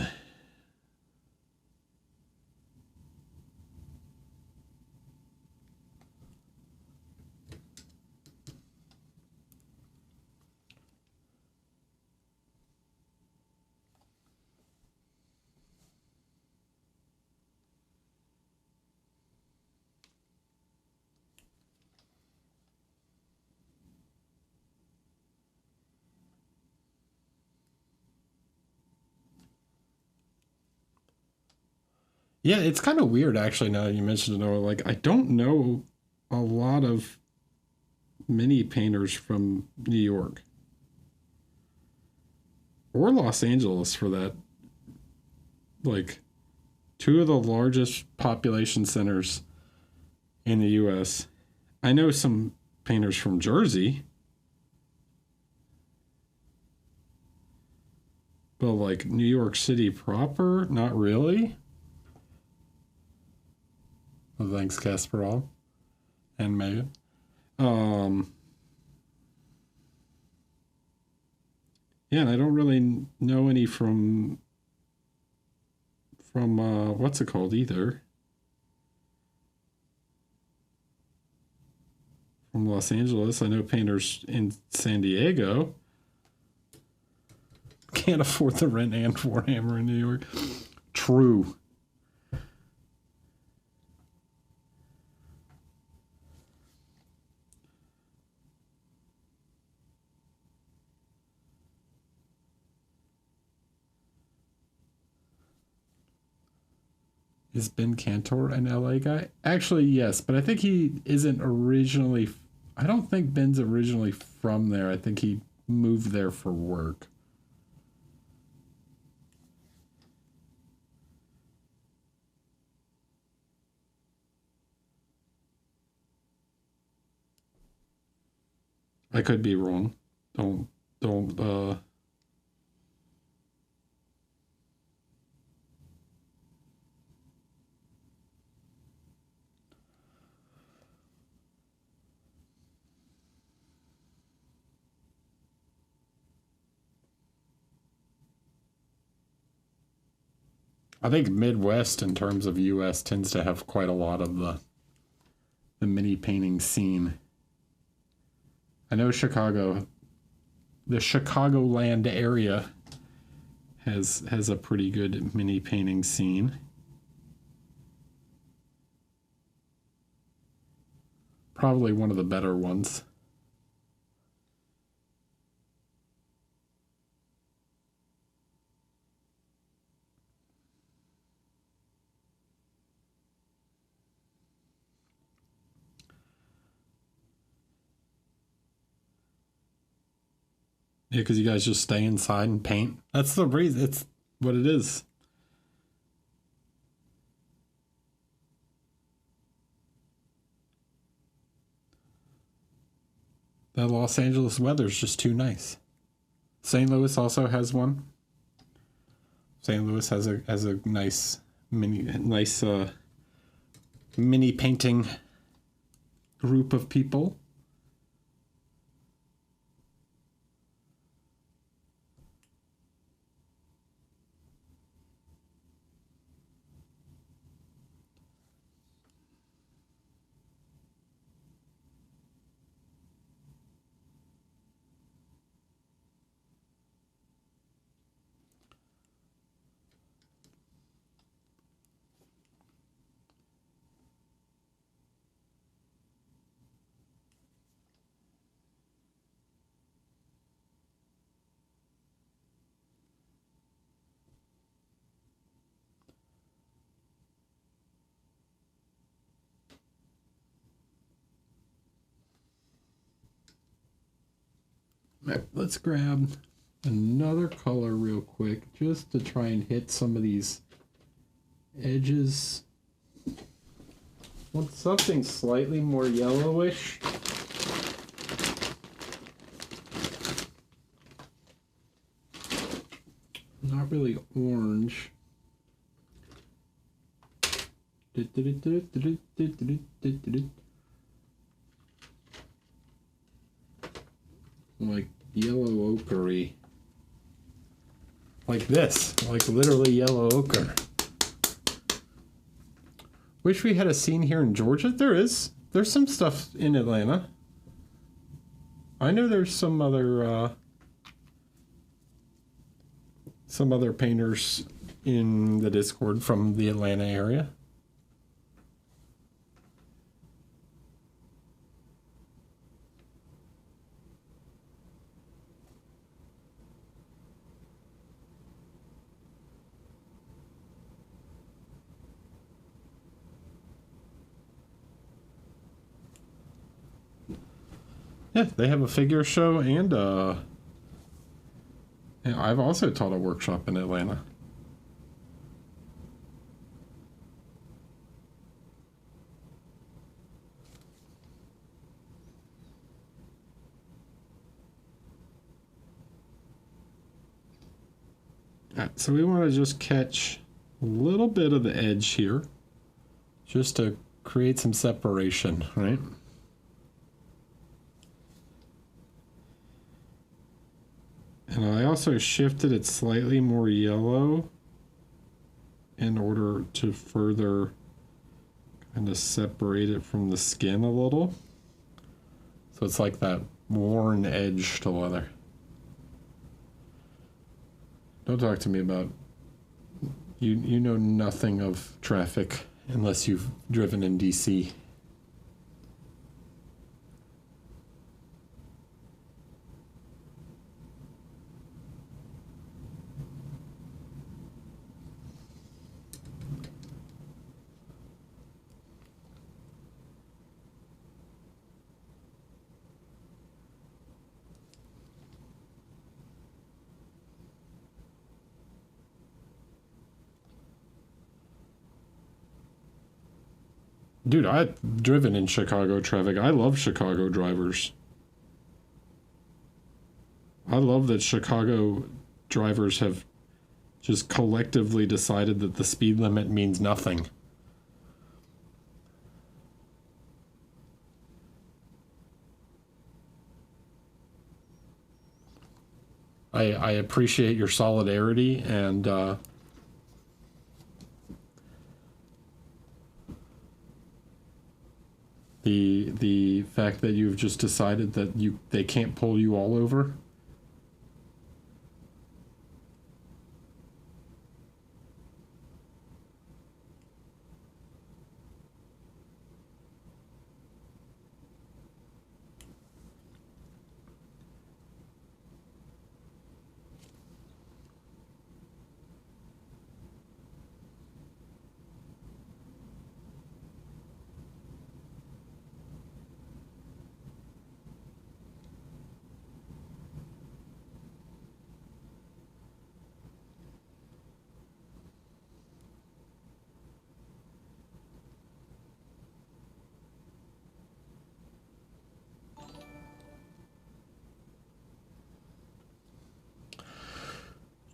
Speaker 1: Yeah, it's kind of weird actually now that you mentioned it. Like, I don't know a lot of mini painters from New York or Los Angeles for that. Like, two of the largest population centers in the U.S. I know some painters from Jersey, but like New York City proper, not really. Well, thanks, Kasparov and Megan. Yeah, and I don't really know any from what's it called either. From Los Angeles, I know painters in San Diego. Can't afford the rent and Warhammer in New York. True. Is Ben Cantor an LA guy? Actually, yes, but I think he isn't originally. I don't think Ben's originally from there. I think he moved there for work. I could be wrong. Don't. I think Midwest, in terms of U.S., tends to have quite a lot of the mini painting scene. I know Chicago, the Chicagoland area has a pretty good mini painting scene. Probably one of the better ones. Yeah, because you guys just stay inside and paint. That's the reason. It's what it is. That Los Angeles weather is just too nice. St. Louis also has one. St. Louis has a nice mini painting group of people. right, let's grab another color real quick just to try and hit some of these edges. Want something slightly more yellowish. Not really orange. Like yellow ochre-y. Like this. Like literally yellow ochre. Wish we had a scene here in Georgia. There is. There's some stuff in Atlanta. I know there's some other painters in the Discord from the Atlanta area. Yeah, they have a figure show and I've also taught a workshop in Atlanta. All right, so we want to just catch a little bit of the edge here just to create some separation, right? And I also shifted it slightly more yellow in order to further kind of separate it from the skin a little. So it's like that worn edge to leather. Don't talk to me about, you know nothing of traffic unless you've driven in DC. Dude, I've driven in Chicago traffic. I love Chicago drivers. I love that Chicago drivers have just collectively decided that the speed limit means nothing. I appreciate your solidarity and the fact that you've just decided that they can't pull you all over.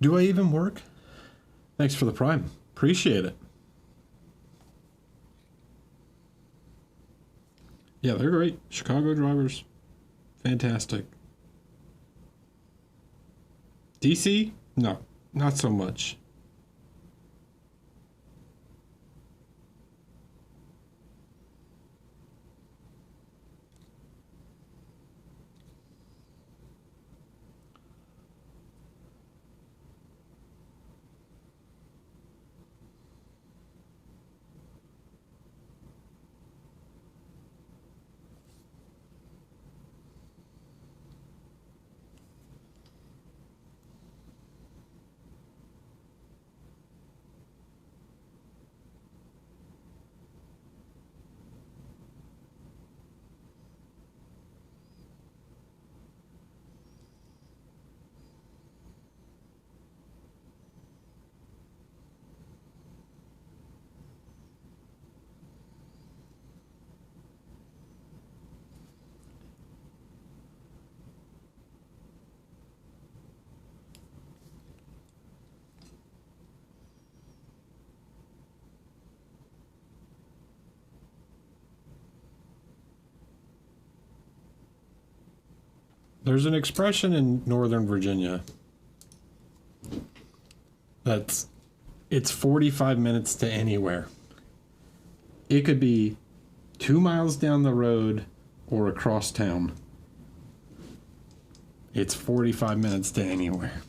Speaker 1: Do I even work? Thanks for the prime. Appreciate it. Yeah, they're great. Chicago drivers. Fantastic. DC? No, not so much. There's an expression in Northern Virginia that's it's 45 minutes to anywhere. It could be 2 miles down the road or across town. It's 45 minutes to anywhere.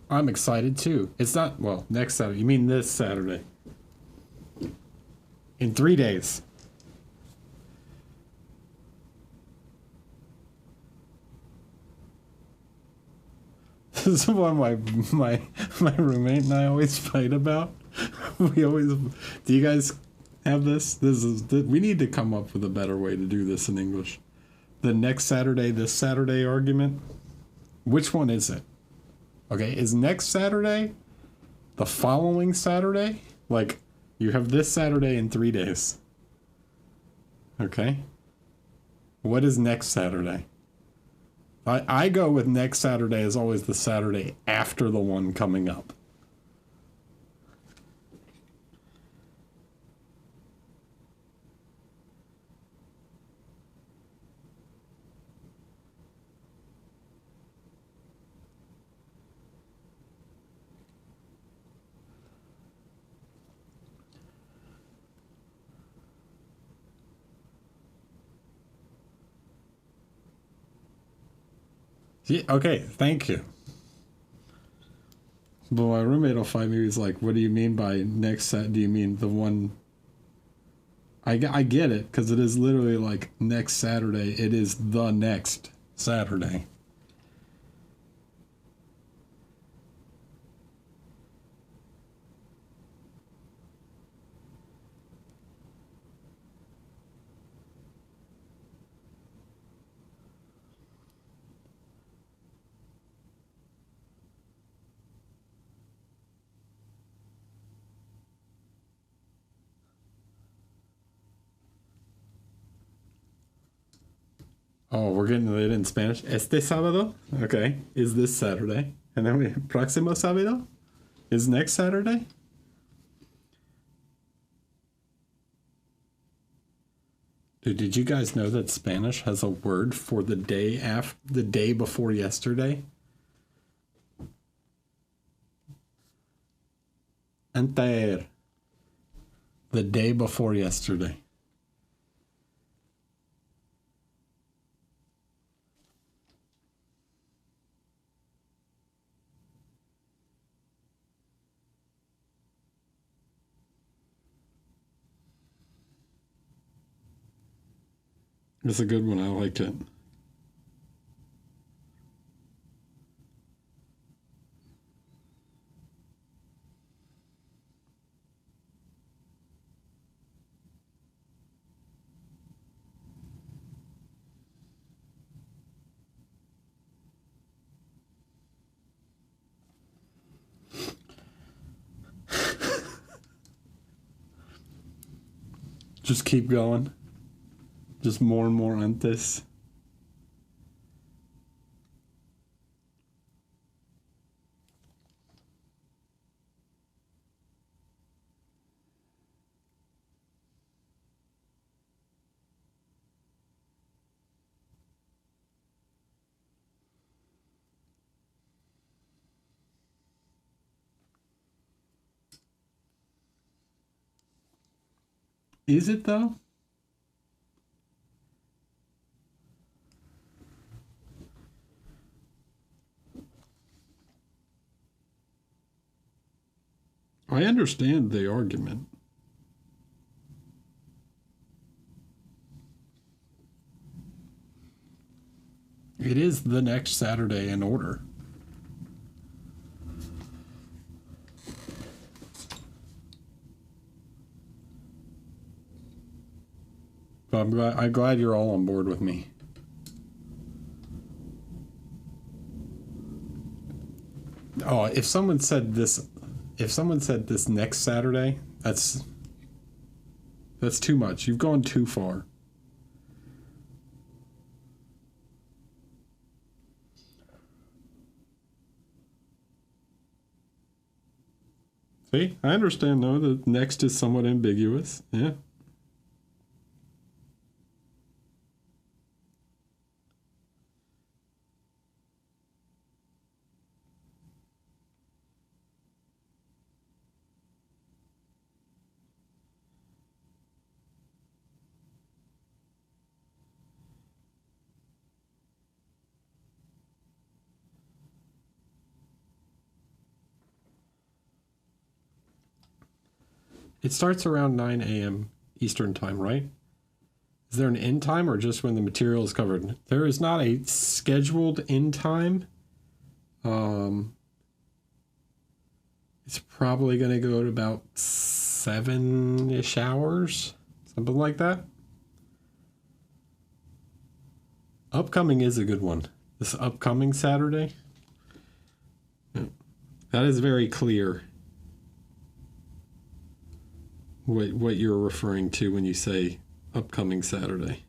Speaker 1: I'm excited too. It's not, well, next Saturday. You mean this Saturday? In 3 days. This is what my roommate and I always fight about. We always, do you guys have this? We need to come up with a better way to do this in English. The next Saturday, this Saturday argument. Which one is it? Okay, is next Saturday the following Saturday? Like, you have this Saturday in 3 days. Okay. What is next Saturday? I go with next Saturday as always the Saturday after the one coming up. Yeah, okay, thank you. But my roommate will find me. He's like, "What do you mean by next set? Do you mean the one?" I get it because it is literally like next Saturday. It is the next Saturday. Oh, we're getting it in Spanish. Este sábado, okay, is this Saturday, and then próximo sábado is next Saturday. Dude, did you guys know that Spanish has a word for the day before yesterday? Anteayer. The day before yesterday. It's a good one. I like it. Just keep going. Just more and more antes. Is it though? I understand the argument. It is the next Saturday in order. But I'm glad you're all on board with me. Oh, if someone said this next Saturday, that's too much. You've gone too far. See, I understand though that next is somewhat ambiguous. Yeah. It starts around 9 a.m. Eastern time, right? Is there an end time or just when the material is covered? There is not a scheduled end time. It's probably going to go to about 7-ish hours, something like that. Upcoming is a good one. This upcoming Saturday. That is very clear. What you're referring to when you say upcoming Saturday.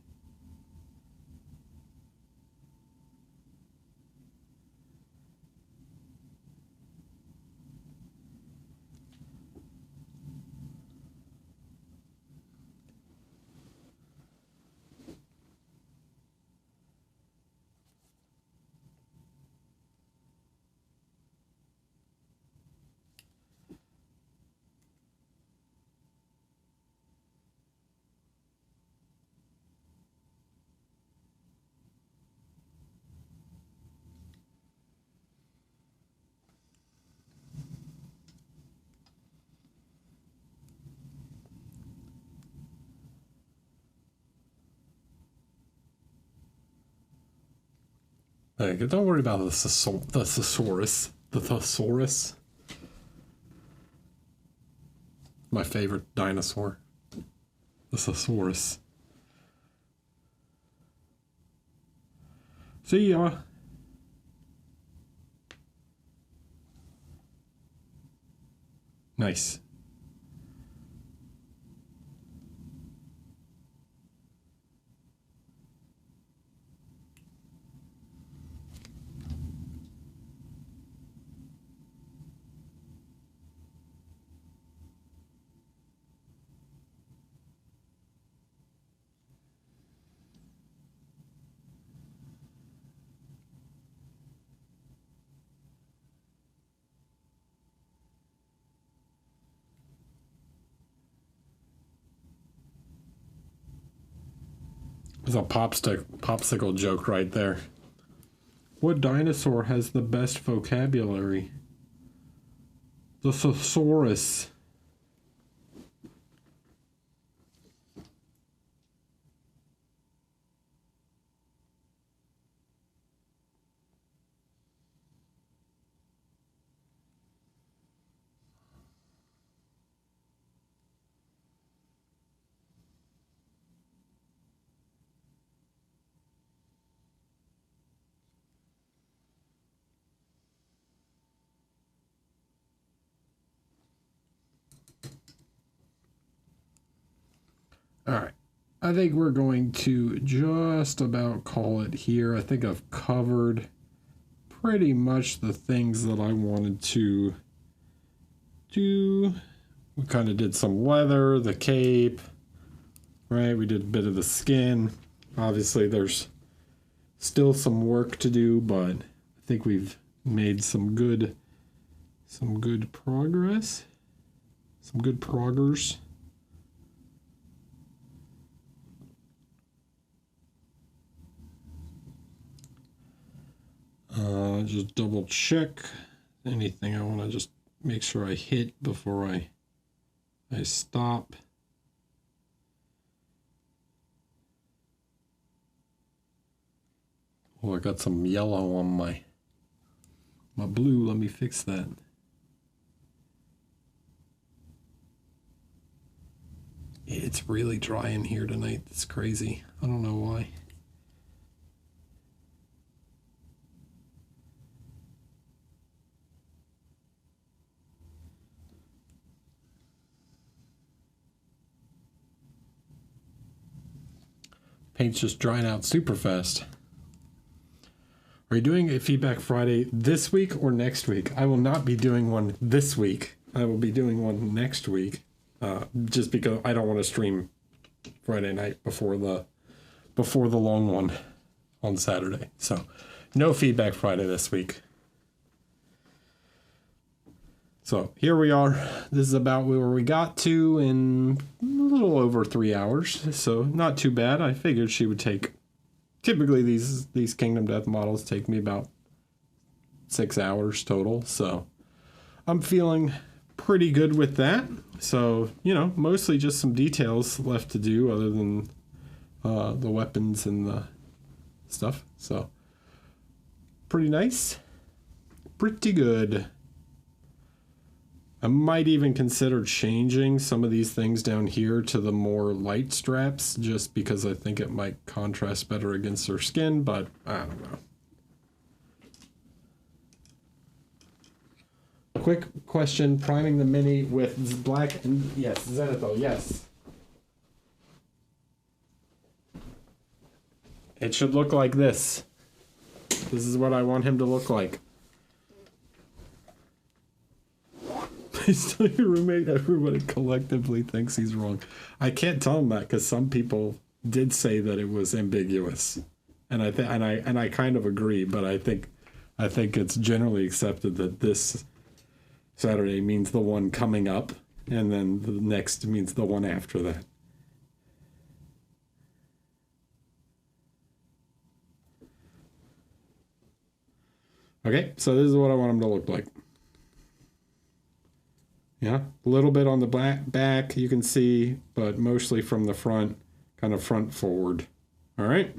Speaker 1: Don't worry about the thesaurus. The thesaurus. My favorite dinosaur. The thesaurus. See ya. Nice. There's a popsicle joke right there. What dinosaur has the best vocabulary? The thesaurus. All right. I think we're going to just about call it here. I think I've covered pretty much the things that I wanted to do. We kind of did some leather, the cape, right? We did a bit of the skin. Obviously, there's still some work to do, but I think we've made some good progress. Some good proggers. Just double check anything I want to just make sure I hit before I stop. Oh, I got some yellow on my blue. Let me fix that. It's really dry in here tonight. It's crazy. I don't know why. Paint's just drying out super fast. Are you doing a Feedback Friday this week or next week? I will not be doing one this week. I will be doing one next week. Just because I don't want to stream Friday night before the long one on Saturday. So no Feedback Friday this week. So here we are. This is about where we got to in a little over 3 hours. So not too bad. I figured she would take, typically these Kingdom Death models take me about 6 hours total. So I'm feeling pretty good with that. So, you know, mostly just some details left to do other than the weapons and the stuff. So pretty nice. Pretty good. I might even consider changing some of these things down here to the more light straps just because I think it might contrast better against her skin, but I don't know. Quick question, priming the Mini with black and yes, Zenithal, yes. It should look like this. This is what I want him to look like. He's still your roommate. Everybody collectively thinks he's wrong. I can't tell him that because some people did say that it was ambiguous, and I kind of agree. But I think it's generally accepted that this Saturday means the one coming up, and then the next means the one after that. Okay, so this is what I want him to look like. Yeah, a little bit on the back you can see, but mostly from the front, kind of front forward. All right.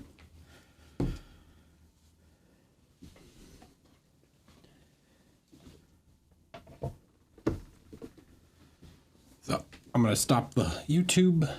Speaker 1: So I'm going to stop the YouTube.